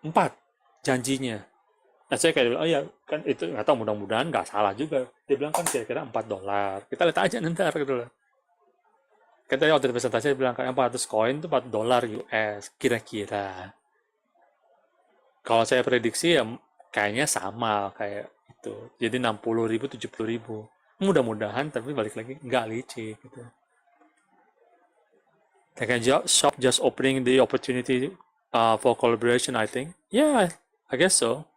Speaker 1: 4 janjinya. Nah saya kayak bilang, oh ya kan itu nggak tahu, mudah-mudahan nggak salah juga. Dia bilang kan kira-kira $4. Kita lihat aja nanti gitu loh. Kita waktu di presentasi dia bilang kayak 400 koin itu $4 US kira-kira. Kalau saya prediksi ya kayaknya sama kayak itu. Jadi 60.000, 70.000. Mudah-mudahan tapi balik lagi nggak licik gitu. Tekken Shop just opening the opportunity for collaboration, I think. Yeah, I guess so.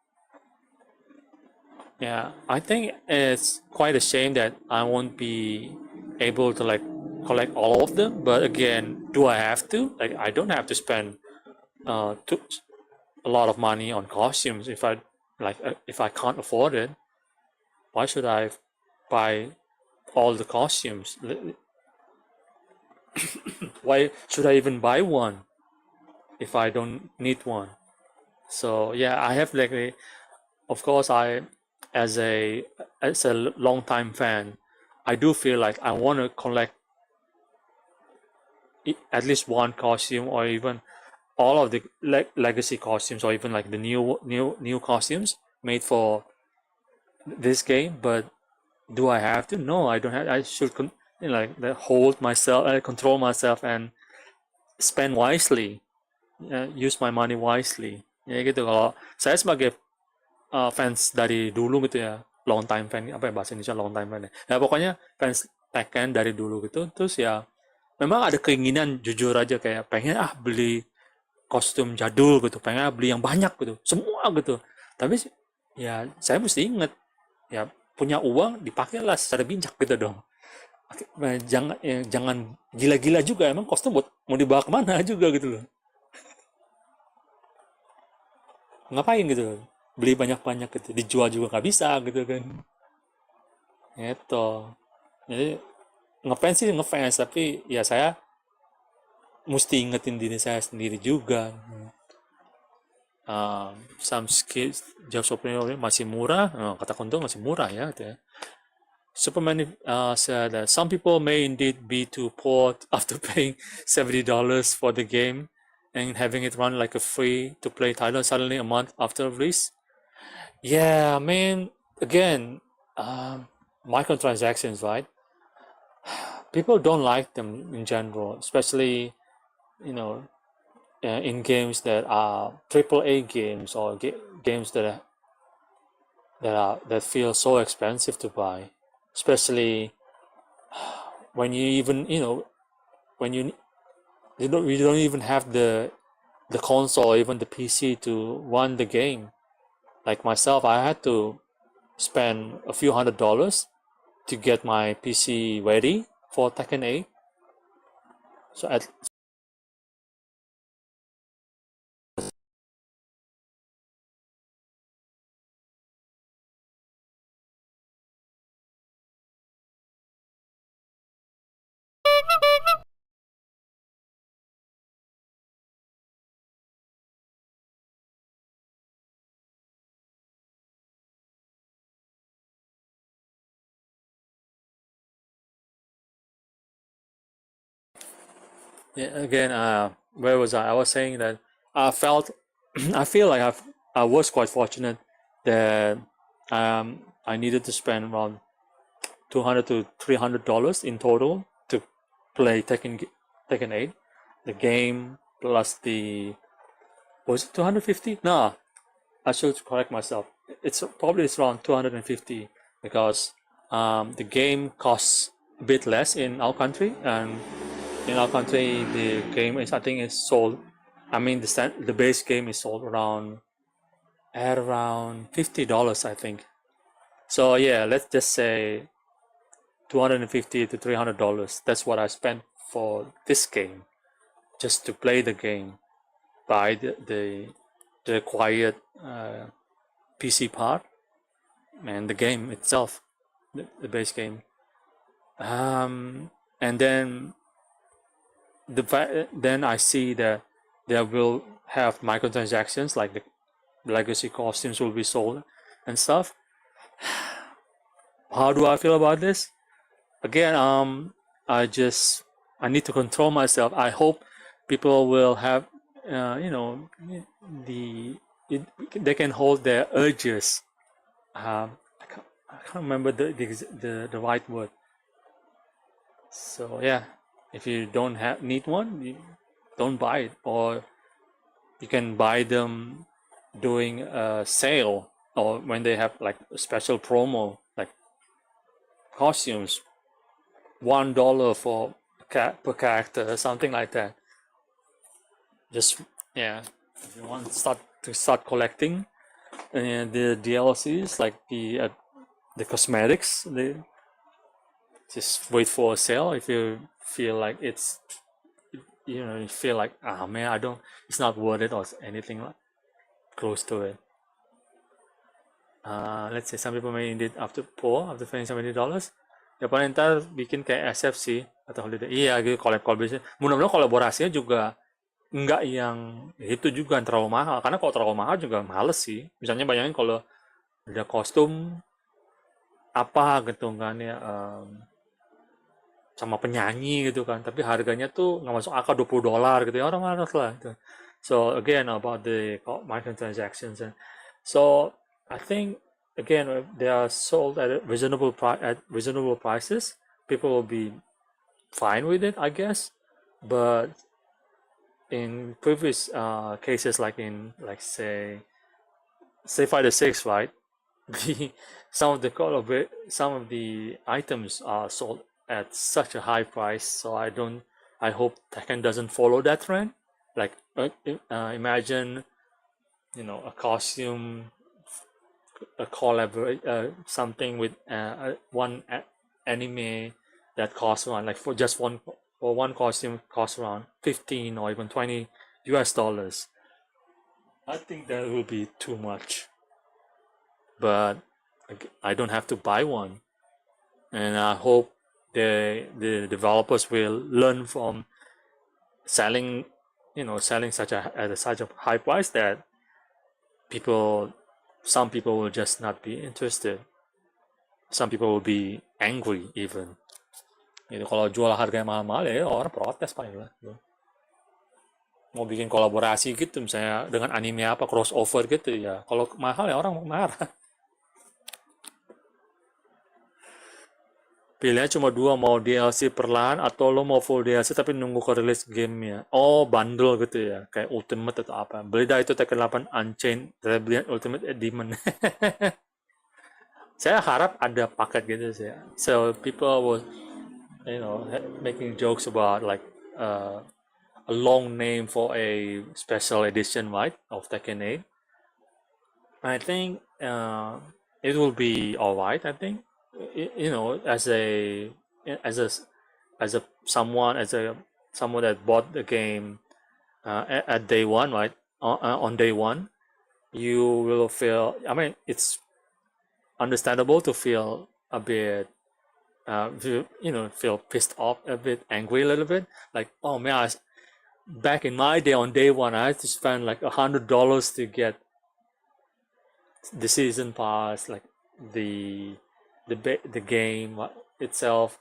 Speaker 1: Yeah, I think it's quite a shame that I won't be able to like collect all of them. But again, do I have to? Like, I don't have to spend to a lot of money on costumes if I can't afford it. Why should I buy all the costumes? Why should I even buy one if I don't need one? So yeah, I have like of course as a long time fan, I do feel like I want to collect at least one costume or even all of the legacy costumes or even like the new costumes made for this game. But do I have to? No, I don't have. I should hold myself, control myself, and spend wisely. Use my money wisely. Ya gitu. Kalau saya sebagai fans dari dulu gitu ya, long time fan, apa ya bahasa Indonesia long time fan ya. Ya pokoknya fans Tekken dari dulu gitu. Terus ya memang ada keinginan jujur aja kayak pengen beli kostum jadul gitu, pengen beli yang banyak gitu, semua gitu. Tapi ya saya mesti inget ya punya uang dipakailah secara bijak gitu dong. Jangan gila-gila juga, emang kostum buat mau dibawa kemana juga gitu loh, ngapain gitu beli banyak-banyak gitu, dijual juga nggak bisa gitu kan. Itu jadi ngefans sih ngefans, tapi ya saya mesti ingetin diri saya sendiri juga. Some skills job opening masih murah, kata Tonton masih murah ya gitu ya. Superman said that some people may indeed be too poor after paying $70 for the game and having it run like a free to play title suddenly a month after release. Yeah, I mean, again, microtransactions, right? People don't like them in general, especially, you know, in games that are AAA games or games that feel so expensive to buy, especially when you even when you don't even have the console or even the PC to run the game. Like myself, I had to spend a few $100s to get my PC ready for Tekken 8. So at yeah, again, where was I? I was saying that I felt, I feel like I was quite fortunate that I needed to spend around $200 to $300 in total to play Tekken 8, the game plus the, was it 250? No, I should correct myself. It's around 250 because the game costs a bit less in our country, and in our country the game is, I think, is sold. I mean the base game is sold at around $50, I think. So yeah, let's just say $250 to $300. That's what I spent for this game, just to play the game, buy the required PC part and the game itself, the base game. And then then I see that there will have microtransactions, like the legacy costumes will be sold and stuff. How do I feel about this? Again, I need to control myself. I hope people will have, they can hold their urges. I can't remember the right word. So yeah, if you don't need one, you don't buy it, or you can buy them during a sale or when they have like a special promo, like costumes, $1 for per character, something like that. Just yeah, if you want to start collecting, And the DLCs, like the cosmetics, they just wait for a sale if you feel like it's, you feel like, ah man, it's not worth it or anything like close to it. Let's say some people may indeed after paying $70. Ya paling ntar bikin kayak SF sih atau holiday. Iya gitu, kolaborasi. Mudah-mudahan kolaborasinya juga nggak yang itu juga terlalu mahal. Karena kalau terlalu mahal juga males sih. Misalnya bayangin kalau ada kostum apa gitu kan ya, sama penyanyi gitu kan, tapi harganya tuh nggak masuk akal $20 gitu ya, orang males lah gitu. So again about the microtransactions, so I think again they are sold at reasonable prices. People will be fine with it, I guess. But in previous cases, like in say Fighter 6, right? Some of the items are sold at such a high price, so I hope Tekken doesn't follow that trend. Like imagine, a costume, a something with one anime that costs around, like for one costume costs around 15 or even $20. I think that will be too much, but I don't have to buy one, and I hope the developers will learn from selling such a high price that some people will just not be interested. Some people will be angry even. Kalau jual harganya mahal-mahal ya orang protes paling lah. Mau bikin kolaborasi gitu misalnya dengan anime apa crossover gitu ya. Kalau mahal ya orang marah. Pilihannya cuma dua, mau DLC perlahan atau lo mau full DLC tapi nunggu ke rilis gamenya. Oh, bundle gitu ya, kayak Ultimate atau apa. Beli dah itu Tekken 8 Unchained Rebellion Ultimate Demon. Saya harap ada paket gitu sih. So people was, making jokes about like a long name for a special edition, right, of Tekken 8. I think it will be alright. I think. As someone that bought the game at day one, right? On day one, you will feel. I mean, it's understandable to feel a bit, feel pissed off, a bit angry, a little bit. Like, oh man, back in my day on day one, I had to spend like $100 to get the season pass, like the game itself,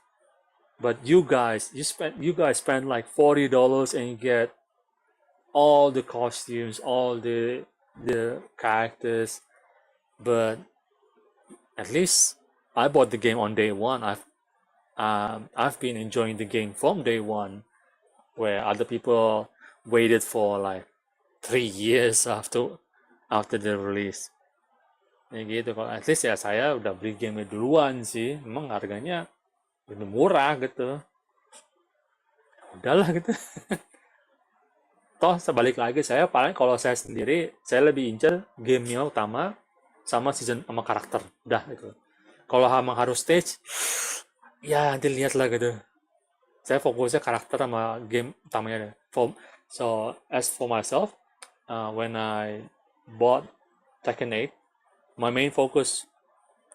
Speaker 1: but you guys spend like $40 and you get all the costumes, all the characters. But at least I bought the game on day one. I've been enjoying the game from day one, where other people waited for like 3 years after the release. Ya gitu, kalau at least ya saya udah beli game duluan sih, memang harganya lebih murah gitu, udahlah gitu. Toh sebalik lagi, saya paling kalau saya sendiri saya lebih incer gamenya utama sama season sama karakter, udah gitu. Kalau emang harus stage, ya nanti lihat lah gitu. Saya fokusnya karakter sama game utamanya deh. So as for myself, when I bought Tekken 8, my main focus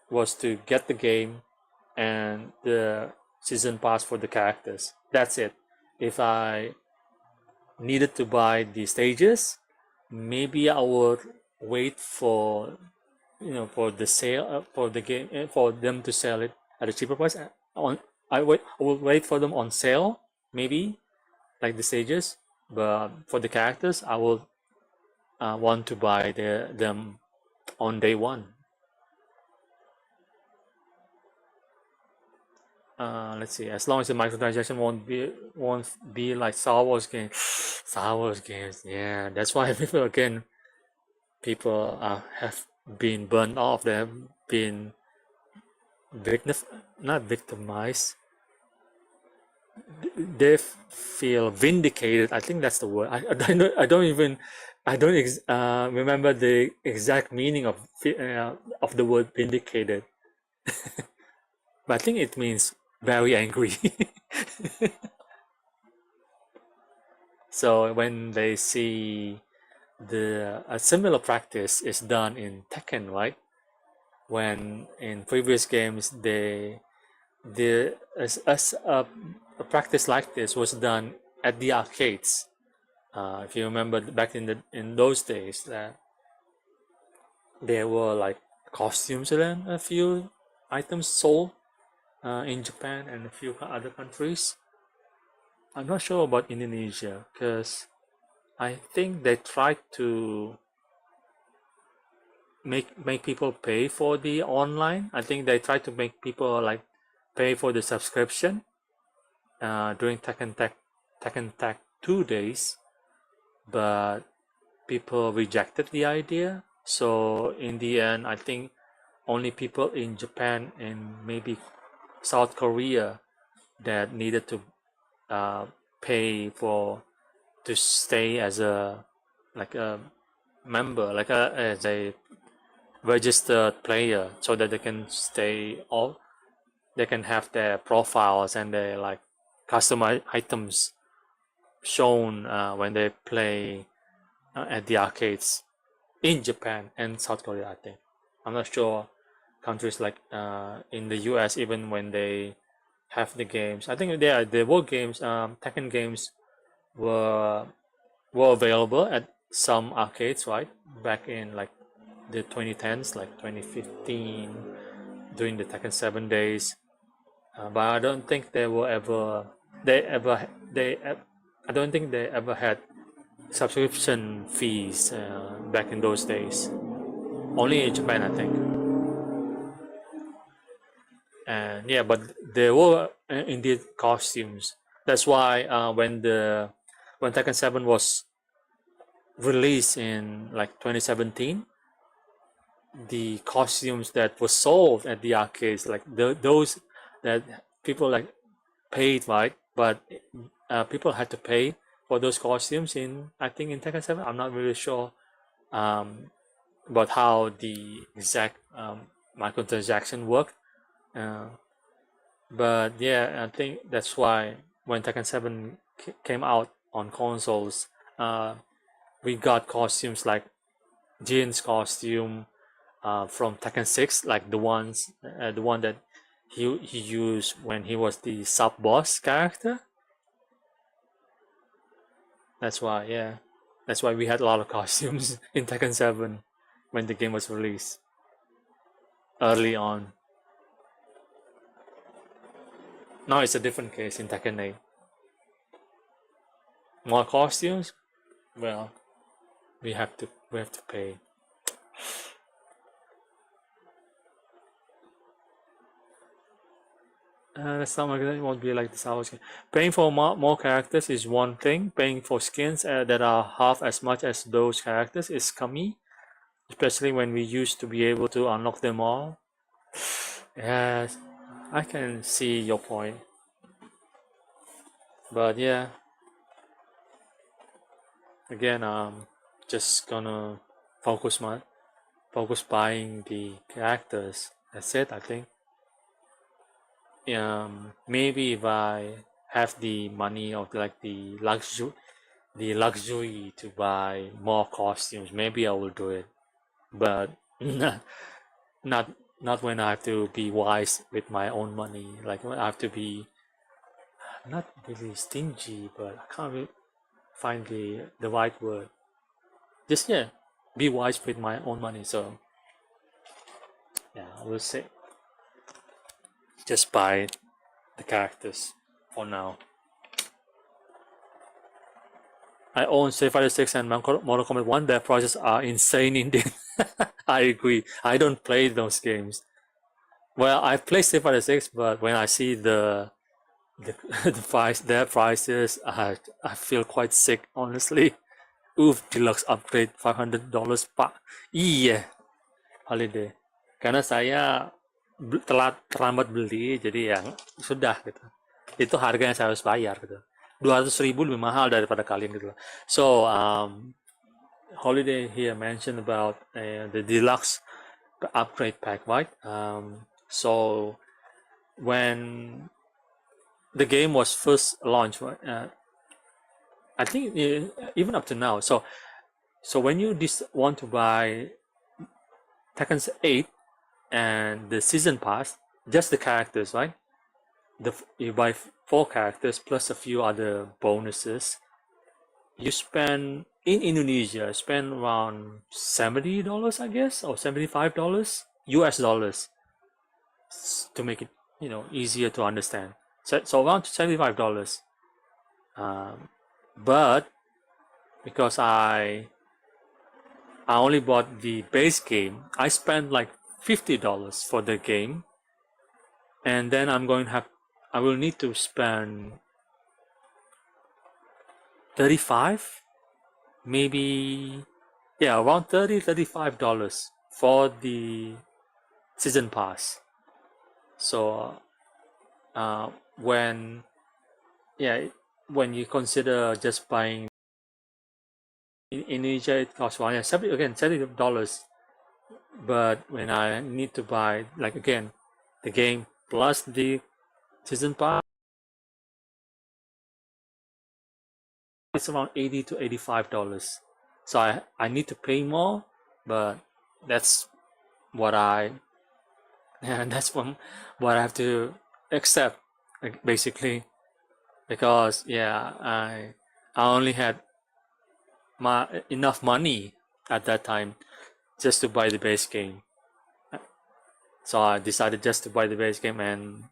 Speaker 1: was to get the game and the season pass for the characters. That's it. If I needed to buy the stages, maybe I would wait for for the sale for the game, for them to sell it at a cheaper price. I will wait for them on sale, maybe like the stages. But for the characters, I will want to buy them on day one. Let's see. As long as the microtransaction won't be like Star Wars games. Star Wars games, yeah. That's why people have been burned off. They have been not victimized. They feel vindicated. I think that's the word. I don't even I don't remember the exact meaning of the word vindicated, but I think it means very angry. So when they see a similar practice is done in Tekken, right? When in previous games a practice like this was done at the arcades. If you remember back in those days, that there were like costumes and a few items sold in Japan and a few other countries. I'm not sure about Indonesia because I think they tried to make people pay for the online. I think they tried to make people like pay for the subscription during Tekken Tech 2 days, but people rejected the idea. So in the end, I think only people in Japan and maybe South Korea that needed to pay to stay as a member, as a registered player, so that they can they can have their profiles and their like customized items shown when they play at the arcades in Japan and South Korea. I think I'm not sure countries like in the US, even when they have the games. I think there were games. Tekken games were available at some arcades, right? Back in like the 2010s, like 2015, during the Tekken 7 days. But I don't think I don't think they ever had subscription fees back in those days. Only in Japan, I think. And yeah, but there were indeed costumes. That's why when Tekken 7 was released in like 2017, the costumes that were sold at the arcades, like those that people like paid, right? But people had to pay for those costumes in, I think, in Tekken 7. I'm not really sure about how the exact microtransaction worked. But yeah, I think that's why when Tekken 7 came out on consoles, we got costumes like Jin's costume from Tekken 6, like the one that he used when he was the sub boss character. That's why we had a lot of costumes in Tekken 7 when the game was released early on. Now it's a different case in Tekken 8. More costumes? Well, we have to pay. That's not like that. It won't be like this hours. Paying for more characters is one thing. Paying for skins that are half as much as those characters is scummy, especially when we used to be able to unlock them all. Yes, I can see your point. But yeah, again, I'm just gonna focus buying the characters. That's it, I think. Maybe if I have the money or like the luxury to buy more costumes, maybe I will do it. But not when I have to be wise with my own money. Like when I have to be not really stingy, but I can't really find the right word. Just be wise with my own money. So yeah, I will say just buy the characters for now. I own Street Fighter 6 and Mortal Kombat 1. Their prices are insane indeed. I agree. I don't play those games. Well, I play Street Fighter 6, but when I see the price, their prices, I feel quite sick, honestly. Oof, deluxe upgrade $500 pak. Iya, holiday. Karena saya terlambat beli, jadi ya sudah gitu. Itu harga yang saya harus bayar gitu. 200.000 lebih mahal daripada kalian gitu. So Holiday here mentioned about the deluxe upgrade pack, right? So when the game was first launched, right? I think even up to now. So when you want to buy Tekken 8 and the season pass, just the characters, right? You buy 4 characters plus a few other bonuses. You spend in Indonesia spend around $70, I guess, or $75 US dollars to make it easier to understand. So around $75. But because I only bought the base game, I spent like $50 for the game, and then I will need to spend 35, maybe, yeah, around $35 for the season pass. So when you consider just buying in Indonesia, it costs $70. But when I need to buy, like, again, the game plus the season pass, it's around $80 to $85. So I need to pay more, but that's what what I have to accept, like, basically, because I only had enough money at that time just to buy the base game. So I decided just to buy the base game and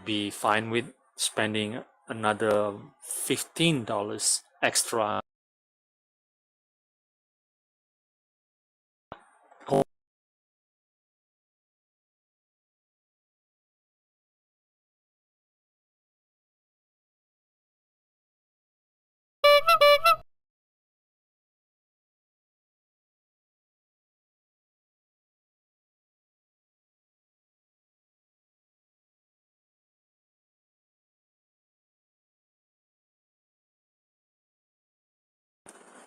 Speaker 1: be fine with spending another $15 extra.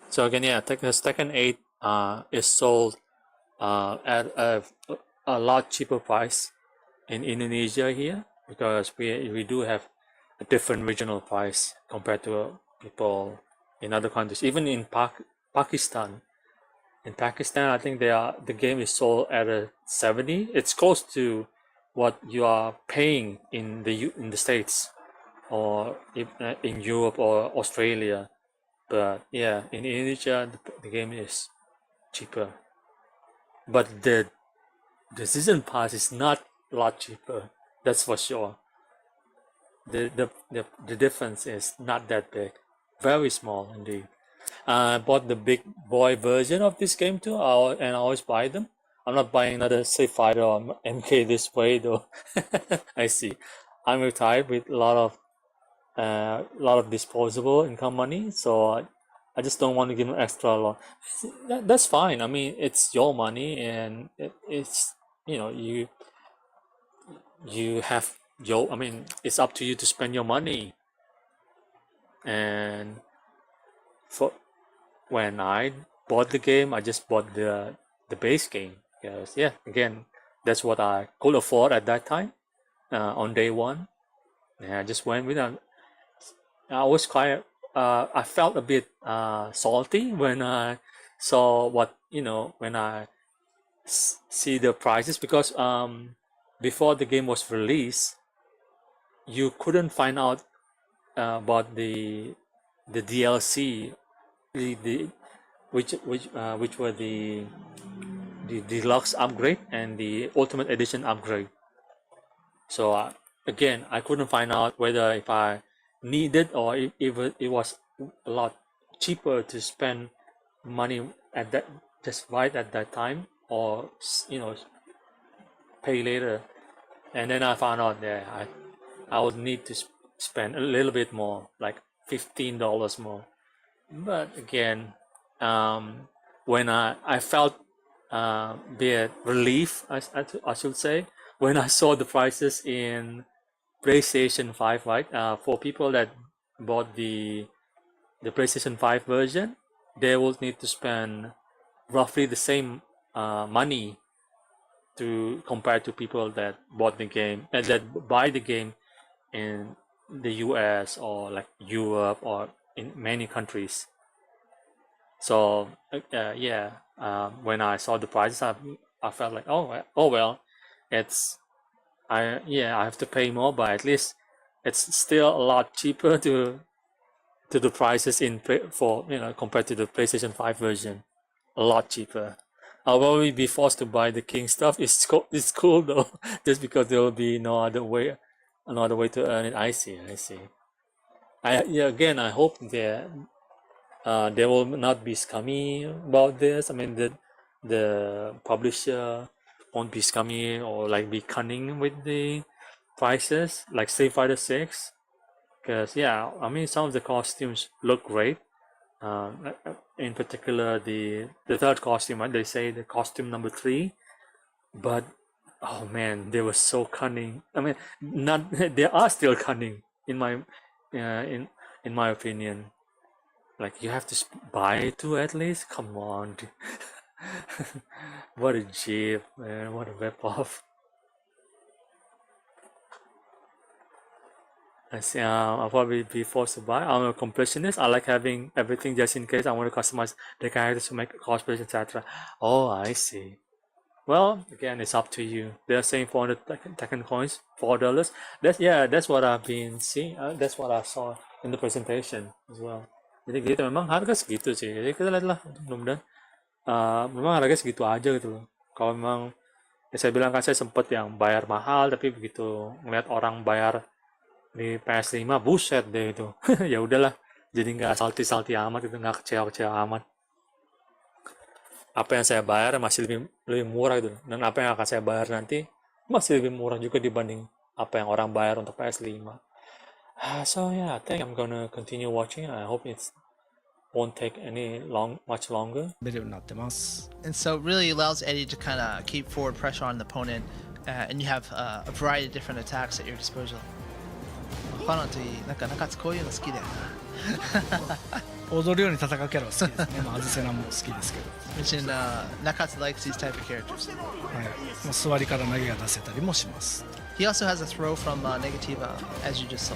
Speaker 1: So again, Tekken 8 is sold at a lot cheaper price in Indonesia here, because we do have a different regional price compared to people in other countries. Even in Pakistan. In Pakistan, I think the game is sold at a 70. It's close to what you are paying in the States, or in Europe or Australia. But yeah, in Indonesia, the game is cheaper. But the season pass is not a lot cheaper. That's for sure. The difference is not that big. Very small indeed. I bought the big boy version of this game too, and I always buy them. I'm not buying another Street Fighter or MK this way though. I see. I'm retired with a lot of disposable income money, so I just don't want to give them extra lot. That's fine. I mean, it's your money, and it's you have your. I mean, it's up to you to spend your money. And for when I bought the game, I just bought the base game, because again, that's what I could afford at that time on day one. And I just went with it. I was quite I felt a bit salty when I saw when I see the prices, because before the game was released, you couldn't find out about the DLC, which were the deluxe upgrade and the ultimate edition upgrade. So again, I couldn't find out whether if I needed, or if it was a lot cheaper to spend money at that, just right at that time, or pay later. And then I found out that I would need to spend a little bit more, like $15 more. But again, when I felt bit relief, I should say, when I saw the prices in PlayStation 5, right? For people that bought the PlayStation 5 version, they will need to spend roughly the same money to compare to people that bought the game and that buy the game in the US or like Europe or in many countries. So yeah, when I saw the prices, I felt like, oh well, it's I have to pay more, but at least it's still a lot cheaper to the prices for compared to the PlayStation 5 version, a lot cheaper. I'll probably be forced to buy the King stuff. It's cool though, just because there will be no other way to earn it. I see. Again, I hope they will not be scummy about this. I mean, the publisher won't be scummy or like be cunning with the prices, like Street Fighter 6. Because I mean, some of the costumes look great. In particular, the third costume, right? They say the costume number 3, but oh man, they were so cunning. I mean, not they are still cunning in my in my opinion. Like, you have to buy 2 at least. Come on, what a jeep, man! What a rip-off. I see. I'll probably be forced to buy. I'm a completionist. I like having everything just in case I want to customize the characters to make cosplays, etc. Oh, I see. Well, again, it's up to you. They're saying 400 Tekken coins, $4. That's what I've been seeing. That's what I saw in the presentation as well. Jadi gitu, memang harga segitu sih. Jadi kita lihat lah, mudah-mudahan. Memang harga segitu aja gitu loh. Kalau memang, saya bilang kan saya sempet yang bayar mahal, tapi begitu ngeliat orang bayar di PS5, buset deh itu. Ya udahlah, jadi nggak salty amat, itu nggak kecewa amat. Apa yang saya bayar masih lebih murah gitu, dan apa yang akan saya bayar nanti masih lebih murah juga dibanding apa yang orang bayar untuk PS5. So yeah, I think I'm gonna continue watching. I hope it won't take much longer.
Speaker 5: ベルになってます。
Speaker 2: And so it really allows Eddy to kind of keep forward pressure on the opponent, and you have a variety of different attacks at your disposal. 他のといい、なんか中津こういうの好きだよな。
Speaker 5: 踊るように戦うキャラは好きですね。まあ、アズセナも好きですけど。
Speaker 2: Mention Nakatsu likes these type of characters.
Speaker 5: はい。まあ、座りから投げが出せたりもします。
Speaker 2: He also has a throw from Negativa, as you just saw.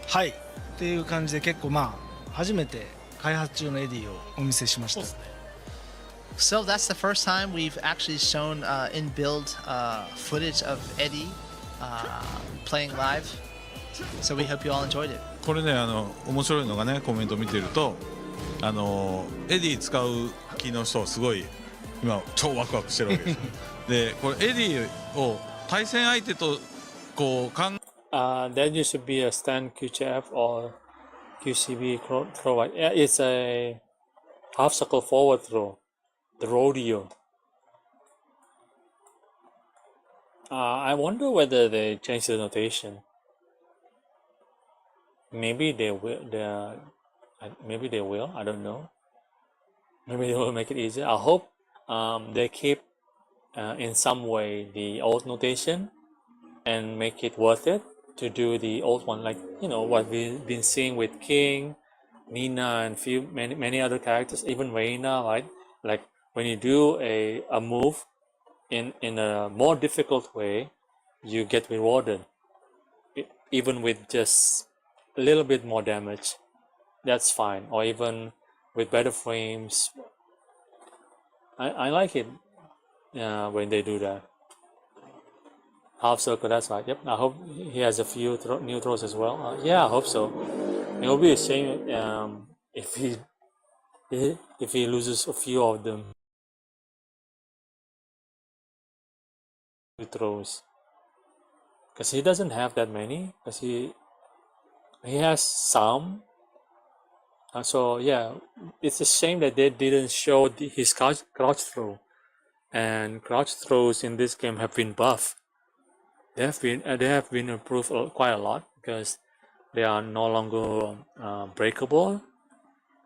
Speaker 5: はい。っていう感じで結構まあ初めて開発中のエディをお見せしました。
Speaker 2: So that's the first time we've actually shown in build footage of Eddy playing live. So we hope you all enjoyed it.
Speaker 4: これね、面白いのがね、コメント見てると、エディ使う気の人すごい今超ワクワクしてるわけですよ。で、これエディを対戦相手とこう
Speaker 1: That used to be a stand QCF or QCB throw. Yeah, it's a half circle forward throw. The rodeo. I wonder whether they changed the notation. Maybe they will. Maybe they will. I don't know. Maybe they will make it easier. I hope they keep in some way the old notation and make it worth it to do the old one, like what we've been seeing with King, Nina, and many other characters, even Reina, right? Like when you do a move in a more difficult way, you get rewarded, even with just a little bit more damage. That's fine, or even with better frames. I like it when they do that. Half circle, that's right. Yep, I hope he has a few new throws as well. Yeah, I hope so. It will be a shame if he loses a few of them. Throws, because he doesn't have that many. Because he has some. So yeah, it's a shame that they didn't show his crouch throw, and crouch throws in this game have been buffed. They have been improved quite a lot because they are no longer breakable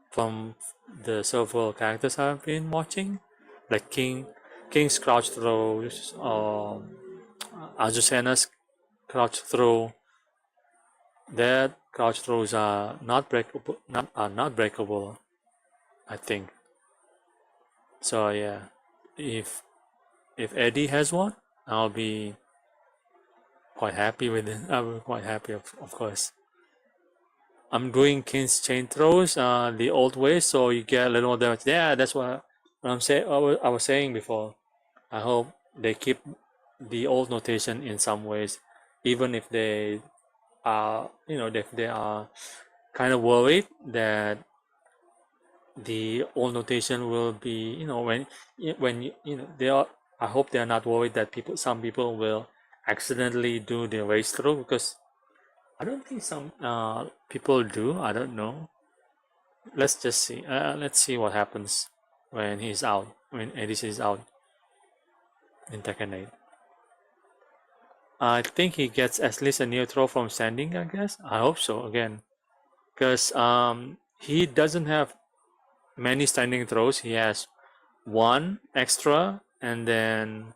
Speaker 1: from the several characters I've been watching, like King's crouch throws, Azucena's crouch throw. that crouch throws are not breakable. Not breakable, I think. So yeah, if Eddy has one, I'll be quite happy with it. I'll be quite happy, of course. I'm doing King's chain throws the old way, so you get a little more damage. Yeah, that's what I'm saying. I was saying before. I hope they keep the old notation in some ways, even if they are, if they are kind of worried that the old notation will be, they are. I hope they are not worried that some people will accidentally do the race through, because I don't think some people do. I don't know. Let's just see. Let's see what happens when he's out. When Eddy is out in Tekken 8. I think he gets at least a neutral from standing. I guess. I hope so. Again, because he doesn't have many standing throws. He has one extra, and then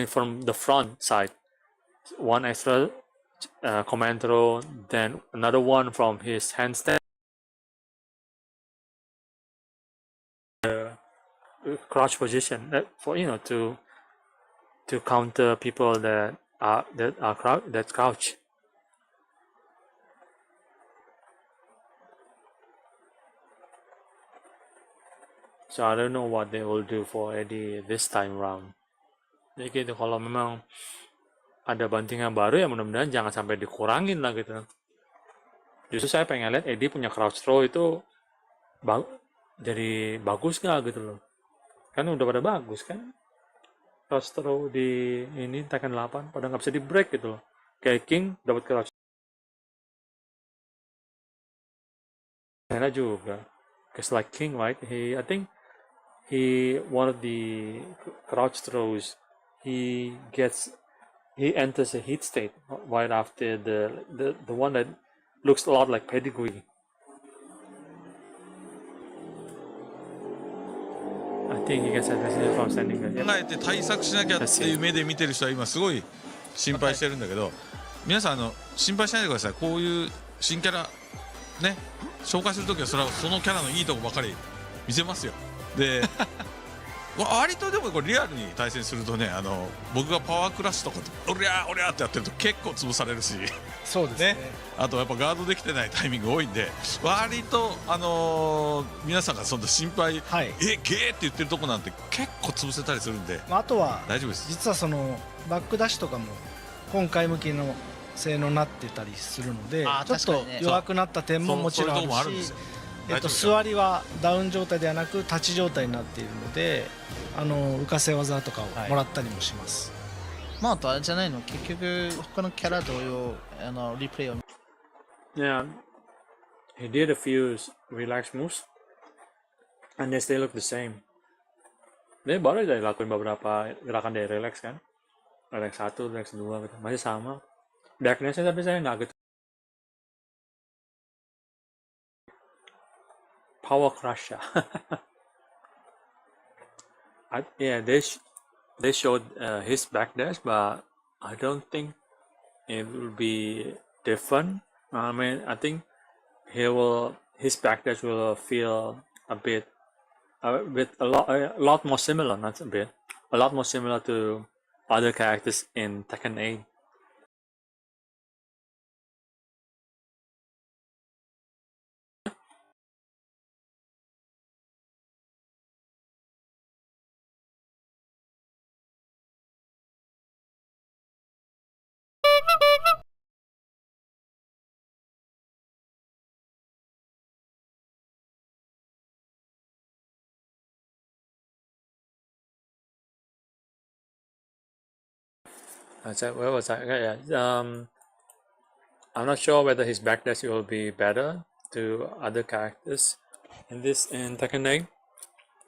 Speaker 1: from the front side, one extra command throw, then another one from his handstand. Crouch position for to counter people that crouch. So I don't know what they will do for Eddy this time round. Jadi gitu, kalau memang ada bantingan baru ya mudah-mudahan jangan sampai dikurangin lah gitu. Justru saya pengen lihat Eddy punya crouch throw itu jadi bagus nggak gitu loh. Kan udah pada bagus kan. Crouch throw di ini Tekken 8 pada nggak bisa di break gitu loh. Kayak King dapat crouch. Enak juga. Cause like King, right? I think one of the crouch throws, he enters a heat state right after the one that looks a lot like pedigree. I think he gets a message from standing there.
Speaker 4: 考えて対策しなきゃっていう目で見てる人は今すごい心配してるんだけど、皆さん心配しないでください。こういう新キャラね紹介するときはそのキャラのいいとこばかり見せますよ。で割とでもこれリアルに対戦するとね、僕がパワークラッシュとかおりゃおりゃってやってると結構潰されるし、
Speaker 5: そうですね。
Speaker 4: あとやっぱガードできてないタイミング多いんで、割と皆さんがそんな心配、
Speaker 5: はい、
Speaker 4: ゲーって言ってるとこなんて結構潰せたりするんで、
Speaker 5: あとは
Speaker 4: 大丈夫です。
Speaker 5: 実はそのバックダッシュとかも今回向きの性能になってたりするので、ちょっと弱くなった点ももちろんあるし、座りはダウン状態ではなく立ち状態になっているので、浮かせ技とかをもらったりもします。
Speaker 2: まああとあれじゃないの、結局他のキャラ同様リプレイを。
Speaker 1: Yeah, he did a few relax moves, and they still look the same. Dia baru aja lakuin beberapa gerakan dari relax kan, relax 1, relax 2 gitu, masih sama. Darkness-nya tapi saya nggak gitu. Power Crush ya. Yeah, they showed his backdash, but I don't think it will be different. I think his backdash will feel a lot more similar, not a bit, a lot more similar to other characters in Tekken 8. Where was I? Yeah. I'm not sure whether his backdash will be better to other characters in Tekken 8,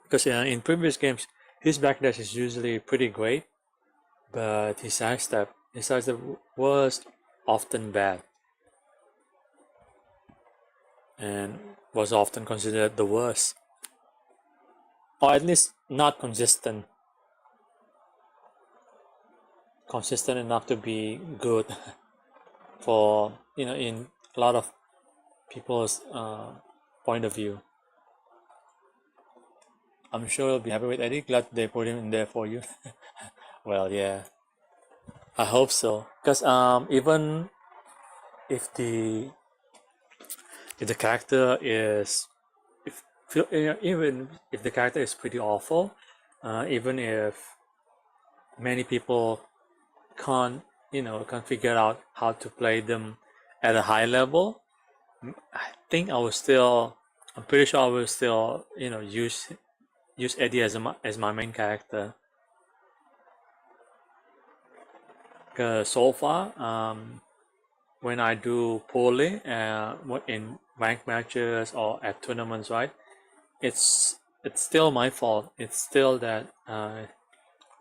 Speaker 1: because in previous games his backdash is usually pretty great, but his sidestep was often bad and was often considered the worst, or at least not consistent enough to be good for in a lot of people's point of view. I'm sure you'll be happy with Eddy. Glad they put him in there for you. Well, yeah, I hope so. Cause even if the character is even if the character is pretty awful, even if many people can't figure out how to play them at a high level, I'm pretty sure I will still use Eddy as my main character. Cause so far, when I do poorly in ranked matches or at tournaments, right, it's still my fault. It's still that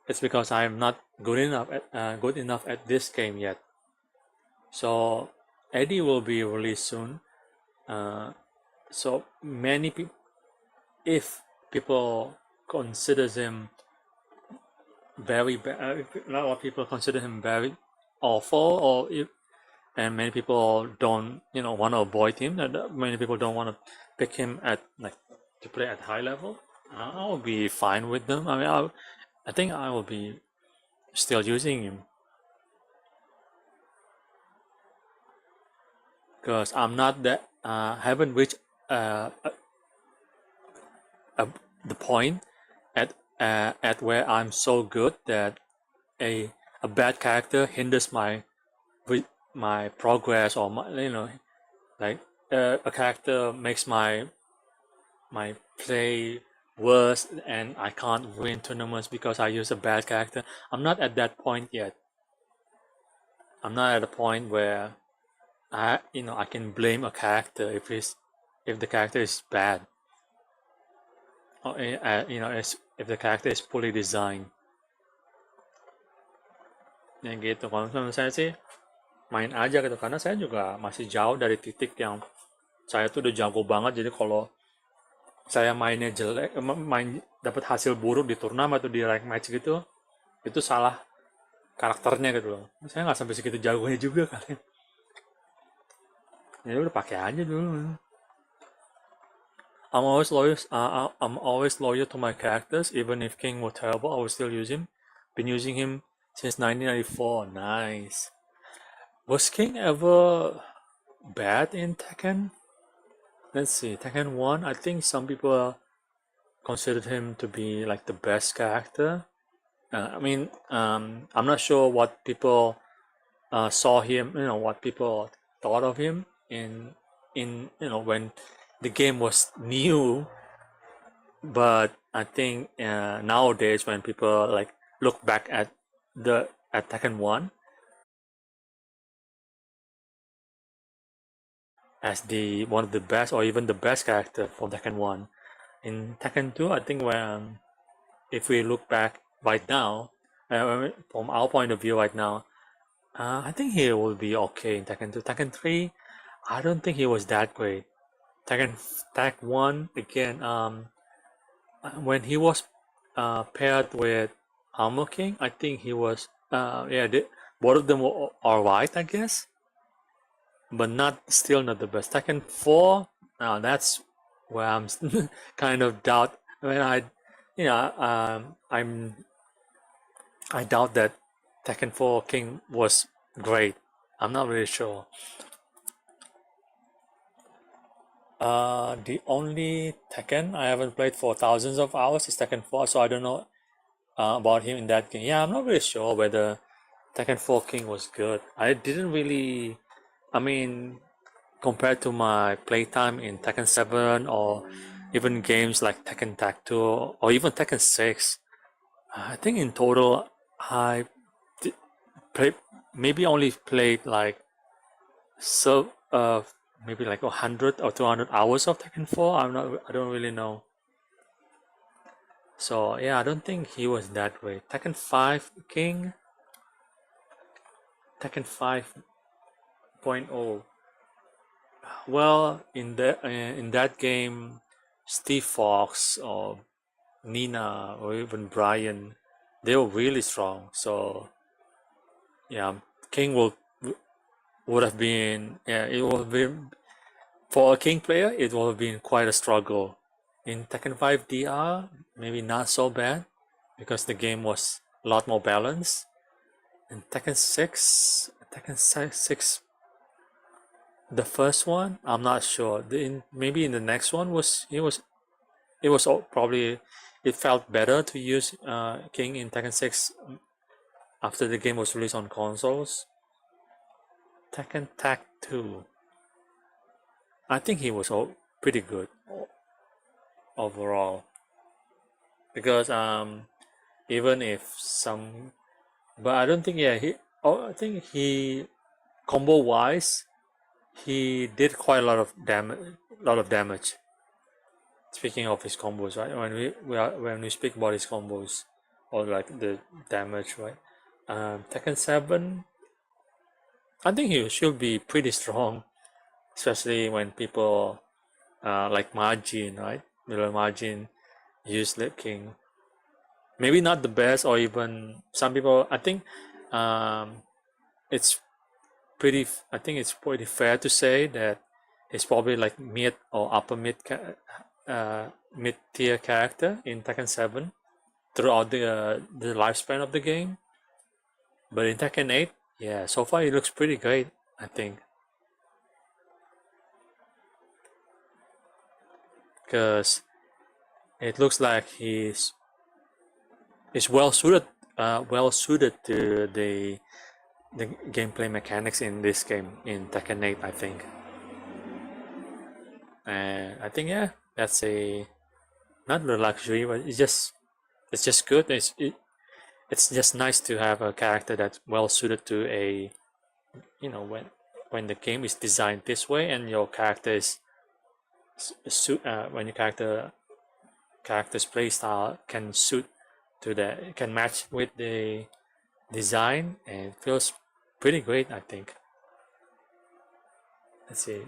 Speaker 1: it's because I'm not good enough at this game yet. So Eddy will be released soon. So many people, if people considers him very bad, a lot of people consider him very awful, and many people don't want to avoid him, and many people don't want to pick him to play at high level, I'll be fine with them. I mean, I think I will be still using him because I'm not that haven't reached the point at where I'm so good that a bad character hinders my progress, or a character makes my play worse and I can't win tournaments because I use a bad character. I'm not at that point yet. I'm not at a point where I can blame a character if the character is bad, or if the character is poorly designed. Ya gitu. Kalau misalnya saya sih main aja gitu, karena saya juga masih jauh dari titik yang saya tuh udah jago banget. Jadi kalau saya mainnya jelek, dapat hasil buruk di turnamen atau di rank match gitu, itu salah karakternya gitu loh. Saya nggak sampai segitu jagonya juga kali. Ya udah pakai aja dulu. I'm always loyal to my characters, even if King was terrible. I will still use him. Been using him since 1994. Nice. Was King ever bad in Tekken? Let's see. Tekken 1, I think some people considered him to be like the best character. I'm not sure what people saw him, what people thought of him in when the game was new. But I think nowadays when people look back at Tekken 1 as one of the best, or even the best character for Tekken 1. In Tekken 2, I think if we look back right now, from our point of view right now, I think he will be okay in Tekken 2. Tekken 3, I don't think he was that great. Tekken 1, again, when he was paired with Armor King, I think he was, both of them were alright, I guess. But still not the best. Tekken 4, that's where I'm kind of doubt. I doubt that Tekken 4 King was great. I'm not really sure. The only Tekken I haven't played for thousands of hours is Tekken 4, so I don't know about him in that game. Yeah, I'm not really sure whether Tekken 4 King was good. I didn't really, compared to my playtime in Tekken 7 or even games like Tekken Tag 2 or even Tekken 6, I think in total I maybe only played maybe 100 or 200 hours of Tekken 4. I don't really know. So yeah, I don't think he was that great. Tekken 5 King, Tekken 5.0. Well, in that game, Steve Fox or Nina or even Brian, they were really strong. So yeah, King will would have been, yeah, it would have been, for a King player, it would have been quite a struggle. In Tekken 5 DR, maybe not so bad because the game was a lot more balanced. In Tekken 6, the first one, I'm not sure. Maybe in the next one probably, it felt better to use King in Tekken 6 after the game was released on consoles. Tekken Tag 2, I think he was pretty good overall, because even if some, but I don't think, yeah, I think he combo wise he did quite a lot of damage. Speaking of his combos, right? When we speak about his combos or like the damage, right? Tekken 7, I think he should be pretty strong, especially when people like Margin, right? Middle Margin use Lip King. Maybe not the best, or even some people. I think it's pretty fair to say that he's probably like mid or upper mid tier character in Tekken 7 throughout the lifespan of the game. But in Tekken 8, yeah, so far he looks pretty great, I think. Because it looks like he's well suited to the gameplay mechanics in this game, in Tekken 8, I think. And I think, yeah, that's not a luxury, but it's just good. It's just nice to have a character that's well suited to a, when the game is designed this way and your character is when your character's playstyle can suit to that, can match with the design, and it feels pretty great, I think. Let's see.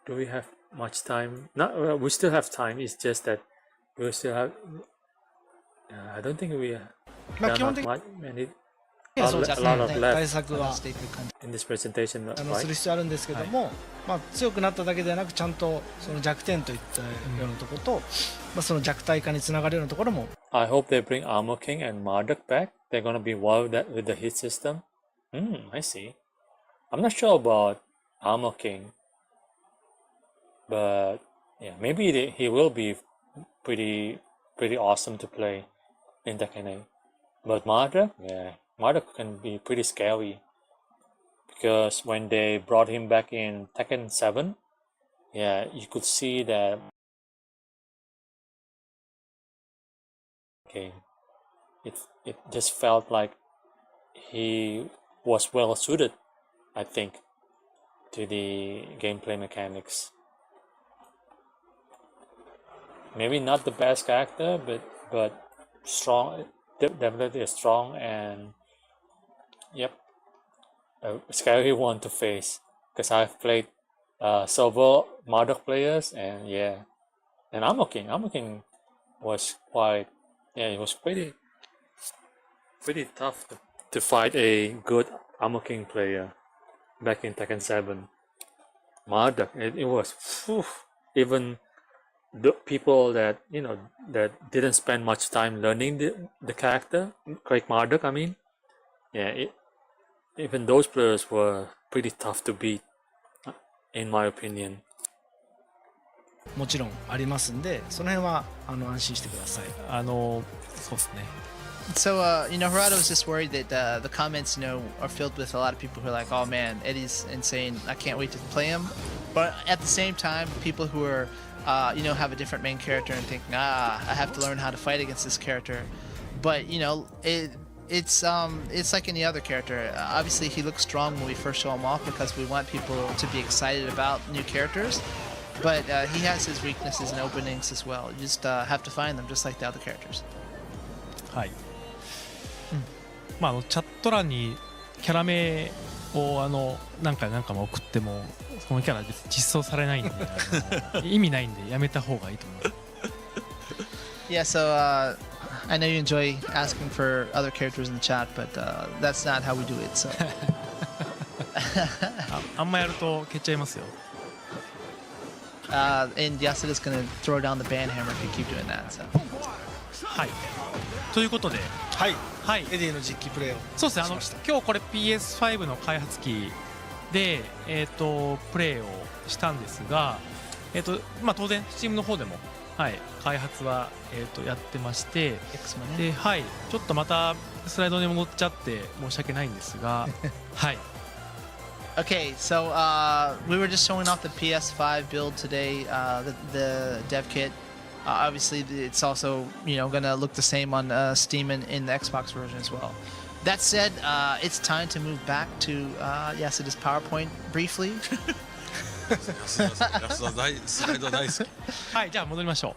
Speaker 1: Do we have much time? No, we still have time. It's just that we still have. I don't think we.
Speaker 5: まあ基本的に
Speaker 1: many.
Speaker 5: はそうですね、
Speaker 1: a lot of left
Speaker 5: 対策は
Speaker 1: in this presentation,
Speaker 5: す
Speaker 1: right?
Speaker 5: る必要あるんですけども、まあ、強くなっただけではなくちゃんとその弱点といったようなところと、まあ、その弱体化につながるようなところも
Speaker 1: I hope they bring Armor King and Marduk back. They're gonna be involved with the hit system. I see. I'm not sure about Armor King, but yeah, maybe he will be pretty awesome to play in Tekken 8. But Marduk, yeah, Marduk can be pretty scary, because when they brought him back in Tekken 7, yeah, you could see that game. It just felt like he was well suited, I think, to the gameplay mechanics. Maybe not the best character, but strong, definitely a strong and a scary one to face. Because I've played several Marduk players, and yeah, and Armor King was quite, yeah, it was pretty tough to fight a good Armor King player back in Tekken 7. Marduk, it was, even the people that that didn't spend much time learning the character, like Marduk, I mean, yeah, even those players were pretty tough to beat, in my opinion.
Speaker 5: もちろんありますんで、その辺は安心してください。
Speaker 3: そうですね。
Speaker 2: So, Harada was just worried that the comments, are filled with a lot of people who are like, oh man, Eddie's insane. I can't wait to play him. But at the same time, people who are, have a different main character and think, I have to learn how to fight against this character. But, it's like any other character. Obviously, he looks strong when we first show him off because we want people to be excited about new characters. But he has his weaknesses and openings as well. You just have to find them, just like the other characters.
Speaker 3: はい。チャット欄にキャラ名を何回も送ってもそのキャラ実装されないんで意味ないんでやめた方がいいと思います。
Speaker 2: Yeah, so I know you enjoy asking for other characters in the chat, but that's not how we do it. So.
Speaker 3: あんまやると蹴っちゃいますよ。
Speaker 2: And Yasuda's gonna throw down the ban hammer if you keep doing that. So.
Speaker 3: はい。ということで、
Speaker 5: はい
Speaker 3: はい。
Speaker 5: エディの実機プレイを
Speaker 3: そうですね。
Speaker 5: しました
Speaker 3: 今日これ PS5 の開発機でプレイをしたんですが、まあ当然 Steam の方でもはい開発はやってまして、
Speaker 2: X もね。
Speaker 3: ではいちょっとまたスライドに戻っちゃって申し訳ないんですが、はい。
Speaker 2: Okay, so we were just showing off the PS5 build today, the dev kit. Obviously, it's also gonna look the same on Steam and in the Xbox version as well. That said, it's time to move back to Yasuda's PowerPoint briefly.
Speaker 4: 安田大スライド大好き。
Speaker 3: はい、じゃあ戻りましょ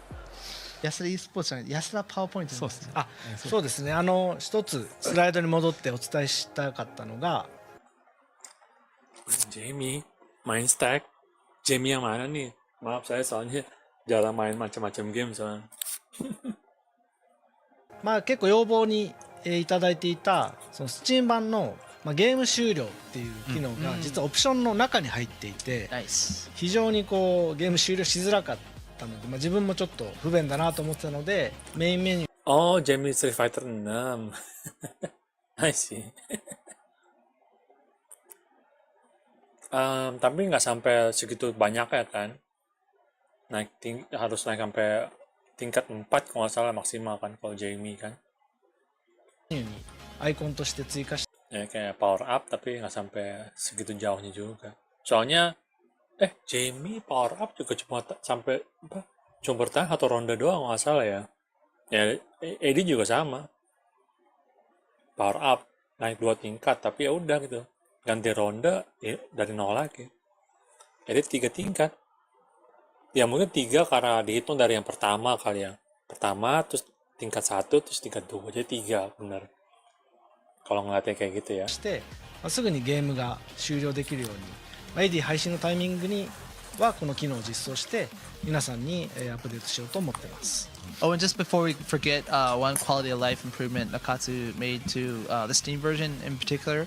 Speaker 2: Yasuda eSports じゃない、Yasuda PowerPoint
Speaker 3: う。そうですね。
Speaker 5: あそうですね一つスライドに戻ってお伝えしたかったのが
Speaker 1: Jamie main stack. Jamie yang mana nih? Maaf saya soalnya jarang main macam-macam game soalnya.
Speaker 5: まあ結構要望にいただいていたその Steam 版のゲーム終了っていう機能が実はオプションの中に入っていて
Speaker 2: Nice.
Speaker 5: 非常にこうゲーム終了しづらかったので、自分もちょっと不便だなと思ってたのでメインメニュー
Speaker 1: Oh, Jamie Street Fighter 6. I see. Tapi nggak sampai segitu banyak ya kan? Harus naik sampai tingkat 4 kalau nggak salah maksimal kan kalau Jamie kan?
Speaker 5: にアイコンとして追加して
Speaker 1: Ya kayak power up tapi nggak sampai segitu jauhnya juga. Soalnya Jamie power up juga cuma sampai cuma bertahan 1 ronde doang nggak salah ya. Ya Eddy juga sama. Power up naik 2 tingkat tapi ya udah gitu. Ganti ronde ya dari nol lagi. Jadi 3 tingkat. Ya mungkin 3 karena dihitung dari yang pertama kali ya. Pertama terus tingkat 1 terus tingkat 2. Jadi 3 bener. Kalau ngeliatnya kayak gitu ya.
Speaker 5: してすぐにゲームが終了できるように、エディ配信のタイミングにはこの機能を実装して皆さんにアップデートしようと思ってます。
Speaker 2: Oh, and just before we forget, one quality of life improvement Nakatsu made to the Steam version in particular.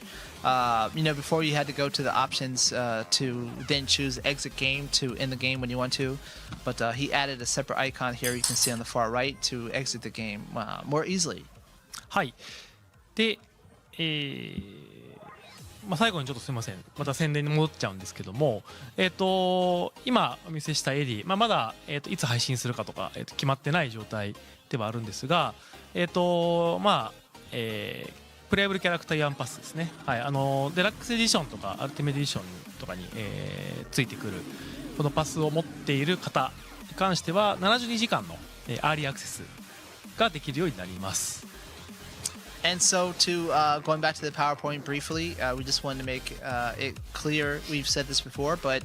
Speaker 2: Before you had to go to the options to then choose exit game to end the game when you want to, but he added a separate icon here you can see on the far right to exit the game more easily.
Speaker 3: はい。で、最後にちょっとすみません、また宣伝に戻っちゃうんですけども、今お見せしたエディ、まだ、いつ配信するかとか、決まってない状態ではあるんですが、プレイアブルキャラクターイヤンパスですね、はい、デラックスエディションとかアルティメディションとかに、ついてくるこのパスを持っている方に関しては72時間の、アーリーアクセスができるようになります。
Speaker 2: And so to going back to the PowerPoint briefly, we just wanted to make it clear, we've said this before, but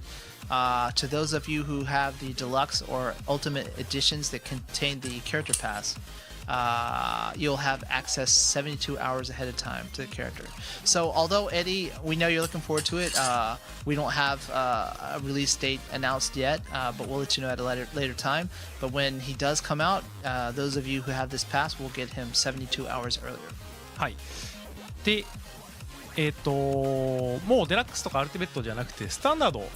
Speaker 2: to those of you who have the deluxe or ultimate editions that contain the character pass, you'll have access 72 hours ahead of time to the character. So although Eddy, we know you're looking forward to it, we don't have a release date announced yet, but we'll let you know at a later time. But when he does come out, those of you who have this pass will get him 72 hours earlier.
Speaker 3: はい。で、もうデラックスとかアルティメットじゃなくてスタンダード、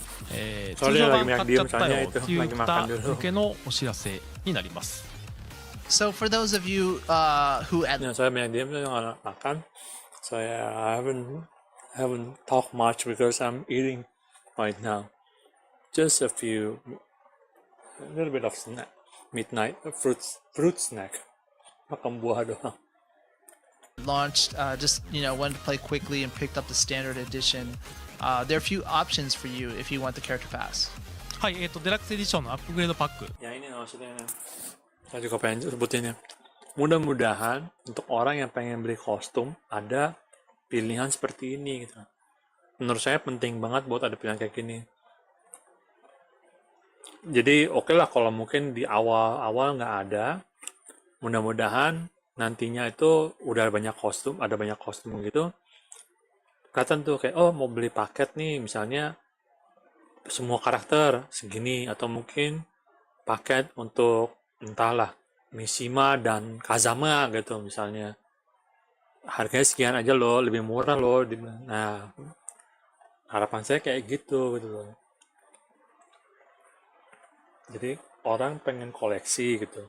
Speaker 3: 通常版買っちゃったよっていう方向けのお知らせになります。
Speaker 2: So for those of you who at
Speaker 1: Ya, saya main diam saya nggak makan. Saya haven't talked much because I'm eating right now. Just a little bit of snack, midnight fruit snack. Makan buah doang.
Speaker 2: launched, just wanted to play quickly and picked up the standard edition. There are a few options for you if you want the character pass.
Speaker 3: はい、デラックスエディションのアップグレードパック。
Speaker 1: Ya ini maksudnya. Saya juga pengen sebutin ya. Mudah-mudahan untuk orang yang pengen beli kostum ada pilihan seperti ini gitu. Menurut saya penting banget buat ada pilihan kayak gini. Jadi oke lah kalau mungkin di awal-awal nggak ada. Mudah-mudahan nantinya itu udah ada banyak kostum gitu. Kelihatan tuh kayak mau beli paket nih misalnya semua karakter segini atau mungkin paket untuk entahlah Mishima dan Kazama gitu misalnya. Harganya sekian aja loh, lebih murah loh. Nah, harapan saya kayak gitu gitu loh. Jadi orang pengen koleksi gitu,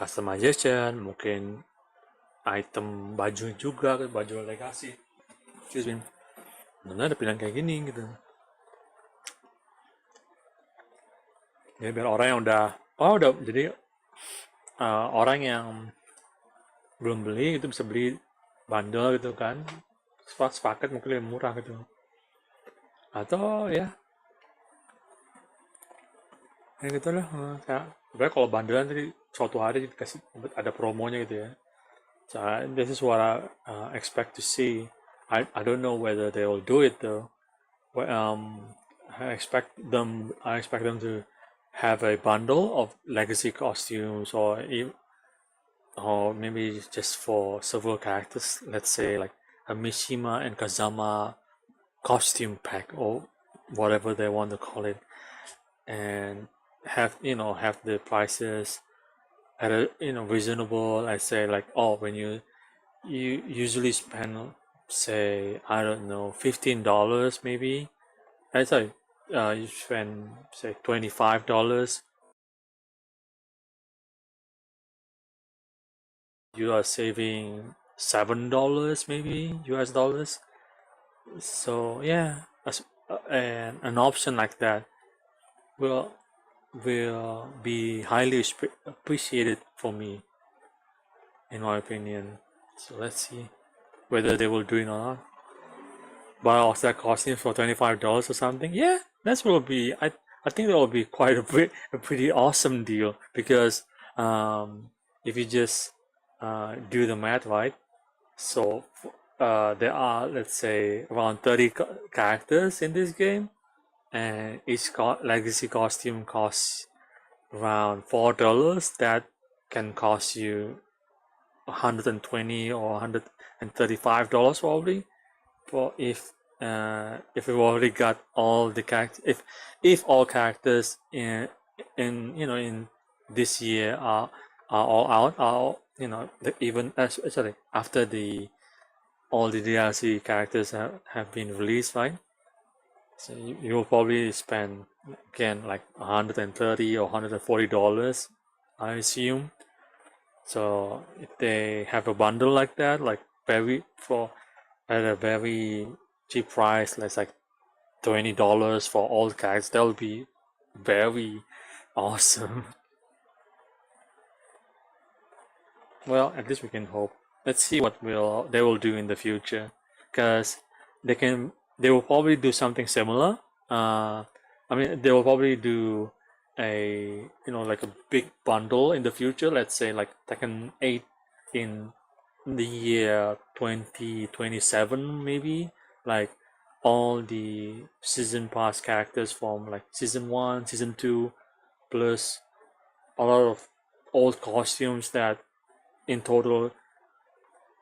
Speaker 1: customization, mungkin item baju juga, baju legacy. Excuse me. Benar ada pilihan kayak gini gitu. Ya biar orang yang udah jadi orang yang belum beli itu bisa beli bundle gitu kan, sepaket mungkin lebih murah gitu, atau ya gitu lah. Sebenarnya kalau bundlean tadi suatu hari dikasih ada promonya gitu ya. So this is what I expect to see. I don't know whether they will do it though. Well, I expect them to have a bundle of legacy costumes, or maybe just for several characters. Let's say like a Mishima and Kazama costume pack, or whatever they want to call it, and have the prices at a reasonable. I say like, oh, when you usually spend, say, I don't know, $15 maybe. I say you spend say $25. You are saving $7 maybe US dollars. So yeah, and an option like that will be highly appreciated for me, in my opinion. So let's see whether they will do it or not. Buy all that costume for $25 or something. Yeah, that will be. I think that will be quite a pretty awesome deal, because if you just do the math right, so there are, let's say, around 30 characters in this game, and each legacy costume costs around $4. That can cost you $120 or $135 probably, for if we've already got all the characters, if all characters in this year are all out, even sorry, after all the DLC characters have been released, right? So you will probably spend again like $130 or $140, I assume. So if they have a bundle like that, like at a very cheap price, like $20 for all characters, that would be very awesome. Well, at least we can hope. Let's see what they will do in the future, because they will probably do something similar. I mean, they will probably do like a big bundle in the future. Let's say like Tekken 8 in the year 2027 maybe, like all the season pass characters from like season 1, season 2, plus a lot of old costumes that in total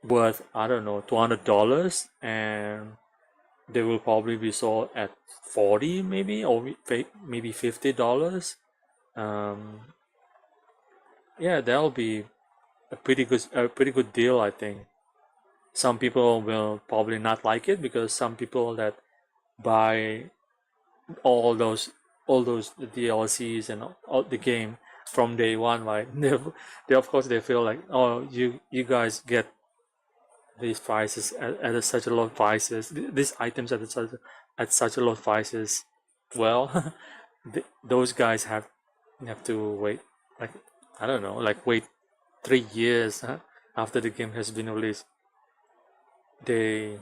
Speaker 1: worth, I don't know, $200, and they will probably be sold at 40 maybe, or maybe $50. Yeah, that'll be a pretty good deal, I think. Some people will probably not like it, because some people that buy all those DLCs and all the game from day one, right? They of course they feel like, oh, you guys get these prices at such a low prices, these items at such a low prices. Well, those guys have to wait, like, I don't know, like wait 3 years after the game has been released. If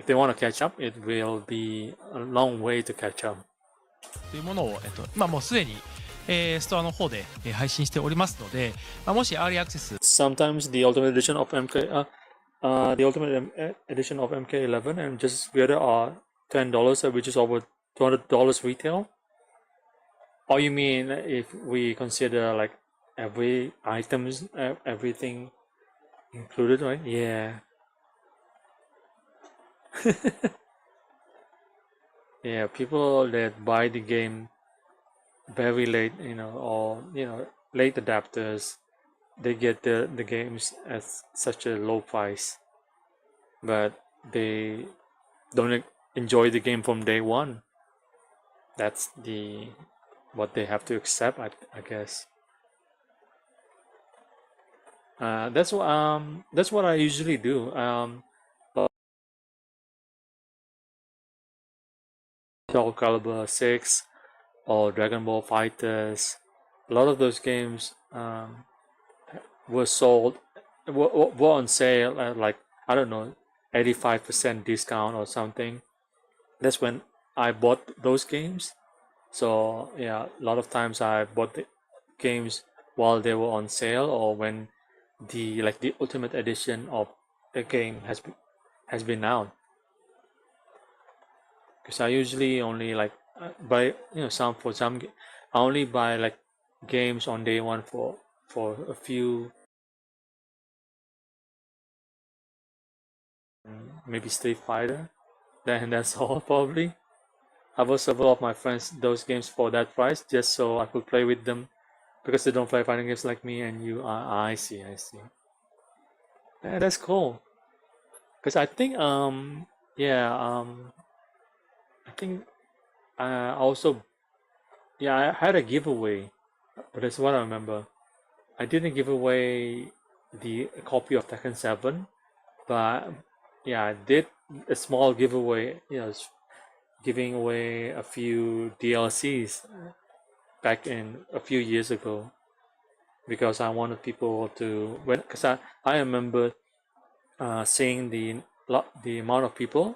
Speaker 1: they want to catch up, it will be a long way to catch up.
Speaker 3: というものを、今もうすでに、ストアの方で、配信しておりますので、もしアーリーアクセス
Speaker 1: Sometimes the ultimate edition of MK11 and Justice Creator are $10, which is over $200 retail. Or you mean if we consider like every items, everything included, right? Yeah. Yeah, people that buy the game very late, or late adapters, they get the games at such a low price, but they don't enjoy the game from day one. That's what they have to accept, I guess. That's what I usually do. Soul Calibur 6 or Dragon Ball Fighters, a lot of those games were sold, were on sale at like, I don't know, 85% discount or something. That's when I bought those games. So yeah, a lot of times I bought the games while they were on sale, or when the ultimate edition of the game has been out. Because I usually only buy some I only buy like games on day one for a few, maybe Street Fighter. Then that's all probably. I bought several of my friends those games for that price just so I could play with them, because they don't play fighting games like me and you. I see. Yeah, that's cool. Because I think I think also, yeah, I had a giveaway, but that's what I remember. I didn't give away the copy of Tekken 7, but yeah, I did a small giveaway. Giving away a few DLCs back in a few years ago, because I wanted people to, because I remember seeing the amount of people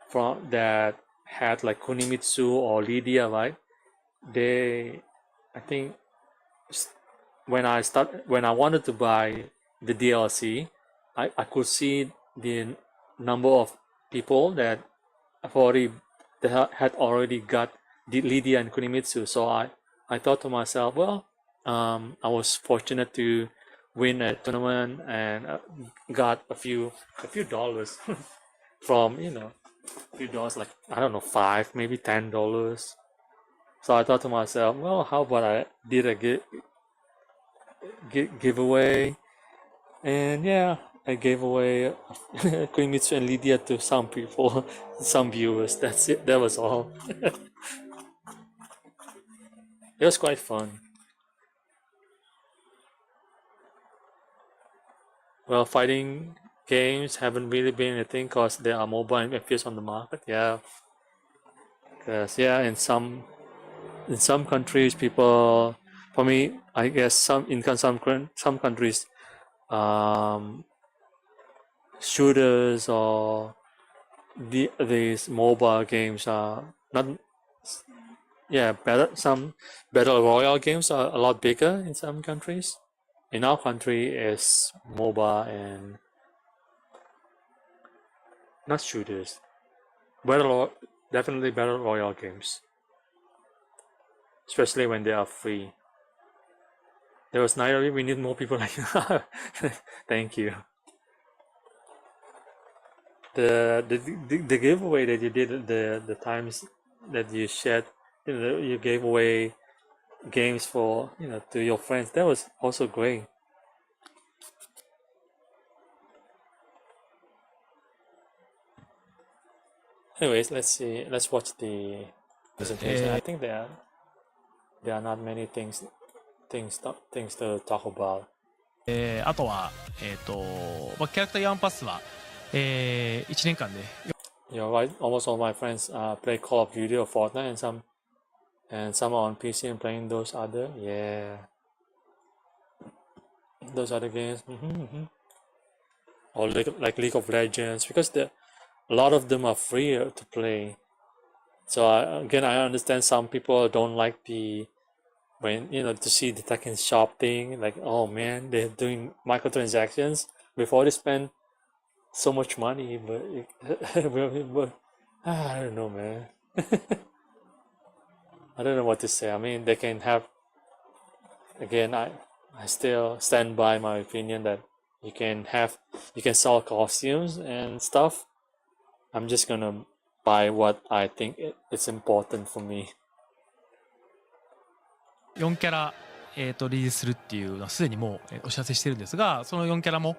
Speaker 1: from that had like Kunimitsu or Lydia, right? I think when I wanted to buy the DLC, I could see the number of people that had already got the Lydia and Kunimitsu. So I thought to myself, well, I was fortunate to win a tournament and got a few dollars from a few dollars, like, I don't know, $5, maybe $10. So I thought to myself, well, how about I did a giveaway, and yeah, I gave away Koimitsu and Lydia to some people, some viewers. That's it. That was all. It was quite fun. Well, fighting games haven't really been a thing because there are mobile FPS on the market. Yeah, because yeah, in some countries, people, for me, I guess some countries, um, shooters or these mobile games are not, yeah, better. Some battle royale games are a lot bigger in some countries. In our country, is MOBA and not shooters. Definitely battle royale games, especially when they are free. There was Nairobi. We need more people like you. Thank you. The giveaway that you did, the times that you shared, you gave away games for to your friends. That was also great. Anyways, let's see. Let's watch the presentation. I think there are not many things to talk about.
Speaker 3: あとは、まあ、キャラクターヤンパスは、1年間で
Speaker 1: You're right. Almost all my friends play Call of Duty or Fortnite, and some are on PC and playing those other, those other games. Or like League of Legends, because a lot of them are free to play. So I understand some people don't like when to see the Tekken shop thing, like, oh man, they're doing microtransactions before they spend so much money, but I don't know, man. I don't know what to say. I mean, they can have, again, I still stand by my opinion that you can sell costumes and stuff. I'm just gonna buy what I think it's important for me.
Speaker 3: 4キャラ、リリースするっていうのはすでにもうお知らせしてるんですが、その4キャラも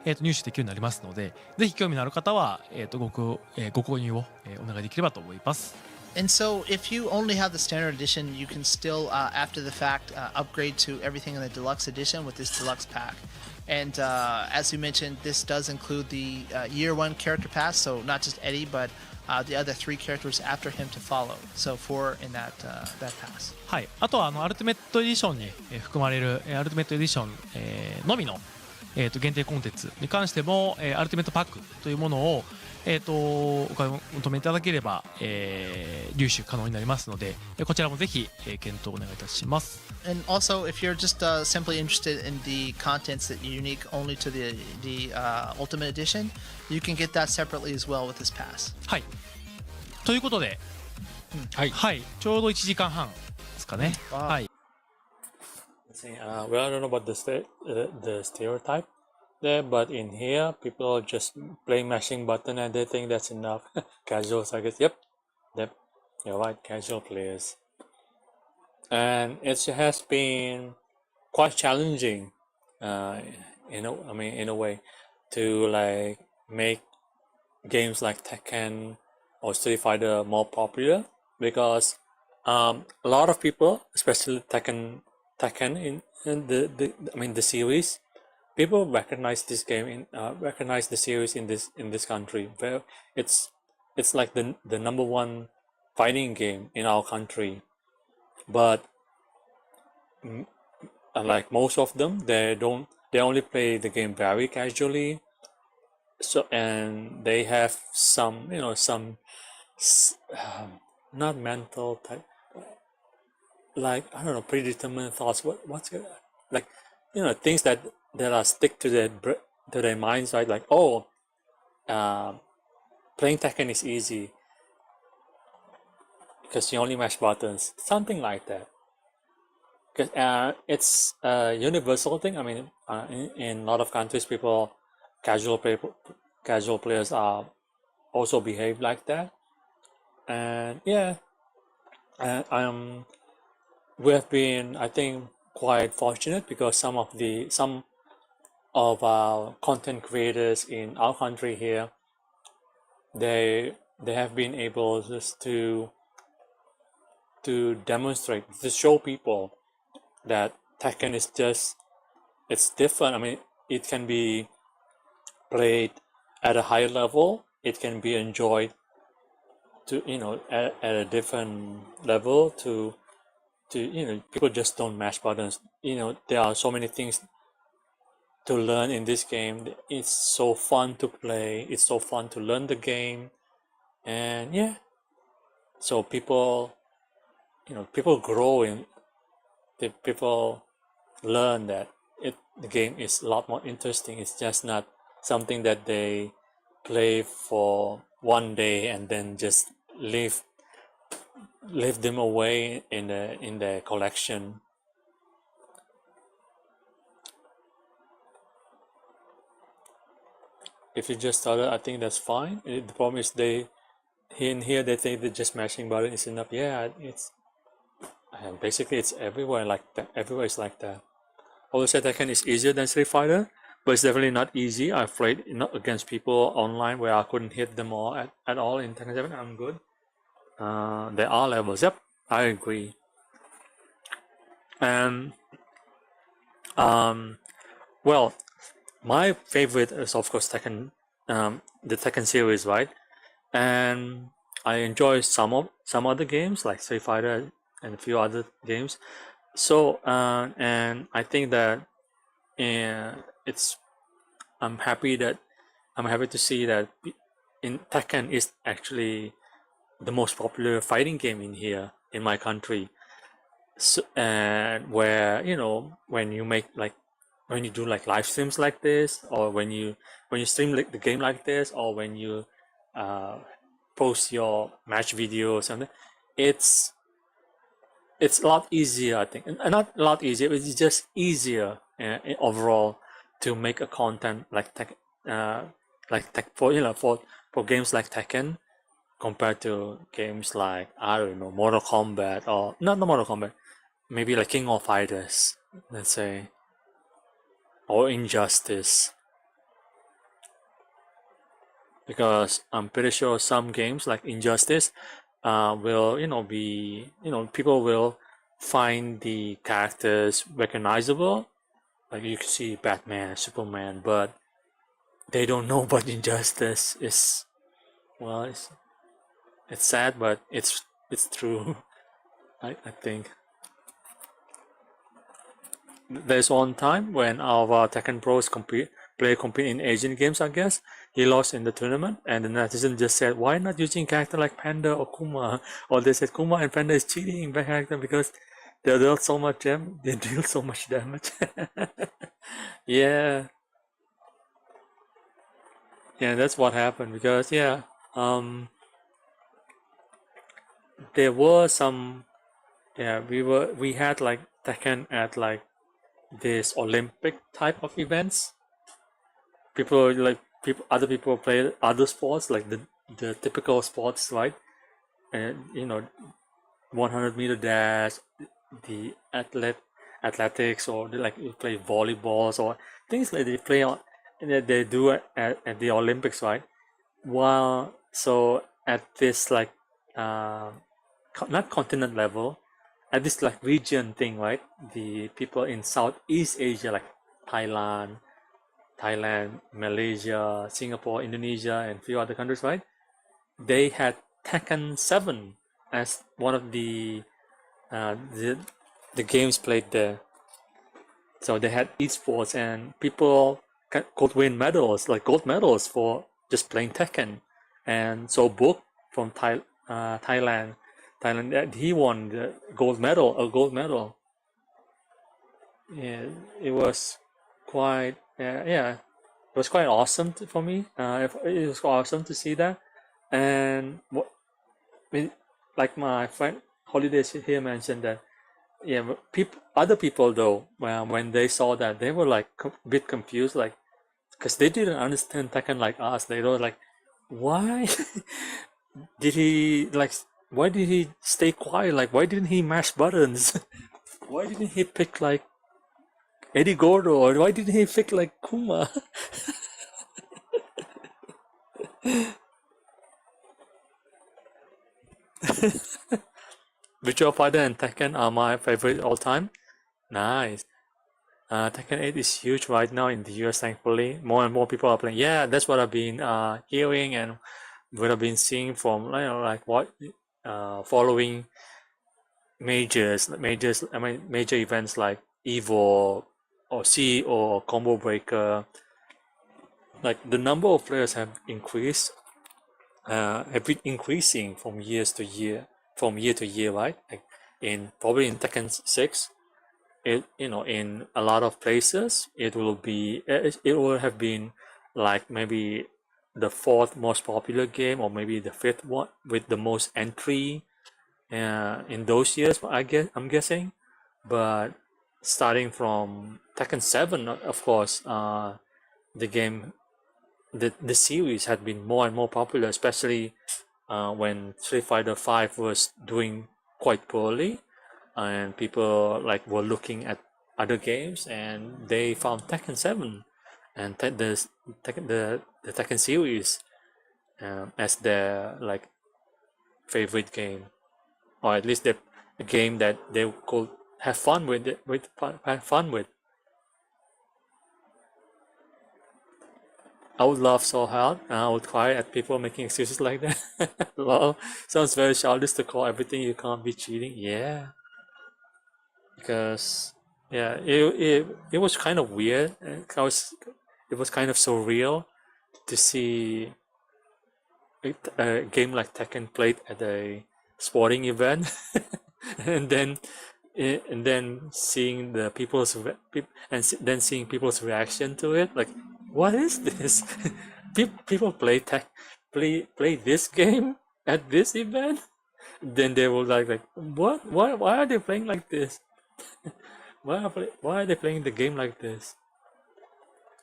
Speaker 3: 入手できるようになりますので、ぜひ興味のある方はご購入をお願いできればと思います。
Speaker 2: And so, if you only have the standard edition, you can still, after the fact, upgrade to everything in the deluxe edition with this deluxe pack. And as you mentioned, this does include the year one character pass, so not just Eddy, but the other 3 characters after him to follow. So 4 in that pass.
Speaker 3: はい、あとはアルティメットエディションに含まれるアルティメットエディションのみの限定コンテンツに関してもアルティメットパックというものをお買い求めいただければ入手可能になりますので、こちらもぜひ検討お願いいたします。
Speaker 2: And also, if you're just simply interested in the contents that are unique only to the Ultimate Edition, you can get that separately as well with this pass.
Speaker 3: はい。ということで、はい、ちょうど1時間半ですかね。はい。
Speaker 1: Well, I don't know about the stereotype there, but in here, people just play mashing button and they think that's enough. Casuals, I guess. Yep, you're right, casual players. And it has been quite challenging, in a way, to like make games like Tekken or Street Fighter more popular because a lot of people, especially Tekken in the series, people recognize this game recognize the series in this country. Where it's like the number one fighting game in our country, but like most of them, they only play the game very casually. So and they have some not mental type, like I don't know, predetermined thoughts. What's good? Like things that are stick to their minds, right? Like playing Tekken is easy because you only mash buttons, something like that. Because it's a universal thing. I mean, in a lot of countries, casual players are also behave like that, and yeah, and we have been, I think, quite fortunate because some of our content creators in our country here, they have been able just to demonstrate, to show people that Tekken is it's different. I mean, it can be played at a higher level. It can be enjoyed to at a different level to people just don't mash buttons. There are so many things to learn in this game. It's so fun to play. It's so fun to learn the game, and yeah, so people grow in. People learn that the game is a lot more interesting. It's just not something that they play for one day and then just leave them away in the collection. If you just started, I think that's fine. The problem is they think that just mashing button is enough. Yeah, basically it's everywhere like that. Everywhere is like that. Obviously, Tekken is easier than Street Fighter, but it's definitely not easy. I played not against people online where I couldn't hit them all at all in Tekken 7. I'm good. There are levels. Yep, I agree. And well, my favorite is of course Tekken, the Tekken series, right? And I enjoy some other games like Street Fighter and a few other games. So and I think that I'm happy to see that in Tekken is actually the most popular fighting game in here in my country. So, and where when you do like live streams like this, or when you stream like the game like this, or when you post your match videos, something, it's a lot easier, I think. And not a lot easier, it's just easier overall to make a content like for games like Tekken compared to games like, I don't know, Mortal Kombat, or not Mortal Kombat, maybe like King of Fighters, let's say, or Injustice, because I'm pretty sure some games like Injustice will be people will find the characters recognizable, like you can see Batman, Superman, but they don't know what Injustice is. Well, it's sad, but it's true. I think there's one time when our Tekken pros compete in Asian games, I guess. He lost in the tournament, and the netizen just said, "Why not using character like Panda or Kuma?" Or they said Kuma and Panda is cheating by character because they deal so much damage. Yeah, yeah, that's what happened because there were some we had like Tekken at like this Olympic type of events. Other people play other sports like the typical sports, right? And 100-meter dash, the athletics, or like you play volleyballs or things like they play on that they do at the Olympics, right? So at this like not continent level, at this like region thing, right? The people in Southeast Asia, like Thailand, Malaysia, Singapore, Indonesia, and a few other countries, right? They had Tekken 7 as one of the games played there. So they had esports, and people could win medals, like gold medals, for just playing Tekken. And so Book from Thailand, he won the gold medal. Yeah, it was quite it was quite awesome for me. It was awesome to see that, and like my friend Holidays here mentioned that other people though, when they saw that, they were like a bit confused, like because they didn't understand Tekken like us. They were like, why did he like? Why did he stay quiet? Like, why didn't he mash buttons? Why didn't he pick like Eddy Gordo, or why didn't he pick like Kuma? Virtua Fighter and Tekken are my favorite all time. Nice. Tekken 8 is huge right now in the US, thankfully. More and more people are playing. Yeah, that's what I've been hearing and what I've been seeing from following major events like Evo or CEO or Combo Breaker. Like the number of players have increased, have been increasing from year to year, right? Like probably in Tekken 6, in a lot of places it will have been like maybe the 4th most popular game, or maybe the 5th one with the most entry in those years. I'm guessing, but starting from Tekken 7, of course, the game, the series had been more and more popular, especially when Street Fighter 5 was doing quite poorly, and people like were looking at other games, and they found Tekken 7 and the Tekken series as their like favorite game, or at least the game that they could have fun with. I would laugh so hard, and I would cry at people making excuses like that. Lol. Sounds very childish to call everything you can't be cheating. Yeah, because it was kind of weird. It was kind of surreal to see a game like Tekken played at a sporting event, and then seeing the then seeing people's reaction to it, like, what is this? People play this game at this event? Then they were like, what? Why are they playing like this? Why are they playing the game like this?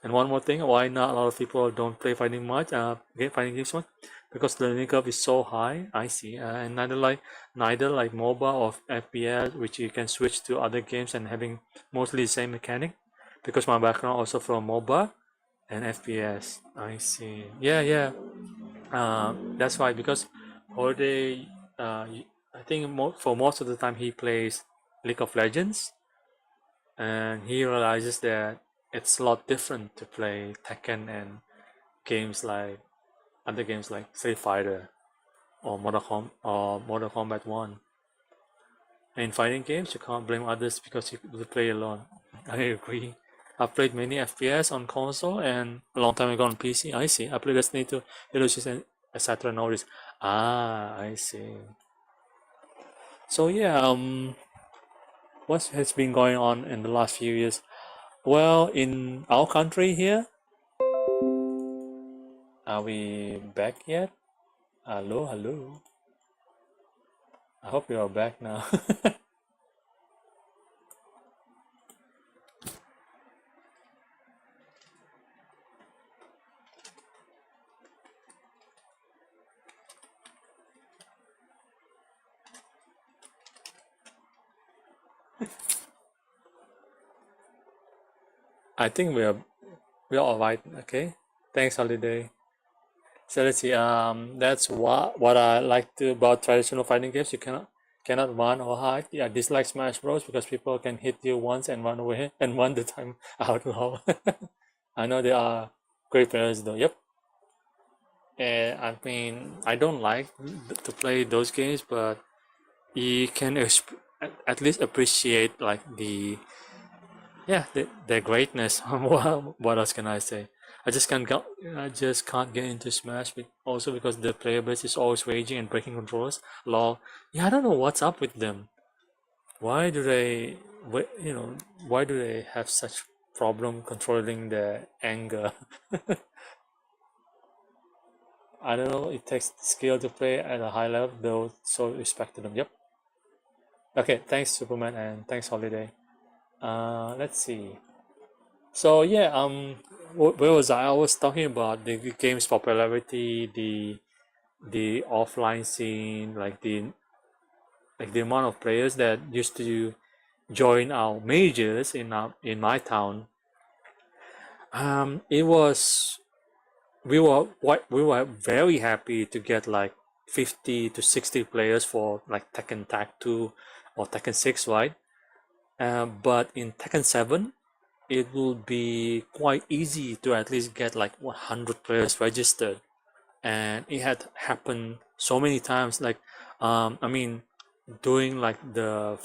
Speaker 1: And one more thing, why not a lot of people don't play fighting games much? Because the learning curve is so high. I see, and neither like MOBA or FPS, which you can switch to other games and having mostly the same mechanic. Because my background also from MOBA and FPS. I see. Yeah. That's why, because Holiday, I think for most of the time he plays League of Legends, and he realizes that it's a lot different to play Tekken and games like other games like Street Fighter or Mortal Kombat 1. In fighting games, you can't blame others because you play alone. I agree. I've played many FPS on console and a long time ago on PC. I see. I played Destiny 2, Illusions, and etc. and all this. I see. So yeah, what has been going on in the last few years? Well, in our country here, are we back yet? Hello. I hope you are back now. I think we're all right. Okay. Thanks, Holiday. So let's see. That's what I like to about traditional fighting games. You cannot run or hide. Yeah, dislike Smash Bros because people can hit you once and run away and run the time out loud. I know there are great players though. Yep. And I mean, I don't like to play those games, but you can at least appreciate like their greatness. What else can I say? I just can't get into Smash, also because the player base is always raging and breaking controllers. Lol. Yeah, I don't know what's up with them. Why do they, why do they have such problem controlling their anger? I don't know. It takes skill to play at a high level, though. So respect to them. Yep. Okay. Thanks, Superman, and thanks, Holiday. Let's see. So yeah, where was I? I was talking about the game's popularity, the offline scene, like the amount of players that used to join our majors in my town. It was we were very happy to get like 50 to 60 players for like Tekken Tag 2 or Tekken 6, right? But in Tekken 7, it will be quite easy to at least get like 100 players registered, and it had happened so many times. Like, I mean, during like the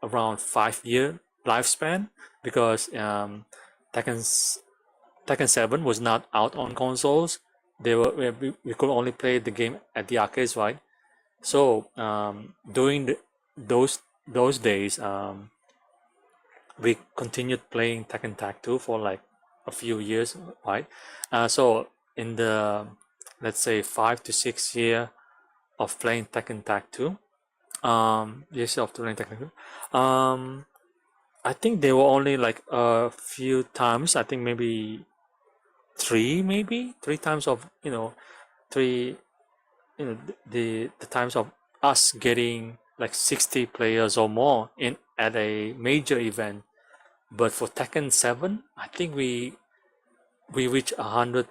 Speaker 1: around 5-year lifespan, because Tekken 7 was not out on consoles. We could only play the game at the arcades, right? So during those days, we continued playing Tekken Tag 2 for like a few years, right? So in the, let's say, 5 to 6 year of playing Tekken Tag 2, years of playing Tekken 2, I think there were only like a few times. I think maybe three times of three the times of us getting like 60 players or more in at a major event. But for Tekken 7, I think we reached 100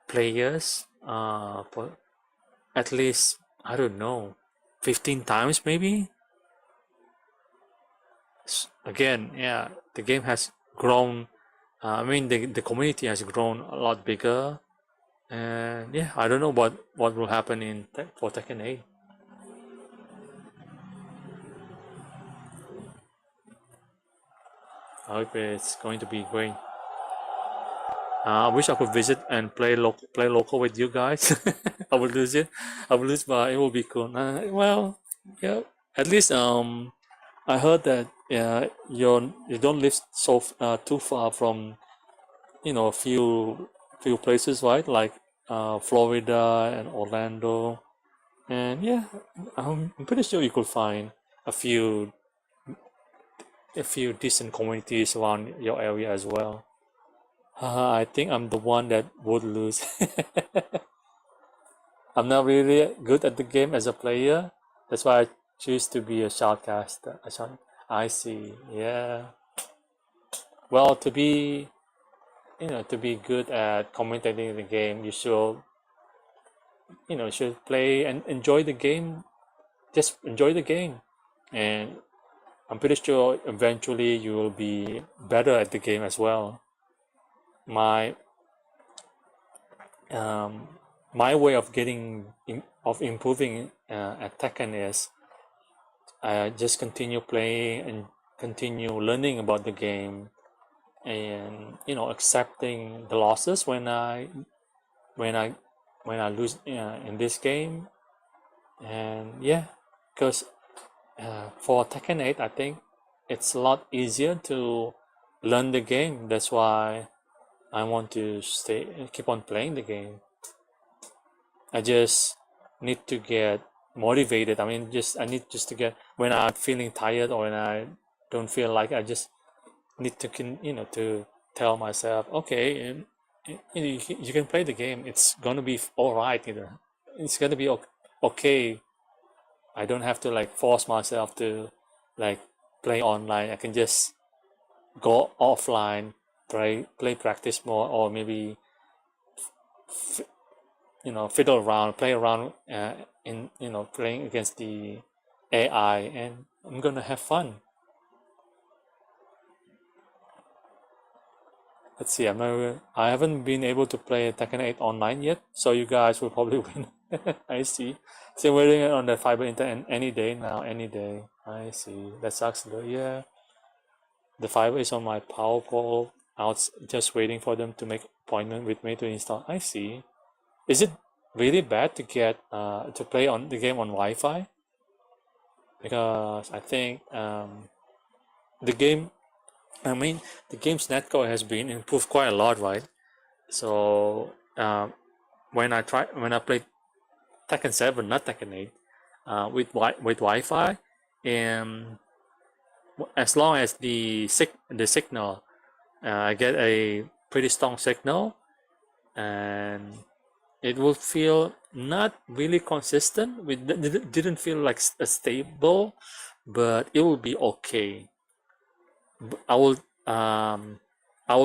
Speaker 1: players for at least, I don't know, 15 times maybe. Again, yeah, the game has grown. I mean, the community has grown a lot bigger, and yeah, I don't know what will happen for Tekken 8. I hope it's going to be great. I wish I could visit and play local with you guys. I would lose it. But it will be cool. Well, yeah. At least I heard that you don't live so too far from a few places, right? Like Florida and Orlando, and yeah, I'm pretty sure you could find a few decent communities around your area as well. I think I'm the one that would lose. I'm not really good at the game as a player. That's why I choose to be a shoutcaster. I see. Yeah. Well, to be good at commentating the game, you should play and enjoy the game. Just enjoy the game, and I'm pretty sure eventually you will be better at the game as well. My my way of improving at Tekken is just continue playing and continue learning about the game, and accepting the losses when I lose in this game. And yeah, because for Tekken 8, I think it's a lot easier to learn the game. That's why I want to keep on playing the game. I just need to get motivated. I mean, I need to get, when I'm feeling tired or when I don't feel like, I just need to to tell myself, okay, you can play the game. It's gonna be all right. It's gonna be okay. I don't have to force myself to play online. I can just go offline, play practice more, or maybe fiddle around, play around in playing against the AI, and I'm gonna have fun. Let's see. I haven't been able to play Tekken 8 online yet, so you guys will probably win. I see. So we're doing it on the fiber internet any day now, any day. I see. That sucks though. Yeah. The fiber is on my power pole. I was just waiting for them to make appointment with me to install. I see. Is it really bad to get to play on the game on Wi-Fi? Because I think the game's netcode has been improved quite a lot, right? So when I played Tekken 7, not Tekken 8, with Wi-Fi, and as long as the signal, I get a pretty strong signal, and it will feel not really consistent. Didn't feel like stable, but it will be okay. I would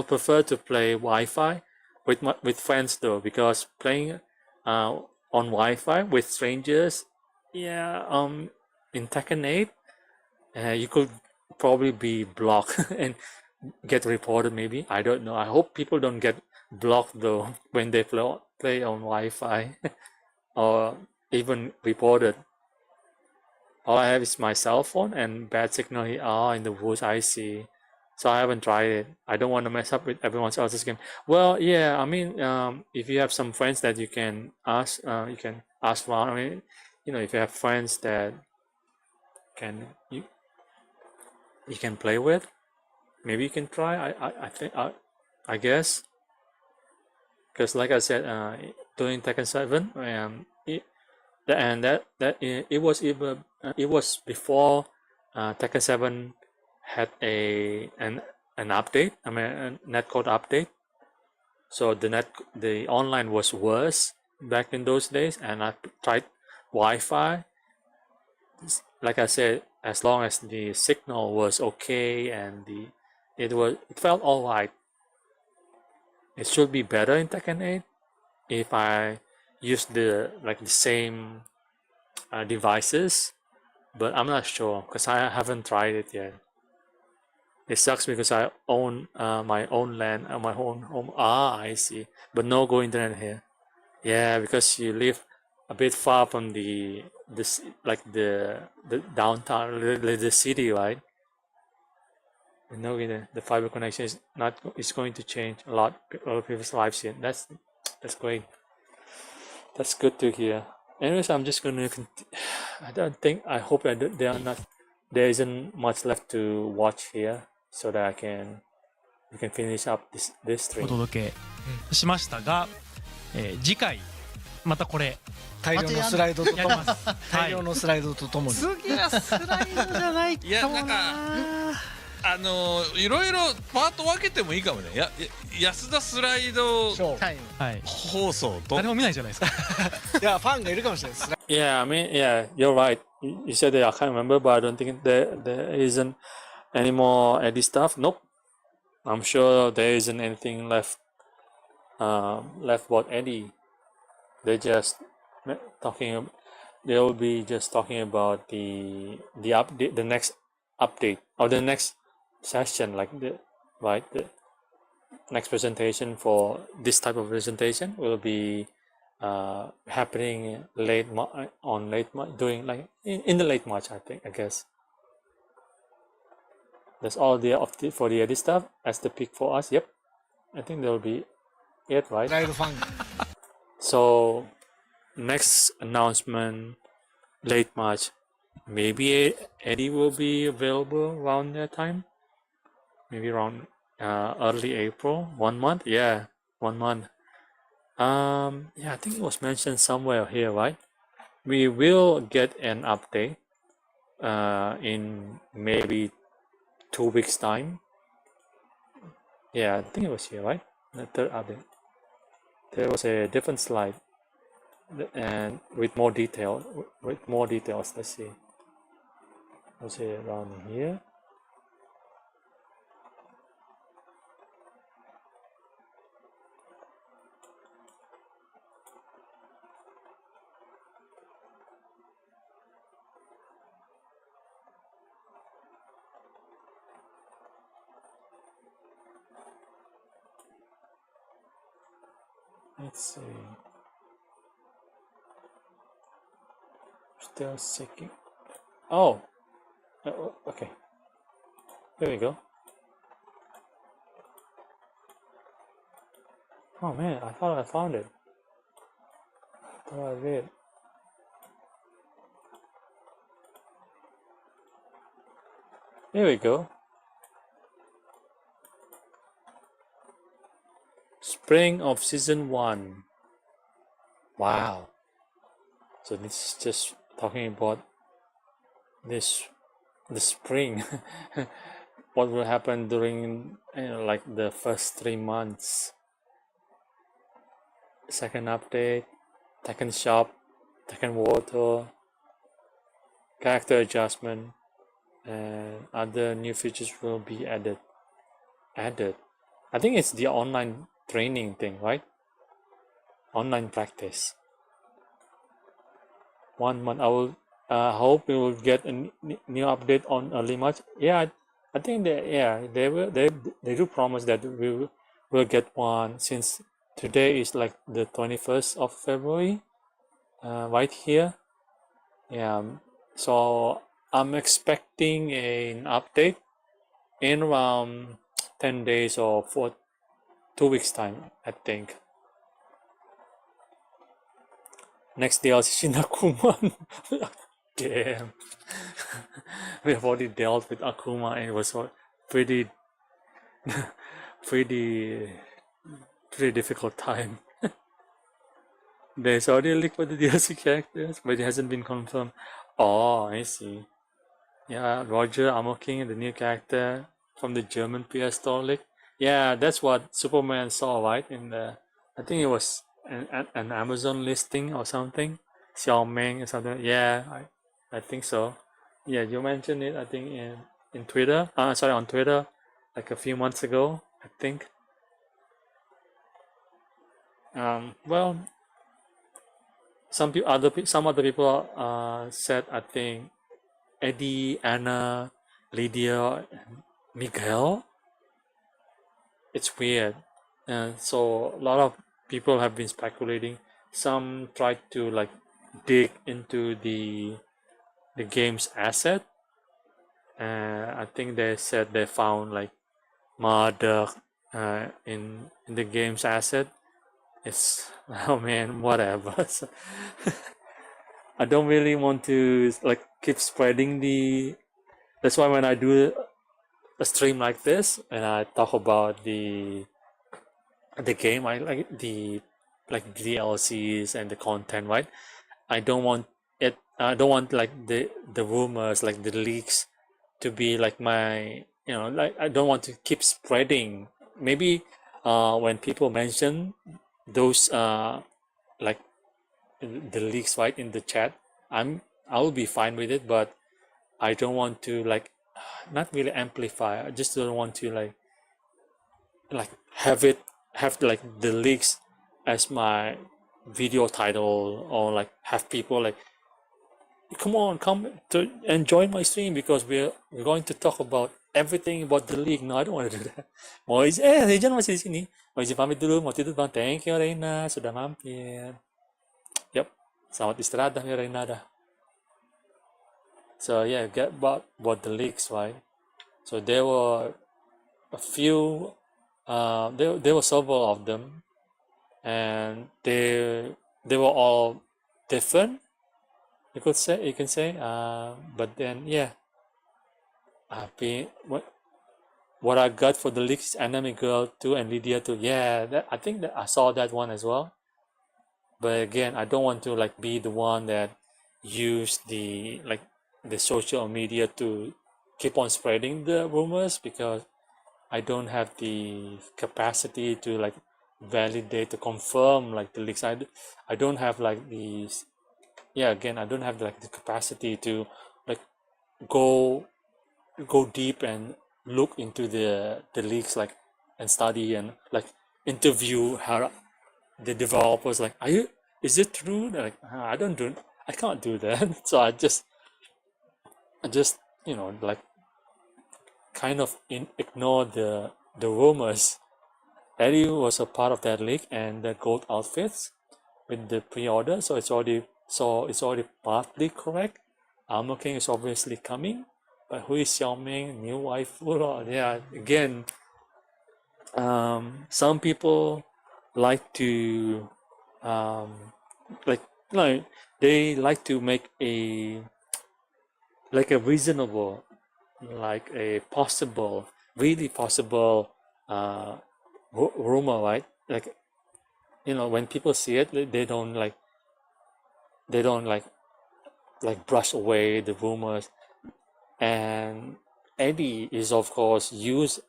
Speaker 1: prefer to play Wi-Fi with friends though, because playing on Wi-Fi with strangers, yeah, in Tekken 8, you could probably be blocked and get reported. Maybe, I don't know. I hope people don't get blocked though when they play on Wi-Fi or even reported. All I have is my cell phone and bad signal here. In the woods. I see. So I haven't tried it. I don't want to mess up with everyone else's game. Well, yeah. I mean, if you have some friends that you can ask around. I mean, if you have friends that you can play with, maybe you can try. I guess, because like I said, during Tekken 7, it was before Tekken 7 had an update. I mean, a netcode update. So the online was worse back in those days, and I tried Wi-Fi. Like I said, as long as the signal was okay and it felt all right. It should be better in Tekken 8 if I use the same devices, but I'm not sure because I haven't tried it yet. It sucks because I own my own land and my own home. I see, but no go internet here. Yeah, because you live a bit far from the downtown, the city, right? No, the fiber connection is going to change a lot of people's lives here. That's great. That's good to hear. Anyways, I'm just gonna. I hope there isn't much left to watch here, so that we can finish up this
Speaker 3: お
Speaker 1: stream.
Speaker 3: 届けしましたが、次回またこれ
Speaker 5: 大量のスライドとともに
Speaker 3: やります。
Speaker 5: 大量のスライドとともに
Speaker 3: 次はスライドじゃない
Speaker 4: いや
Speaker 3: かもな。
Speaker 4: なんかいろいろパート分けてもいいかもね。安田スライド
Speaker 5: そう
Speaker 2: タイム。
Speaker 3: はい、
Speaker 4: 放送と
Speaker 3: 誰も見ないじゃないですか。
Speaker 5: いやファンがいるかもしれないです。
Speaker 1: Yeah, I mean, yeah, you're right. You said that I can't remember, but I don't think there isn't any more Eddie stuff. Nope. I'm sure there isn't anything left. Left about Eddie. They're just talking. They'll be just talking about the update, the next update, or the next session, like the next presentation for this type of presentation will be happening late during like in the late March, I guess. That's all the update for the Eddy stuff as the pick for us. Yep, I think there will be it, right?
Speaker 5: ライドファン
Speaker 1: So next announcement late March. Maybe Eddy will be available around that time. Maybe around early April. 1 month. Yeah, 1 month. Yeah, I think it was mentioned somewhere here, right? We will get an update in maybe 2 weeks time. Yeah, I think it was here, right? The third update. There was a different slide and with more details. Let's see. Was it around here? Let's see. Still seeking. Oh, okay. There we go. Oh man, I thought I found it. I thought I did. There we go. Spring of season 1. Wow. So this is just talking about the spring. What will happen during like the first 3 months. Second update, Tekken shop, Tekken water, character adjustment, and other new features will be added. I think it's the online training thing, right? Online practice. 1 month. I will hope we will get a new update on early March. Yeah, I think they do promise that we will get one, since today is like the 21st of February, right here. Yeah, so I'm expecting an update in around 10 days or 2 weeks time, I think. Next DLC Akuma. Damn. We have already dealt with Akuma and it was pretty pretty difficult time. There's already a leak for the DLC characters, but it hasn't been confirmed. Oh, I see. Yeah, Roger Amo King, the new character from the German PS Store leak. Yeah, that's what Superman saw, right? In the, I think it was an Amazon listing or something. Xiaomeng or something. Yeah, I think so. Yeah, you mentioned it, I think, in Twitter. On Twitter, like a few months ago, I think. Well, some other people said, I think, Eddy, Anna, Lydia, and Miguel. It's weird, and so a lot of people have been speculating. Some tried to like dig into the game's asset, and I think they said they found like murder in the game's asset. It's, oh man, whatever. So, I don't really want to like keep spreading the. That's why when I do a stream like this and I talk about the game, I like the DLCs and the content, right? I don't want it. I don't want like the rumors, like the leaks, to be like my like I don't want to keep spreading. Maybe when people mention those like the leaks right in the chat, I will be fine with it, but I don't want to like not really amplify. I just don't want to like have like the leaks as my video title, or like have people like, come to enjoy my stream because we're going to talk about everything about the league. No, I don't want to do that. Mau izin, Rejan masih di sini. Mau izin pamit dulu, mau tidur bang. Thank you Reina sudah mampir. Yep, selamat istirahat dah ya Reina dah. So yeah, get about the leaks, right? So there were a few, there were several of them, and they were all different. You can say, but then yeah, what I got for the leaks, Anime Girl 2 and Lydia 2. Yeah, I think that I saw that one as well. But again, I don't want to like be the one that use the social media to keep on spreading the rumors, because I don't have the capacity to like validate to confirm like the leaks. I don't have like these. Yeah, again, I don't have like the capacity to like go deep and look into the leaks, like, and study and like interview how the developers, like, is it true? They're like, I can't do that. So I just like kind of ignore the rumors. Eddy was a part of that leak, and the gold outfits with the pre-order, so it's already partly correct. Armor King is obviously coming, but who is Xiaoming, new waifu? Yeah, again, some people like to like they like to make a reasonable, like a possible, really possible rumor, right? Like, when people see it, they don't brush away the rumors. And Eddy is of course used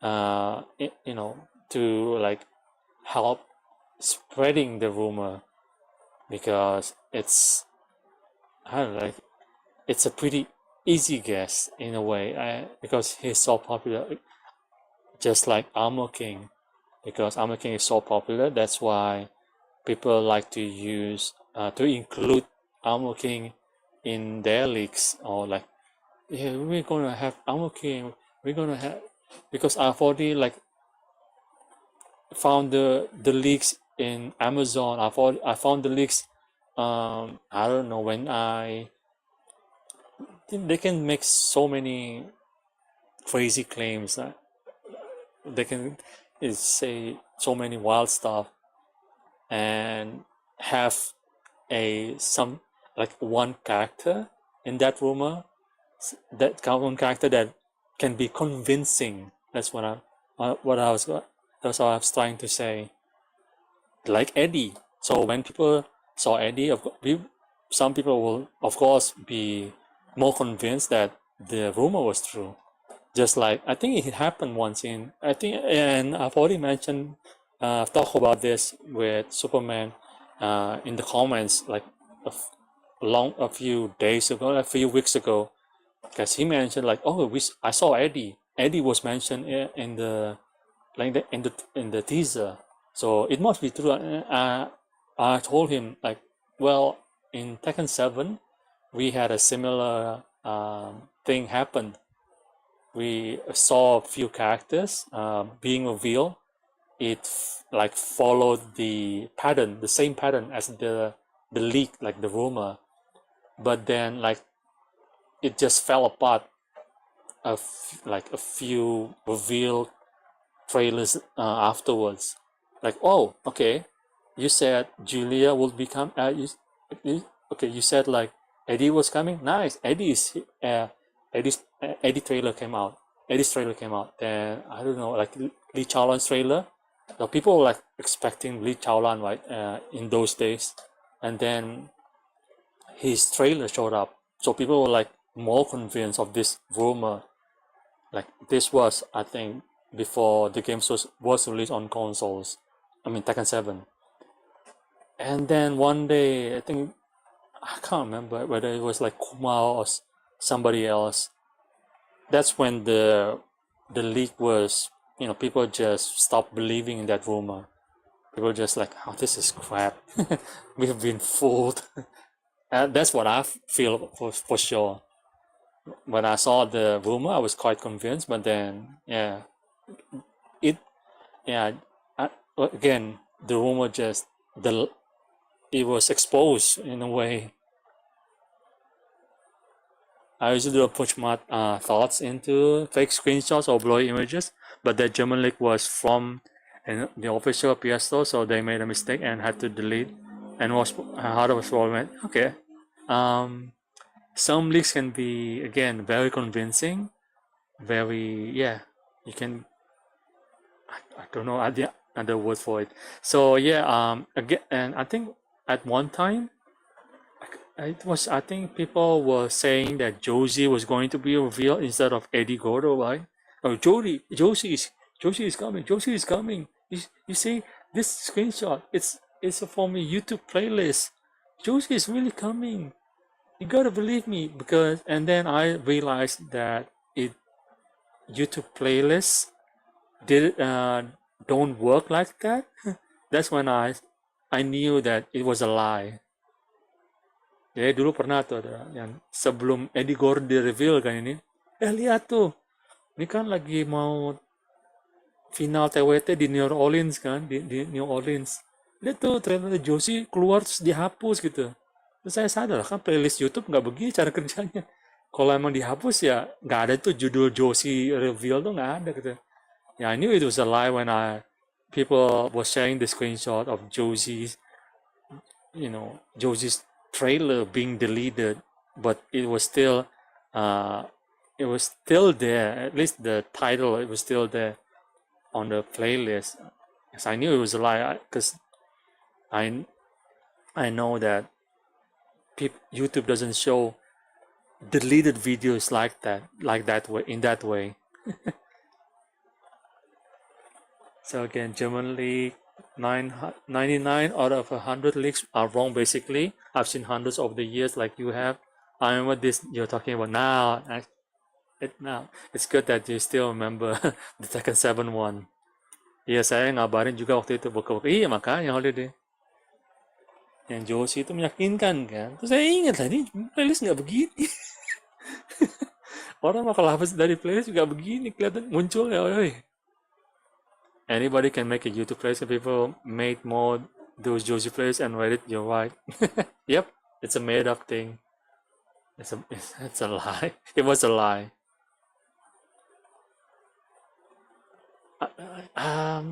Speaker 1: to like help spreading the rumor, because it's, I don't know, like, it's a pretty easy guess in a way, because he's so popular, just like Armor King. Because Armor King is so popular, that's why people like to use to include Armor King in their leaks, or like, yeah, we're gonna have Armor King, we're gonna have, because I've already like found the leaks in Amazon. I found the leaks. I don't know when they can make so many crazy claims. They can say so many wild stuff, and have some like one character in that rumor, that one character that can be convincing. That's what I was trying to say. Like Eddy. So when people saw Eddy, some people will of course be more convinced that the rumor was true. Just like, I think it happened once and I've already mentioned, talk about this with Superman in the comments, like a few days ago, a few weeks ago, because he mentioned like, I saw Eddy. Eddy was mentioned in the teaser, so it must be true. I told him like, well, in Tekken 7, we had a similar thing happen. We saw a few characters being revealed. It like followed the same pattern as the leak, like the rumor, but then like it just fell apart. Like a few reveal trailers afterwards. Like, oh, okay, you said Julia will become. You said like Eddy was coming. Nice, Eddy's trailer came out. Eddy's trailer came out. Then I don't know, like Lee Chaolan's trailer. So people were like expecting Lee Chaolan, right, in those days, and then his trailer showed up. So people were like more convinced of this rumor. Like this was, I think, before the game was released on consoles. I mean Tekken 7. And then one day, I think, I can't remember whether it was like Kuma or somebody else. That's when the leak was, people just stopped believing in that rumor. People just like, oh, this is crap. We've been fooled. And that's what I feel for sure. When I saw the rumor, I was quite convinced, but then, yeah, it, yeah, again, the rumor just, it was exposed in a way. I usually don't put much thoughts into fake screenshots or blurry images, but that German leak was from the official PS Store, so they made a mistake and had to delete. And was hard was went, okay. Some leaks can be, again, very convincing, very, yeah, you can, I don't know other word for it. So yeah, again, and I think at one time, I think people were saying that Josie was going to be revealed instead of Eddie Gordo, right? Oh, Josie is coming. Josie is coming. You see this screenshot? It's from a YouTube playlist. Josie is really coming. You gotta believe me, because and then I realized that YouTube playlists don't work like that. That's when I knew that it was a lie. Jadi dulu pernah tuh ada yang sebelum Eddy Gordo di-reveal kan ini. Lihat tuh. Ini kan lagi mau final TWT di New Orleans kan, di New Orleans. Lihat tuh ternyata Josie keluar terus dihapus gitu. Terus saya sadar kan playlist YouTube nggak begini cara kerjanya. Kalau emang dihapus ya nggak ada tuh judul Josie reveal tuh nggak ada gitu. Yeah, I knew it was a lie when people were sharing the screenshot of Josie's trailer being deleted, but it was still there. At least the title, it was still there on the playlist. Yes, I knew it was a lie because I know that YouTube doesn't show deleted videos like that way, in that way. So again, Germany 99 out of 100 leaks are wrong. Basically, I've seen hundreds over the years, like you have. I remember this you're talking about now. It's good that you still remember the Tekken 7 one. Iya, saya ngabarin juga waktu itu buka-buka. Iya, makanya holiday. Yang Josie itu meyakinkan kan. Terus saya ingat tadi playlist nggak begini. Orang kalau hapus dari playlist nggak begini, kelihatan muncul ya. Anybody can make a YouTube playlist, and people made more those Josie playlists and Reddit. You're right. Yep, it's a made-up thing. It's a lie. It was a lie. I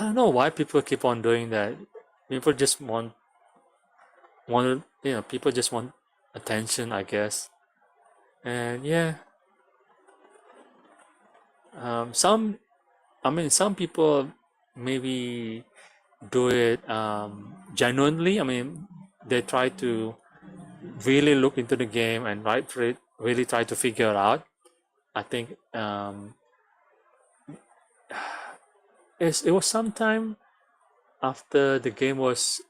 Speaker 1: don't know why people keep on doing that. People just want people just want attention, I guess. And yeah, some people maybe do it genuinely. I mean, they try to really look into the game and really try to figure it out. I think it was sometime after the game was,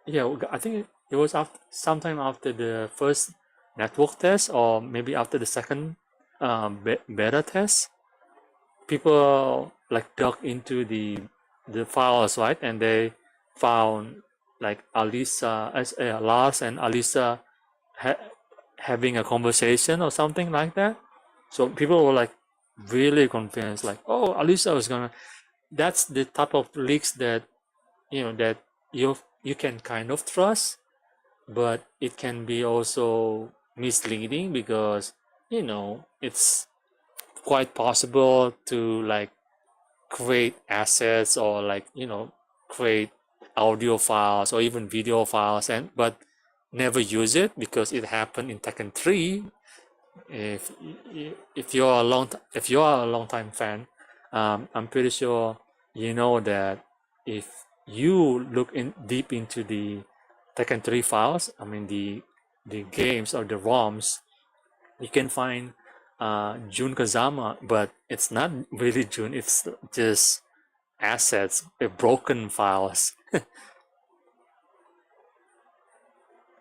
Speaker 1: I think it was sometime after the first network test, or maybe after the second beta test. People like dug into the files, right? And they found like Lars and Alisa having a conversation or something like that. So people were like really convinced, like, oh, Alisa was gonna. That's the type of leaks that that you can kind of trust, but it can be also misleading, because it's quite possible to like create assets or like create audio files or even video files but never use it, because it happened in Tekken 3. If you're a long time fan, I'm pretty sure you know that if you look deep into the Tekken 3 files, I mean the games or the ROMs, you can find Jun Kazama, but it's not really Jun. It's just assets, broken files.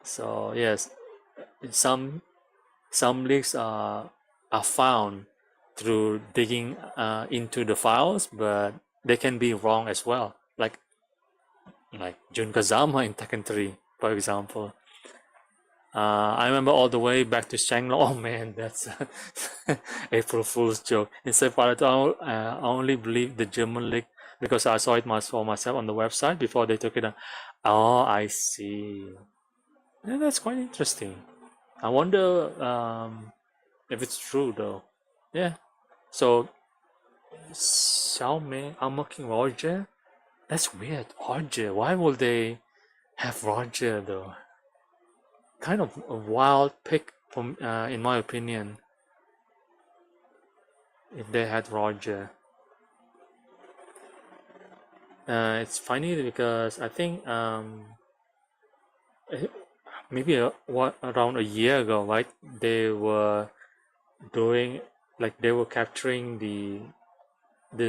Speaker 1: So yes, some leaks are found through digging into the files, but they can be wrong as well. Like Jun Kazama in Tekken 3, for example. I remember all the way back to Shanglo. Oh man, that's April Fool's joke. In Separato, I only believe the German leak because I saw it for myself on the website before they took it down. Oh, I see. Yeah, that's quite interesting. I wonder if it's true though. Yeah. So Xiaomei unlocking Roger? That's weird. Roger. Why would they have Roger though? Kind of a wild pick from in my opinion. If they had Roger. It's funny because I think maybe around a year ago, right? They were doing they were capturing the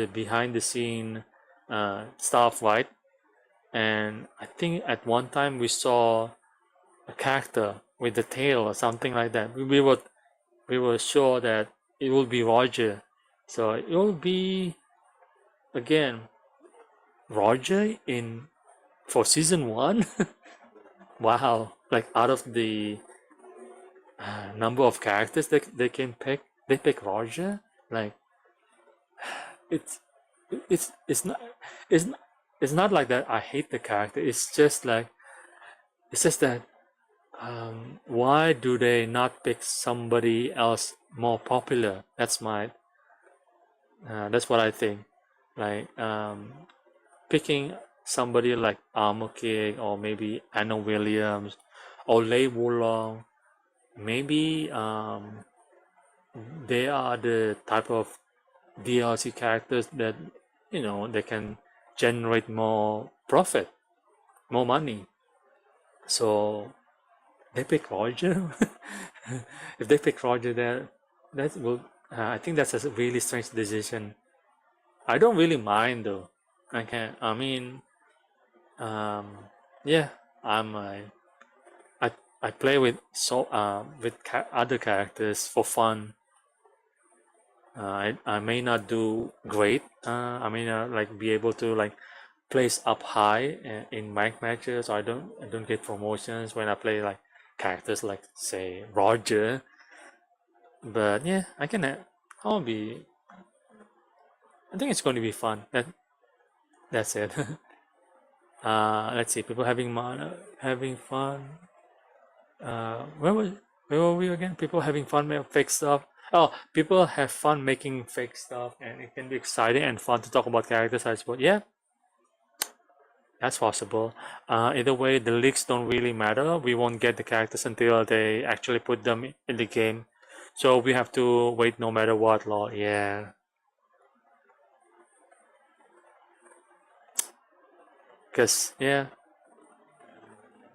Speaker 1: behind the scene stuff, right? And I think at one time we saw a character with the tail or something like that. We were sure that it will be Roger, so it will be again Roger in for season 1. Wow, like out of the number of characters that they can pick, they pick Roger. Like it's it's not it's not, it's not like that I hate the character. It's just that why do they not pick somebody else more popular? That's what I think. Like picking somebody like Armor King or maybe Anna Williams or Lei Wulong, maybe they are the type of DLC characters that they can generate more profit, more money. So they pick Roger. If they pick Roger, that will. I think that's a really strange decision. I don't really mind though. I mean, yeah. I play with other characters for fun. I may not do great. I may not be able to place up high in rank matches. Or I don't get promotions when I play characters like say Roger. But yeah, I'll be. I think it's going to be fun. That's it. Let's see. People having fun. Where were we again? People having fun making fake stuff. Oh, people have fun making fake stuff, and it can be exciting and fun to talk about characters. I suppose. Yeah, that's possible. Either way, the leaks don't really matter. We won't get the characters until they actually put them in the game. So we have to wait no matter what, Lord. Yeah. Because, yeah,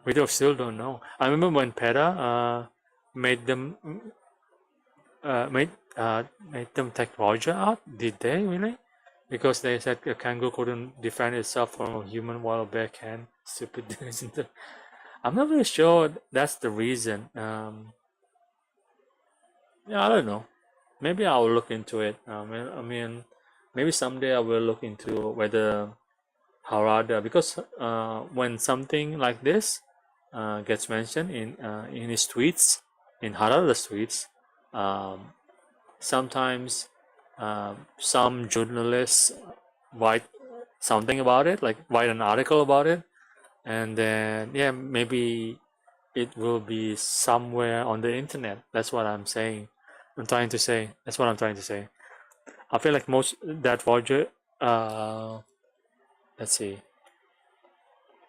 Speaker 1: we still don't know. I remember when PETA made them made them take Roger out. Did they really? Because they said a kangaroo couldn't defend itself from a human while a bear can. Stupid. I'm not really sure that's the reason. Yeah, I don't know. Maybe I'll look into it. I mean, maybe someday I will look into whether Harada, because when something like this gets mentioned in his tweets, in Harada's tweets, sometimes some journalists write something about it, write an article about it, and then yeah, maybe it will be somewhere on the internet. That's what I'm saying. That's what I'm trying to say. I feel like most that Roger. Let's see.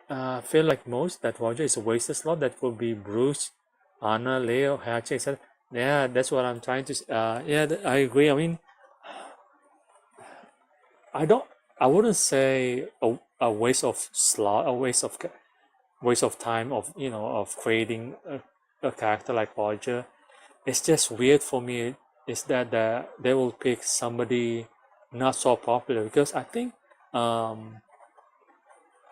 Speaker 1: I feel like most that Roger is a wasted slot. That would be Bruce, Anna, Leo, Hachi, etc. Yeah, that's what I'm trying to. Yeah, I agree. I mean, I wouldn't say a waste of slot, a waste of time of creating a character like Roger. It's just weird for me is that they will pick somebody not so popular, because I think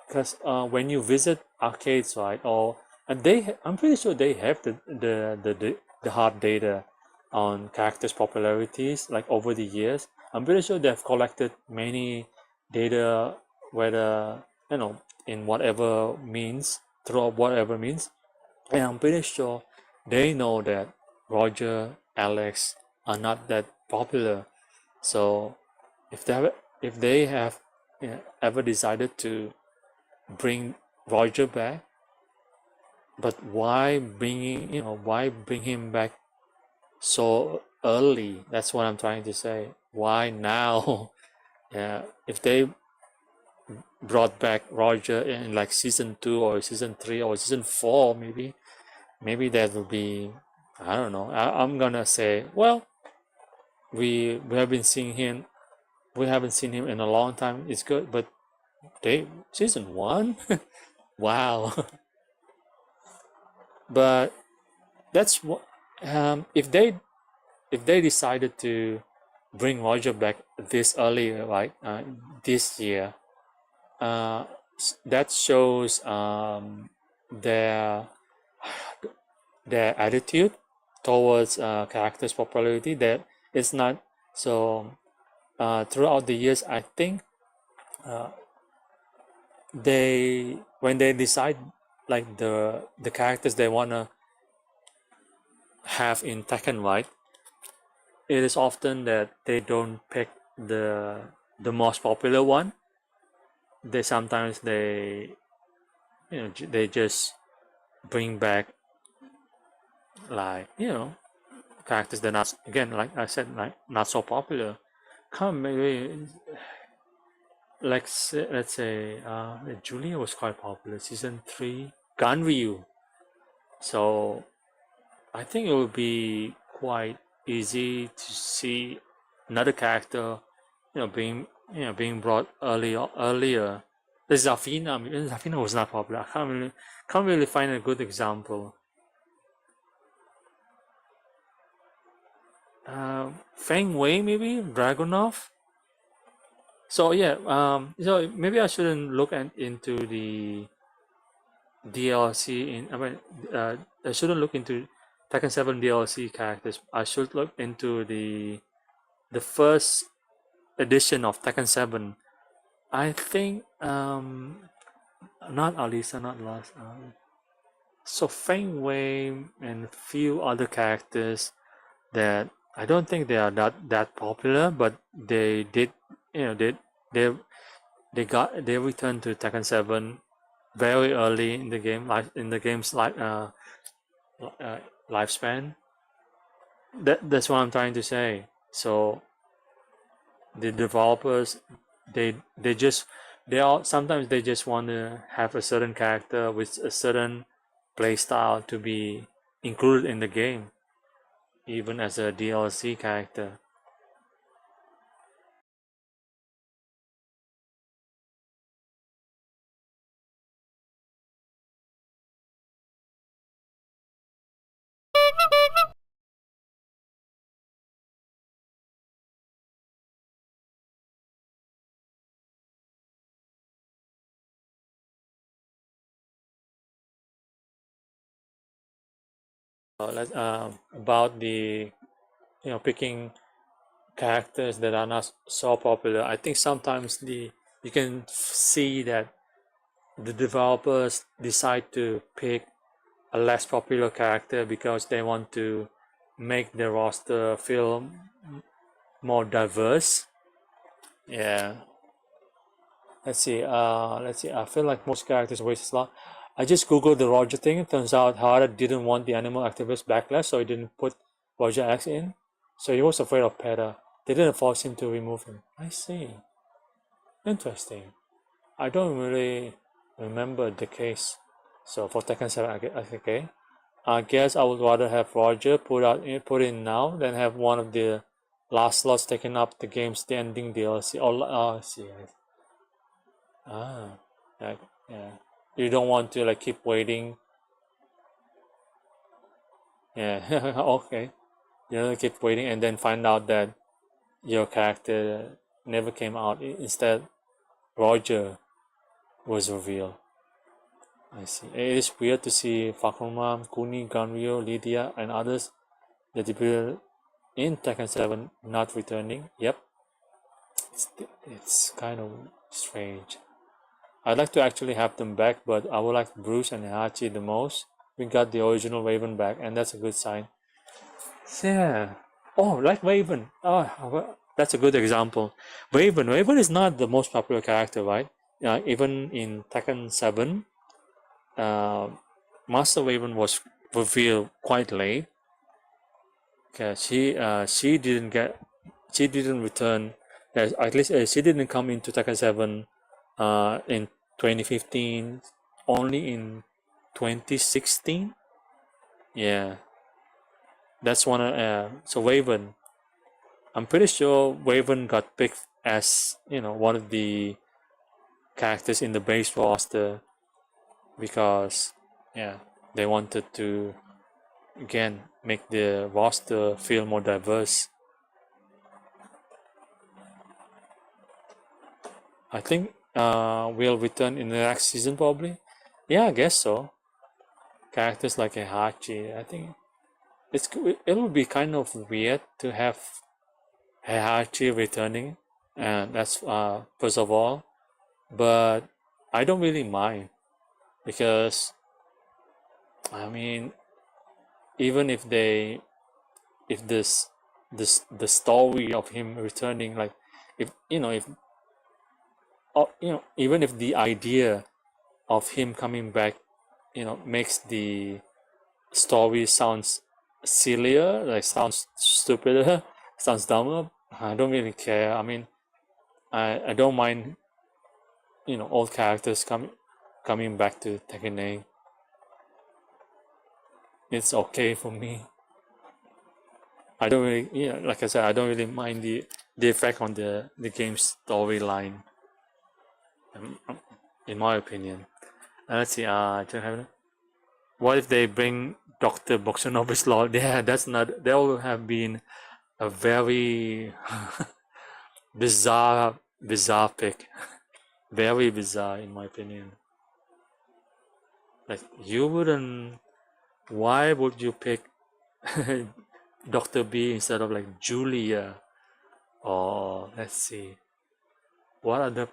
Speaker 1: because when you visit arcades, right, or and I'm pretty sure they have the hard data on characters' popularities like over the years. I'm pretty sure they've collected many data, whether in whatever means, through whatever means, and I'm pretty sure they know that Roger, Alex are not that popular. So if they have ever decided to bring Roger back, but why bring him back so early? That's what I'm trying to say. Why now? Yeah, if they brought back Roger in like season 2 or season 3 or season 4, maybe that will be, I don't know. I'm gonna say, well, we haven't seen him in a long time. It's good, but season 1, wow. But that's what if they decided to bring Roger back this early, right? This year, that shows their attitude towards characters' popularity. That it's not so. Throughout the years, I think when they decide like the characters they wanna have in Tekken, right? It is often that they don't pick the most popular one. They sometimes they just bring back like characters that are not, again, like I said, like not so popular. Come maybe like let's say Julia was quite popular season 3, Ganryu. So I think it would be quite easy to see another character, being brought earlier. The Zafina. Zafina was not popular. I can't really find a good example. Feng Wei, maybe Dragunov. So yeah, so maybe I shouldn't look into the DLC I shouldn't look into Tekken 7 DLC characters. I should look into the first edition of Tekken 7. I think not Alisa, not last. So Feng Wei and a few other characters that I don't think they are that popular, but they did, they they returned to Tekken 7 very early in the game, like in the game's lifespan. That's what I'm trying to say. So the developers, sometimes they just want to have a certain character with a certain playstyle to be included in the game, even as a DLC character. About the picking characters that are not so popular. I think sometimes you can see that the developers decide to pick a less popular character because they want to make the roster feel more diverse. Yeah. Let's see. I feel like most characters waste a lot. I just googled the Roger thing. It turns out Hara didn't want the animal activist backlash, so he didn't put Roger X in. So he was afraid of PETA. They didn't force him to remove him. I see. Interesting. I don't really remember the case. So for Tekken 7, okay. I guess I would rather have Roger put in now than have one of the last slots taken up the game's ending DLC. I see. Ah, yeah. You don't want to keep waiting. Yeah. Okay. keep waiting and then find out that your character never came out. Instead, Roger was revealed. I see. It is weird to see Fakrumam, Kuni, Ganryo, Lydia, and others that debuted in Tekken 7 not returning. Yep, it's kind of strange. I'd like to actually have them back, but I would like Bruce and Hachi the most. We got the original Raven back, and that's a good sign. Yeah. Oh, like Raven. Oh, well, that's a good example. Raven. Raven is not the most popular character, right? Even in Tekken 7, Master Raven was revealed quite late. Okay, she didn't return. At least she didn't come into Tekken 7 in 2015. Only in 2016. Yeah, that's one. So Raven. I'm pretty sure Raven got picked as one of the characters in the base roster because they wanted to again make the roster feel more diverse. I think will return in the next season probably. Yeah, I guess so. Characters like Heihachi, I think it'll be kind of weird to have Heihachi returning, and that's first of all. But I don't really mind because I mean, even if the story of him returning, like if even if the idea of him coming back, makes the story sounds sillier, like sounds stupider, sounds dumber, I don't really care. I mean, I don't mind, old characters coming back to Tekken 8. It's okay for me. I don't really, like I said, I don't really mind the effect on the game's storyline. In my opinion. Let's see. What if they bring Dr. Boxunovi's Law? Yeah, that will have been a very bizarre pick. Very bizarre, in my opinion. Like, you wouldn't. Why would you pick Dr. B instead of like Julia? Or let's see. What are the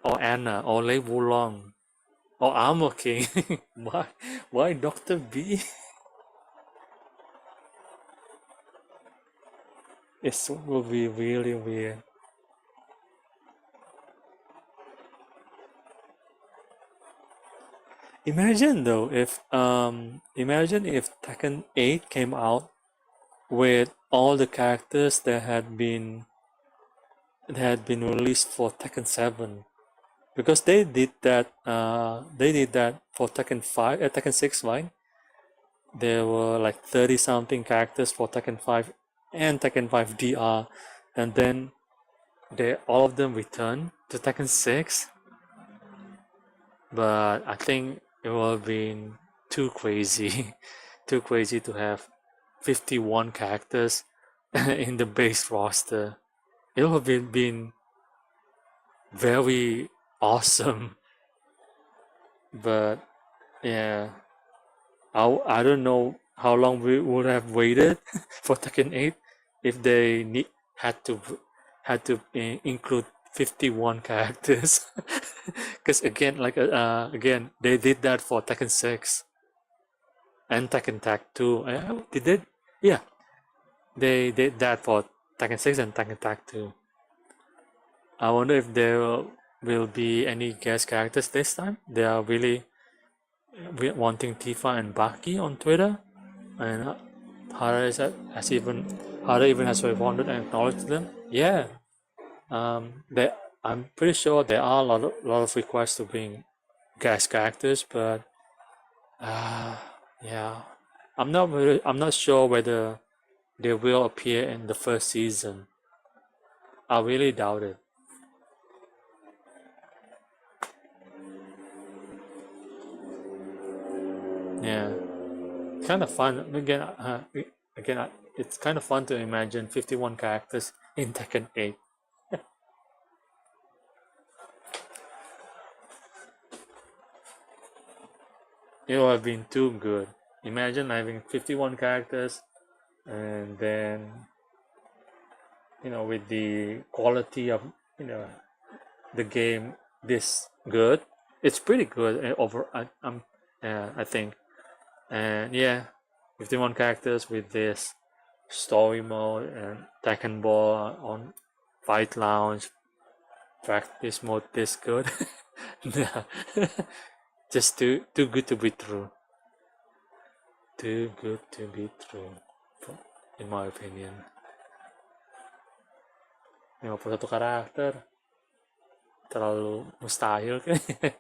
Speaker 1: or Anna or Lei Wulong or Armor King? Why Dr. B? It will be really weird. Imagine though if Tekken 8 came out with all the characters that had been released for Tekken 7, because they did that for Tekken 5, Tekken 6, right? There were like 30 something characters for Tekken 5 and Tekken 5 DR, and then all of them returned to Tekken 6. But I think it would have been too crazy, too crazy to have 51 characters in the base roster. It would have been very awesome. But yeah, I don't know how long we would have waited for Tekken 8 if they had to include 51 characters. Because again, again, they did that for Tekken 6 and Tekken Tag 2. Did they? Yeah, they did that for Tekken 6 and Tekken Tag 2. I wonder if there will be any guest characters this time. They are really wanting Tifa and Baki on Twitter, and Hara even has responded and acknowledged them. Yeah, I'm pretty sure there are a lot of requests to bring guest characters, but yeah, I'm not sure whether they will appear in the first season. I really doubt it. Yeah, kind of fun. Again, it's kind of fun to imagine 51 characters in Tekken 8. It would have been too good. Imagine having 51 characters and then, with the quality of, the game this good. It's pretty good over, I think. And yeah, 51 characters with this story mode and Tekken Ball on Fight Lounge practice mode this good. Yeah. Just too good to be true. Too good to be true, in my opinion. 51 karakter terlalu mustahil kayaknya.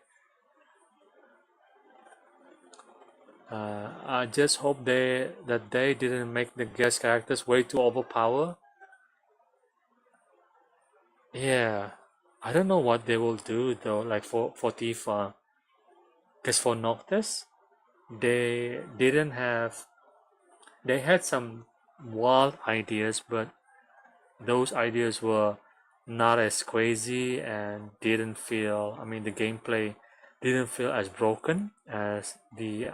Speaker 1: I just hope that they didn't make the guest characters way too overpowered. Yeah, I don't know what they will do though, like for Tifa. Because for Noctis, they had some wild ideas, but those ideas were not as crazy and didn't feel, the gameplay didn't feel as broken as the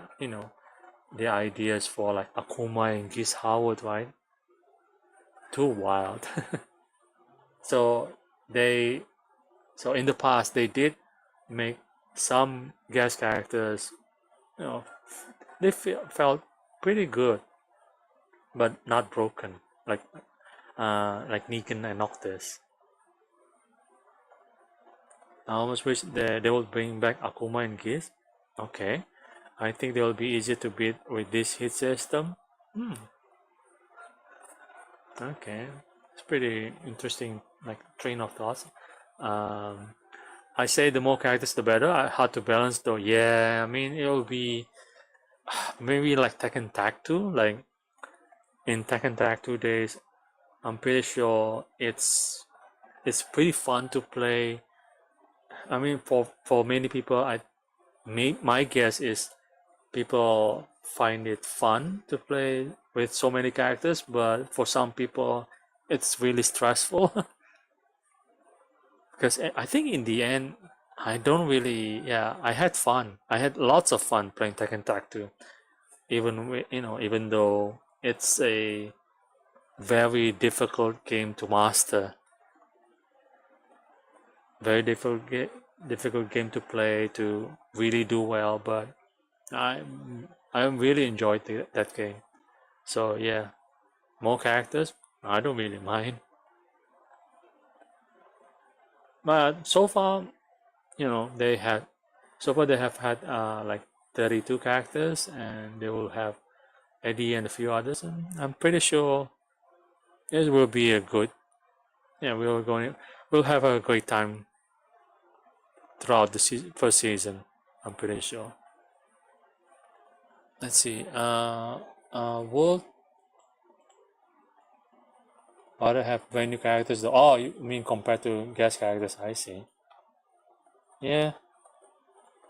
Speaker 1: the ideas for like Akuma and Geese Howard, right? Too wild. So in the past they did make some guest characters, they felt pretty good, but not broken, like Negan and Noctis. I almost wish they would bring back Akuma and Geese. Okay, I think they will be easier to beat with this hit system. Okay, it's pretty interesting, like train of thoughts. I say the more characters the better. Hard to balance though. Yeah, it will be maybe like Tekken Tag 2. Like in Tekken Tag 2 days, I'm pretty sure it's pretty fun to play. For many people, my guess is people find it fun to play with so many characters, but for some people, it's really stressful. Because I think in the end, I don't really. Yeah, I had fun. I had lots of fun playing Tekken Tag 2, even though it's a very difficult game to master. Very difficult game to play to really do well, but I really enjoyed that game. So yeah, more characters, I don't really mind. But so far, they have had like 32 characters, and they will have Eddy and a few others, and I'm pretty sure it will be a good. Yeah, we'll have a great time throughout the first season. I'm pretty sure. Let's see. World. Other have brand new characters though. Oh, you mean compared to guest characters? I see. Yeah,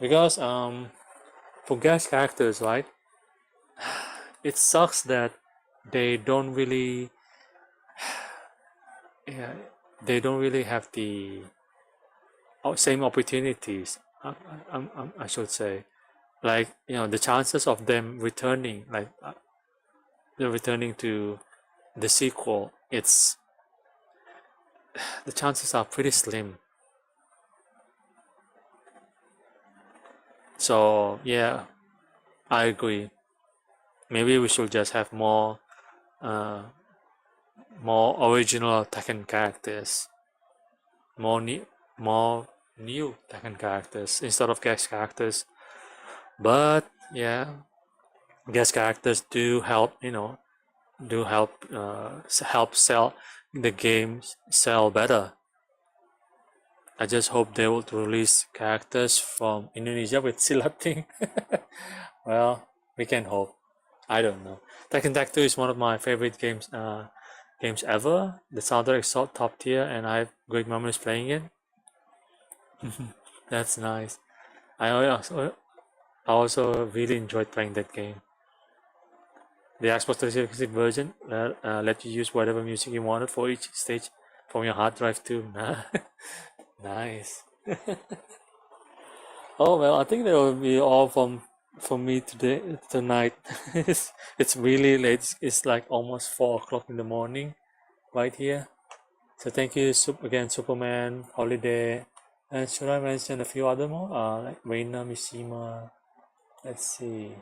Speaker 1: because for guest characters, right? It sucks that they don't really, yeah, they don't really have the same opportunities. I should say, like the chances of them returning, like they're returning to the sequel. It's the chances are pretty slim. So yeah, I agree. Maybe we should just have more original Tekken characters, more new Tekken characters instead of guest characters. But yeah, guest characters do help, help sell the games sell better. I just hope they will release characters from Indonesia with silating. Well, we can hope. I don't know. Tekken Tag 2 is one of my favorite games ever. The soundtrack is so top tier, and I have great memories playing it. That's nice. I also really enjoyed playing that game. The Xbox 360 version let you use whatever music you wanted for each stage from your hard drive too. Nice. Oh well, I think that will be all from me tonight. It's really late. It's like almost 4 o'clock in the morning right here. So thank you again, Superman, Holiday, and should I mention a few other more? Like Reina, Mishima. Let's see.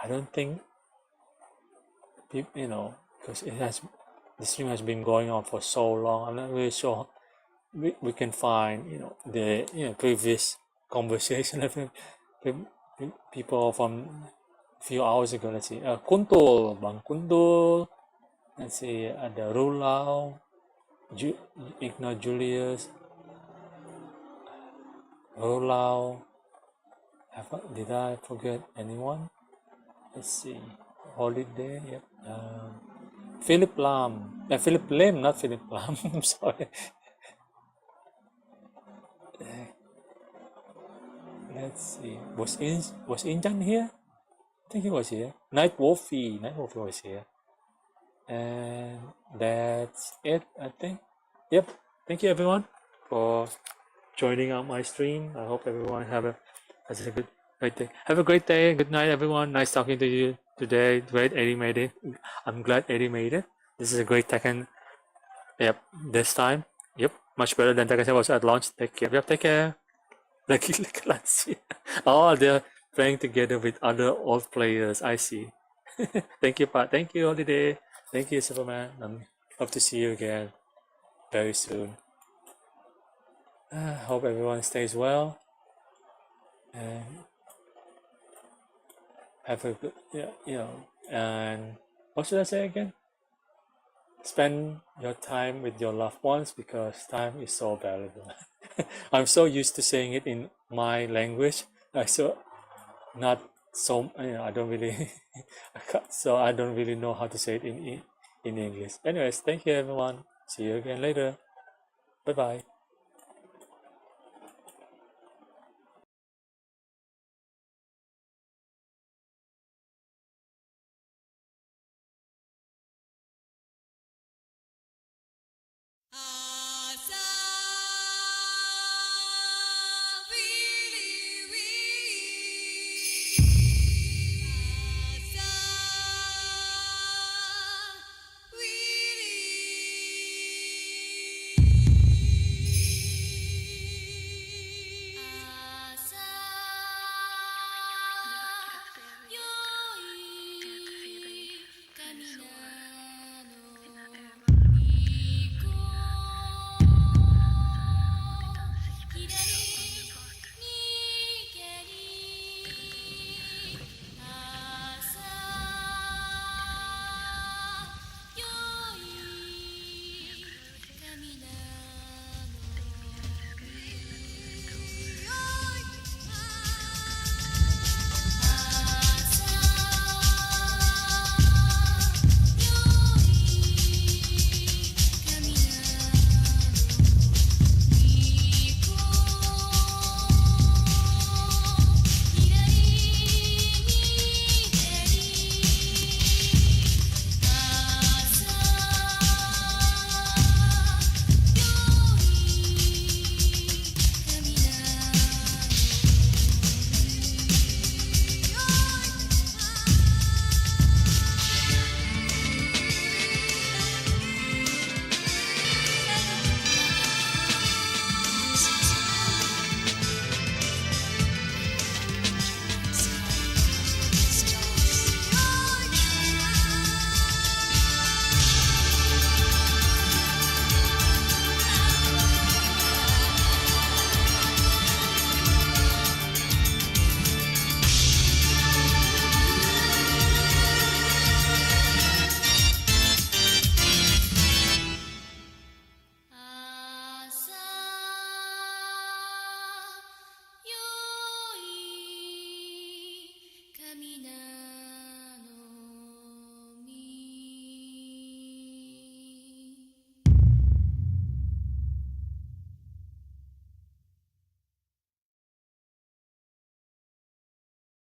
Speaker 1: I don't think people, because the stream has been going on for so long. I'm not really sure we can find the previous conversation of people from a few hours ago. Let's see, Kuntul, Bang Kuntul. Let's see, ada Rulau, Igna Julius, Rulau. Did I forget anyone? Let's see, Holiday. Yep. Philip Lam. Philip Lam, not Philip Lam. I'm sorry. Let's see. Was Injan here? I think he was here. Night Wolfie was here. And that's it, I think. Yep. Thank you everyone for joining on my stream. I hope everyone has a great day. Have a great day. Good night, everyone. Nice talking to you today. Great, Eddy made it. I'm glad Eddy made it. This is a great Tekken. Yep. This time. Yep. Much better than Tekken was at launch. Take care. Yep. Take care. Oh, they're playing together with other old players. I see. Thank you, Pat. Thank you, Holiday. Thank you, Superman. Hope to see you again very soon. Hope everyone stays well and have a good, and what should I say again? Spend your time with your loved ones because time is so valuable. I'm so used to saying it in my language. I don't really, so I don't really know how to say it in English. Anyways, thank you everyone. See you again later. Bye bye.